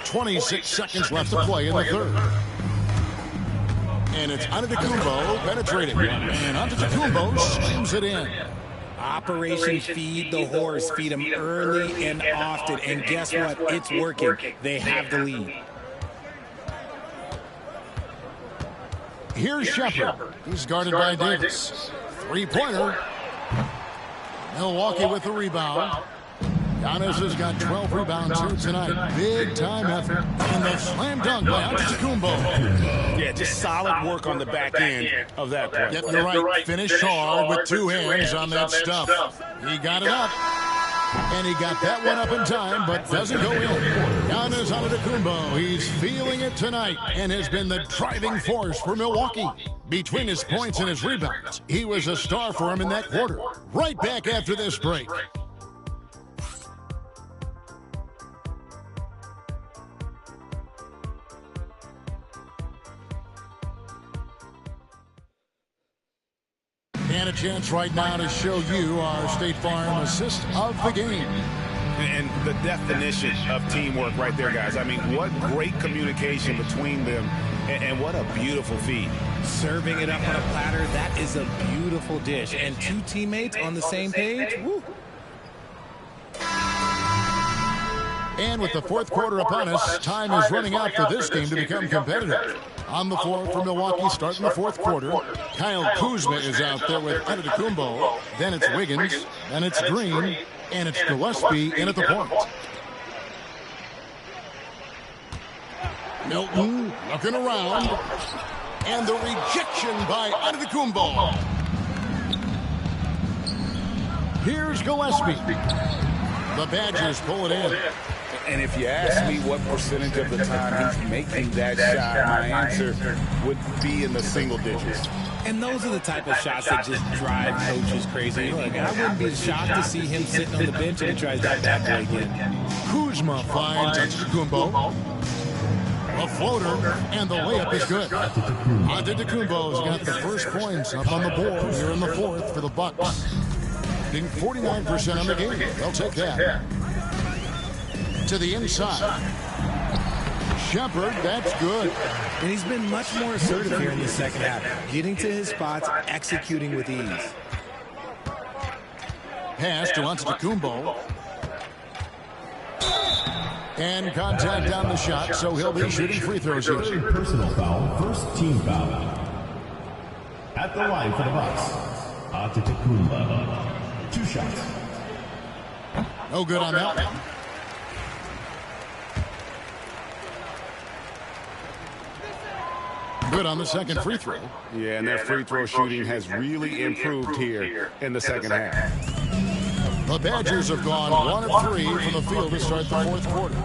26 seconds left to play in the third. And it's Antetokounmpo penetrating. And Antetokounmpo slams it in. Operation Feed the Horse. Feed him early and often. And guess what? It's working. They have the lead. Here's Shepard. He's guarded by Davis. Three-pointer. Milwaukee with the rebound. Giannis has got 12 rebounds here tonight. Big time effort. And the slam dunk by Antetokounmpo. Yeah, just solid work on the back end of that play. Getting the right finish hard with 2 hands on that stuff. He got it up. And he got that one up in time, but doesn't go in. Giannis Antetokounmpo, he's feeling it tonight and has been the driving force for Milwaukee. Between his points and his rebounds, he was a star for him in that quarter. Right back after this break. And a chance right now to show you our State Farm assist of the game. And the definition of teamwork right there, guys. I mean, what great communication between them, and what a beautiful feed. Serving it up on a platter, that is a beautiful dish. And 2 teammates on the same page, woo. And with the fourth quarter upon us, time is running out for this game to become competitive. On the floor for Milwaukee starting the fourth quarter. Kyle Kuzma is out there with Antetokounmpo. Then it's Wiggins. Then it's Green. And it's Gillespie in at the point. Milton looking around. And the rejection by Antetokounmpo. Here's Gillespie. The Badgers pull it in. And if you ask me what percentage of the time he's making that shot, my answer would be in the single digits. And those are the type of shots that just drive coaches crazy. Look, I wouldn't be shocked to see him sitting on the bench and he tries that bad play again. Kuzma finds Antetokounmpo. A floater, and the layup is good. Antetokounmpo's got the first points up on the board here in the fourth for the Bucks. Being 49% on the game. They'll take that. To the inside. Shepard, that's good. And he's been much more assertive here in the second half. Getting to his spots, executing with ease. Pass to Antetokounmpo. And contact on the shot, so he'll be shooting free throws here. Personal foul, first team foul. At the line for the Bucks, Antetokounmpo. 2 shots. No good on that one. Good on the second free throw. Yeah, and their free throw shooting has really improved here in the second half. The Badgers have gone 1 of 3 from the field to start the fourth quarter.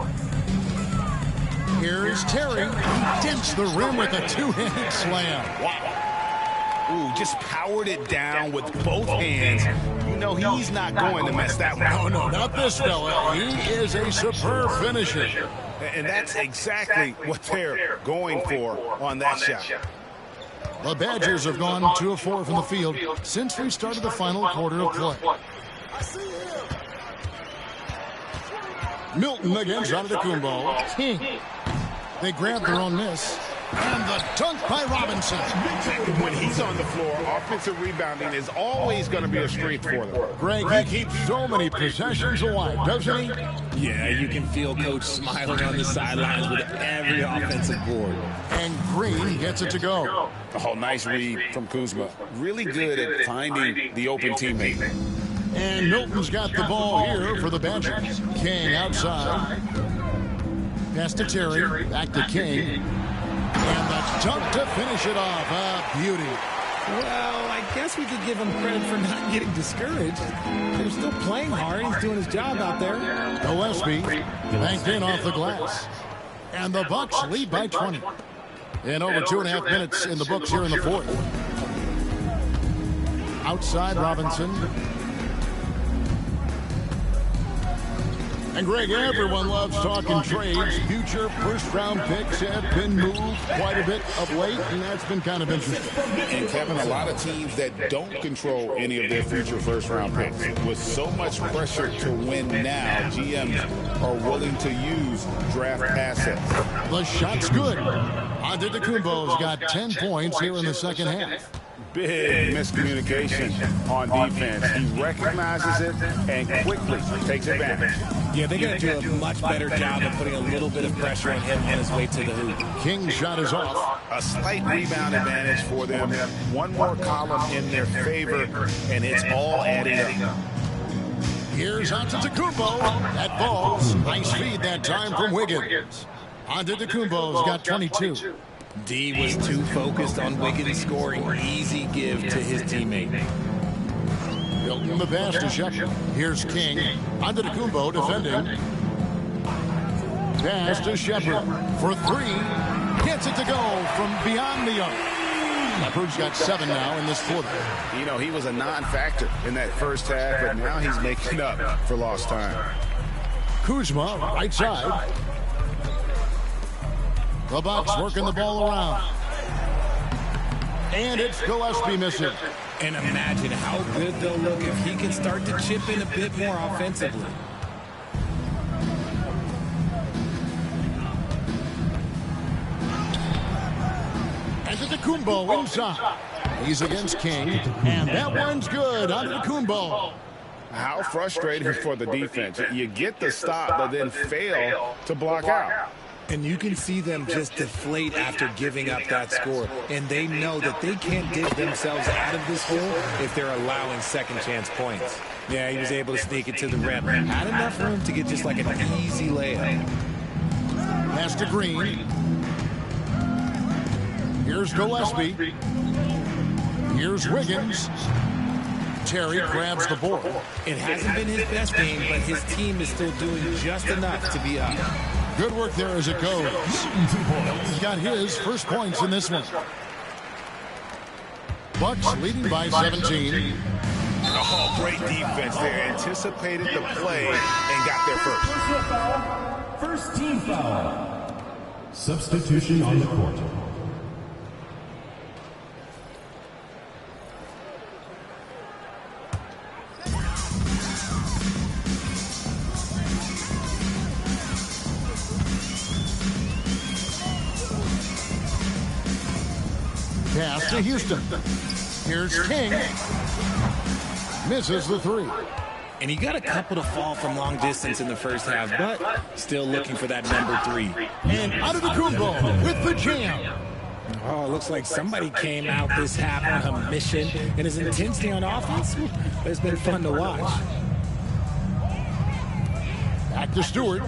Here's Terry. He dents the rim with a 2-handed slam. Wow. Ooh, just powered it down with both hands. You know he's not going to mess that one up. No, not this fella. He is a superb finisher. And that's exactly what they're going for on that shot. The Badgers have gone 2 of 4 from the field since we started the final quarter of play. Milton against Antetokounmpo. King. They grab their own miss. And the dunk by Robinson. When he's on the floor, offensive rebounding is always going to be a strength for them. Greg, he keeps so many possessions alive, doesn't he? Yeah, you can feel Coach smiling on the sidelines with every offensive board. And Green gets it to go. Oh, nice read from Kuzma. Really good at finding the open teammate. And Milton's got the ball here for the Badgers. King outside. Pass to Terry. Back to King. And the dunk to finish it off. A beauty. Well, I guess we could give him credit for not getting discouraged. They're still playing hard. He's doing his job out there. Gillespie banked in off the glass. And the Bucks lead by 20. And over 2.5 minutes in the books here in the fourth. Outside Robinson. And Greg, everyone loves talking trades. Future first-round picks have been moved quite a bit of late, and that's been kind of interesting. And Kevin, a lot of teams that don't control any of their future first-round picks. With so much pressure to win now, GMs are willing to use draft assets. The shot's good. Antetokounmpo's got 10 points here in the second half. Big miscommunication on defense. He recognizes it and quickly takes advantage. Yeah, they got to do a much better job of putting a little bit of pressure on him on his way to the hoop. King's shot is off. A slight rebound advantage for them. One more column in their favor, and it's all adding up. Here's Antetokounmpo. That falls. Nice feed that time from Wiggins. Antetokounmpo's got 22. D was too focused on Wiggins scoring. Easy give to his teammate. Milton the pass to Shepard. Here's King. Antetokounmpo defending. Pass to Shepard for 3. Gets it to go from beyond the arc. Shepard's got 7 now in this quarter. You know, he was a non-factor in that first half, but now he's making up for lost time. Kuzma, right side. The Bucks working the ball around. And it's Gillespie missing. And imagine how good they'll look if he can start to chip in a bit more offensively. Antetokounmpo inside. He's against King. And that one's good. Antetokounmpo. How frustrating for the defense. You get the stop, but then fail to block out. And you can see them just deflate after giving up that score. And they know that they can't dig themselves out of this hole if they're allowing second chance points. Yeah, he was able to sneak it to the rim. Had enough room to get just like an easy layup. Pass to Green. Here's Gillespie. Here's Wiggins. Terry grabs the board. It hasn't been his best game, but his team is still doing just enough to be up. Good work there as it goes. He's got his first points in this one. Bucks leading by 17. Oh, great defense there. Anticipated the play and got there first. First team foul. Substitution on the court. Pass to Houston. Here's King. Misses the 3. And he got a couple to fall from long distance in the first half, but still looking for that number 3. And Antetokounmpo with the jam. Oh, it looks like somebody came out this half on a mission, and his intensity on offense has been fun to watch. Back to Stewart.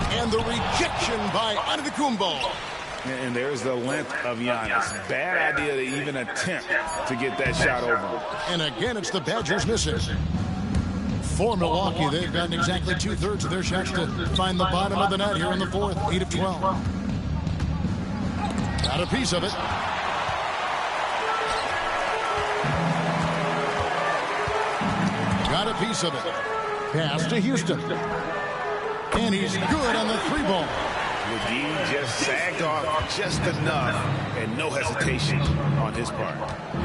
And the rejection by Antetokounmpo. And there's the length of Giannis. Bad idea to even attempt to get that shot over. And again, it's the Badgers missing. For Milwaukee, they've gotten exactly 2/3 of their shots to find the bottom of the net here in the fourth. 8 of 12. Got a piece of it. Got a piece of it. Pass to Houston. And he's good on the 3-ball. McGee just sagged off just enough and no hesitation on his part.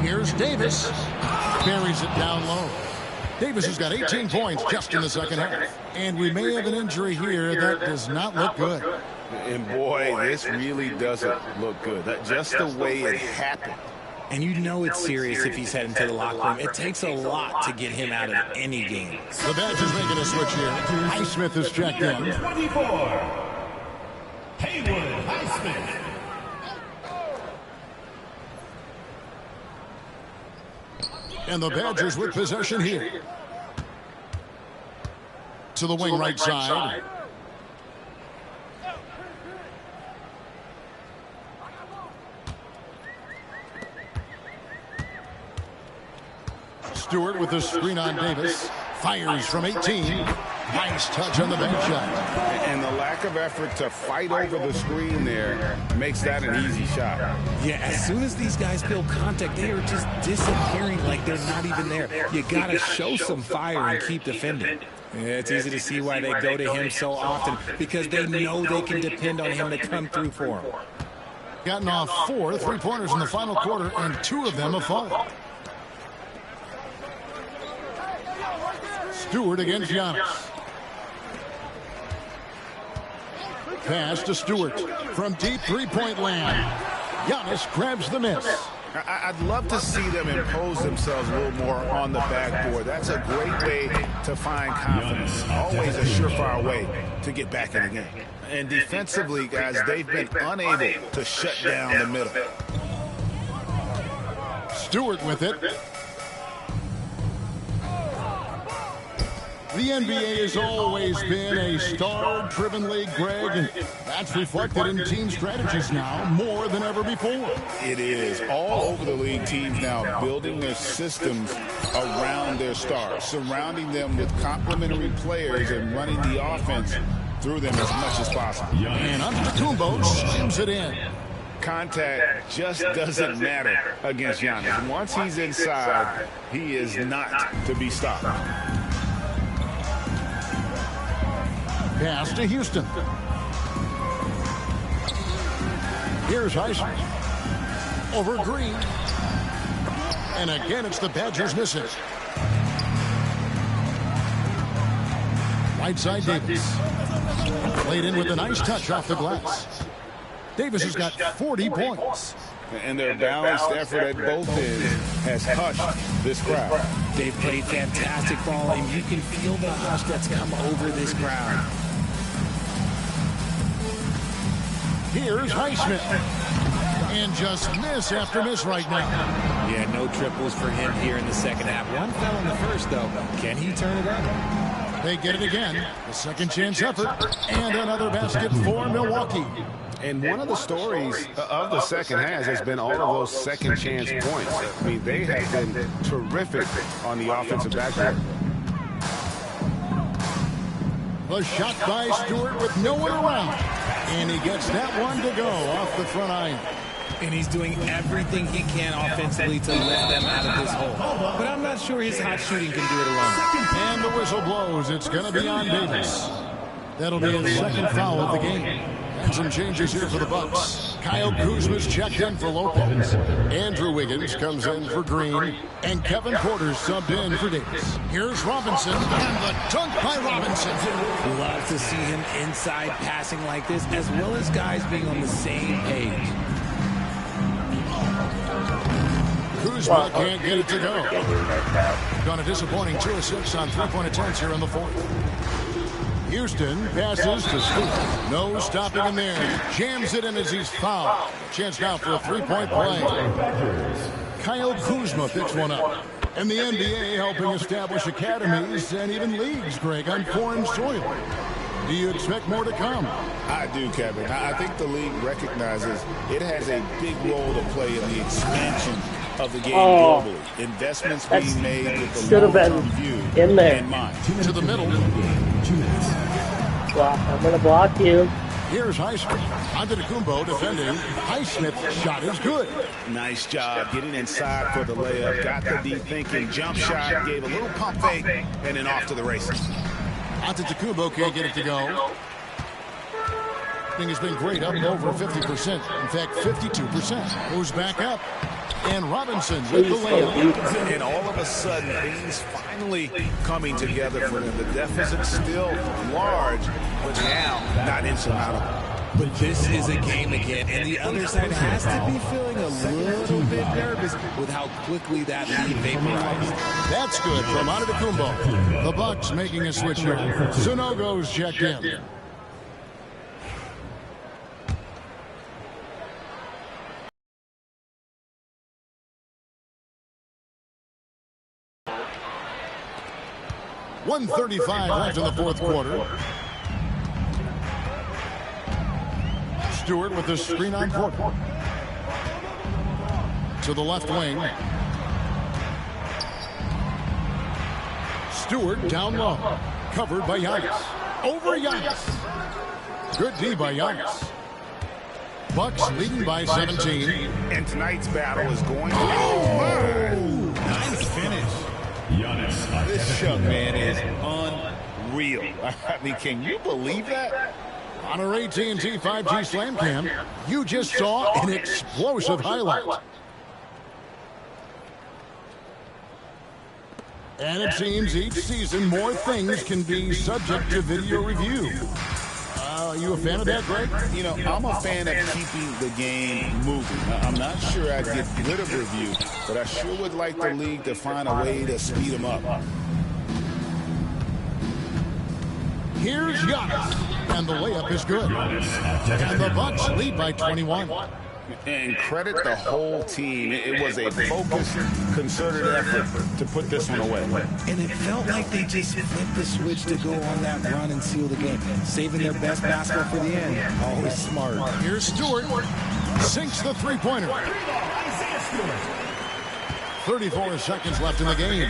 Here's Davis. Buries it down low. Davis has got 18 points just in the second half. And we may have an injury here that does not look good. And boy, this really doesn't look good. Just the way it happened. And you know it's serious if he's heading to the locker room. It takes a lot to get him out of any game. The Badgers making a switch here. Highsmith is checked in. 24. Haywood Highsmith. And the Badgers with possession here. To the wing right side. Stewart with the screen on Davis. Fires from 18. Nice touch on the back shot. And the lack of effort to fight over the screen there makes that an easy shot. Yeah, as soon as these guys feel contact, they are just disappearing like they're not even there. You got to show some fire and keep defending. Yeah, it's easy to see why they go to him so often, because they know they can depend on him to come through for them. Gotten off 4 3-pointers in the final quarter, and 2 of them have fallen. Stewart against Giannis. Pass to Stewart from deep 3-point land. Giannis grabs the miss. I'd love to see them impose themselves a little more on the backboard. That's a great way to find confidence. Always a surefire way to get back in the game. And defensively, guys, they've been unable to shut down the middle. Stewart with it. The NBA has always been a star-driven league, Greg, and that's reflected in team strategies now more than ever before. It is. All over the league, teams now building their systems around their stars, surrounding them with complementary players and running the offense through them as much as possible. And Antetokounmpo slams it in. Contact just doesn't matter against Giannis. Once he's inside, he is not to be stopped. Pass to Houston. Here's Highsmith. Over Green. And again, it's the Badgers missing. Right side Davis. Played in with a nice touch off the glass. Davis has got 40 points. And their balanced effort at both ends has hushed this crowd. They've played fantastic ball, and you can feel the hush that's come over this crowd. Here's Highsmith. And just miss after miss right now. Yeah, no triples for him here in the second half. One fell in the first, though. Can he turn it up? They get it again. A second chance effort. And another basket for Milwaukee. And one of the stories of the second half has been all of those second chance points. I mean, they have been terrific on the offensive backboard. The shot by Stewart with no one around. And he gets that one to go off the front iron. And he's doing everything he can offensively to lift them out of this hole. But I'm not sure his hot shooting can do it alone. And the whistle blows. It's going to be on Davis. That'll be his second foul of the game. And some changes here for the Bucks. Kyle Kuzma's checked in for Lopez. Andrew Wiggins comes in for Green. And Kevin Porter's subbed in for Davis. Here's Robinson. And the dunk by Robinson. Love to see him inside passing like this, as well as guys being on the same page. Kuzma can't get it to go. Done a disappointing 2 of 6 on 3-point attempts here in the fourth. Houston passes to Stewart. No stopping him there. Jams it in as he's fouled. Chance now for a 3-point play. Kyle Kuzma picks one up. And the NBA helping establish academies and even leagues, Greg, on foreign soil. do you expect more to come? I do, Kevin. I think the league recognizes it has a big role to play in the expansion of the game globally. Investments being made with the long-term view in mind. To the middle. Block. I'm going to block you. Here's Highsmith. Antetokounmpo defending. Highsmith's shot is good. Nice job getting inside for the layup. Got the deep thinking. Jump shot. Gave a little pump fake. And then off to the races. Antetokounmpo can't get it to go. Thing has been great, up over 50%. In fact, 52%. Goes back up. And Robinson with the layup. And all of a sudden, things finally coming together for them. The deficit still large, but now not insurmountable. But this is a game again, and the other side has to be feeling a little bit nervous with how quickly that lead vaporized. That's good from Antetokounmpo. The Bucks making a switch here. Sunogo's checked in. .135 left in the fourth quarter. Stewart with the screen on Porter. To the left wing. Stewart down low. Covered by Giannis. Over Giannis. Good D by Giannis. Bucks leading by 17. And tonight's battle is going to... Nice finish. This young man is unreal. I mean, can you believe that? On our AT&T 5G Slam Cam, you just saw an explosive highlight. And it seems each season more things can be subject to video review. Are you a fan of that, Greg? You know, I'm a fan of keeping the game moving. I'm not sure I'd get rid of review, but I sure would like the league to find a way to speed them up. Here's Giannis, and the layup is good. And the Bucks lead by 21. And credit the whole team. It was a focused, concerted effort to put this one away. And it felt like they just flipped the switch to go on that run and seal the game, saving their best basketball for the end. Always smart. Here's Stewart. Sinks the three-pointer. 34 seconds left in the game.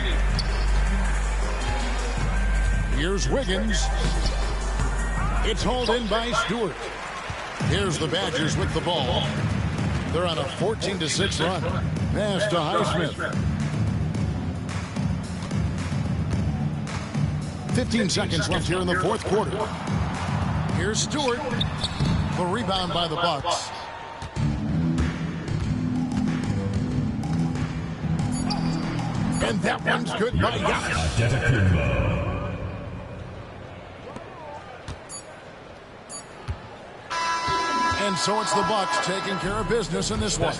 Here's Wiggins. It's hauled in by Stewart. Here's the Badgers with the ball. They're on a 14-6 run. Pass to Highsmith. 15 seconds left here in the fourth quarter. Here's Stewart. The rebound by the Bucks. And that one's good by Giannis. And so it's the Bucks taking care of business in this one.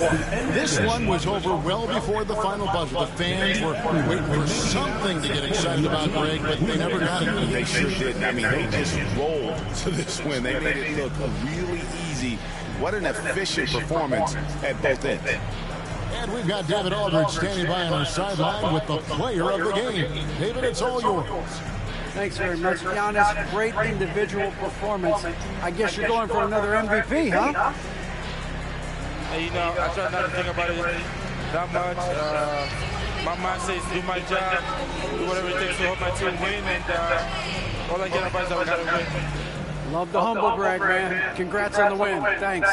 This one was over well before the final buzzer. The fans were waiting for something to get excited about, Greg, but they never got it. They sure did. I mean, they just rolled to this win. They made it look really easy. What an efficient performance at both ends. And we've got David Aldridge standing by on our sideline with the player of the game. David, it's all yours. Thanks very much, Giannis. Great individual performance. I guess you're going for another MVP, huh? You know, I try not to think about it that much. My mind says do my job, do whatever it takes to help my team win, and all I get about is that we gotta win. Love the humble brag, man. Congrats on the win. Thanks.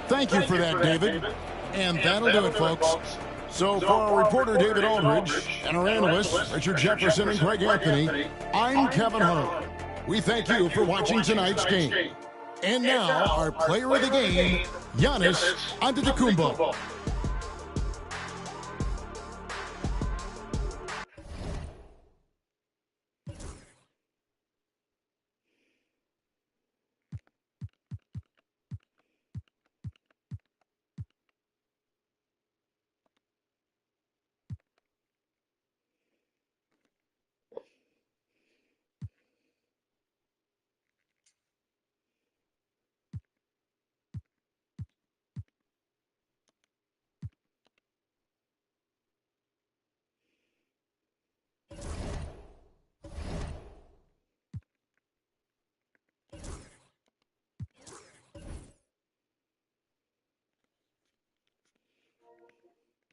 Thank you for that, David. And that'll do it, folks. So for our reporter, David Aldridge, and our analysts, Richard Jefferson and Greg Anthony, I'm Kevin Harlan. We thank you for watching tonight's game. And now, our player of the game, Giannis Antetokounmpo.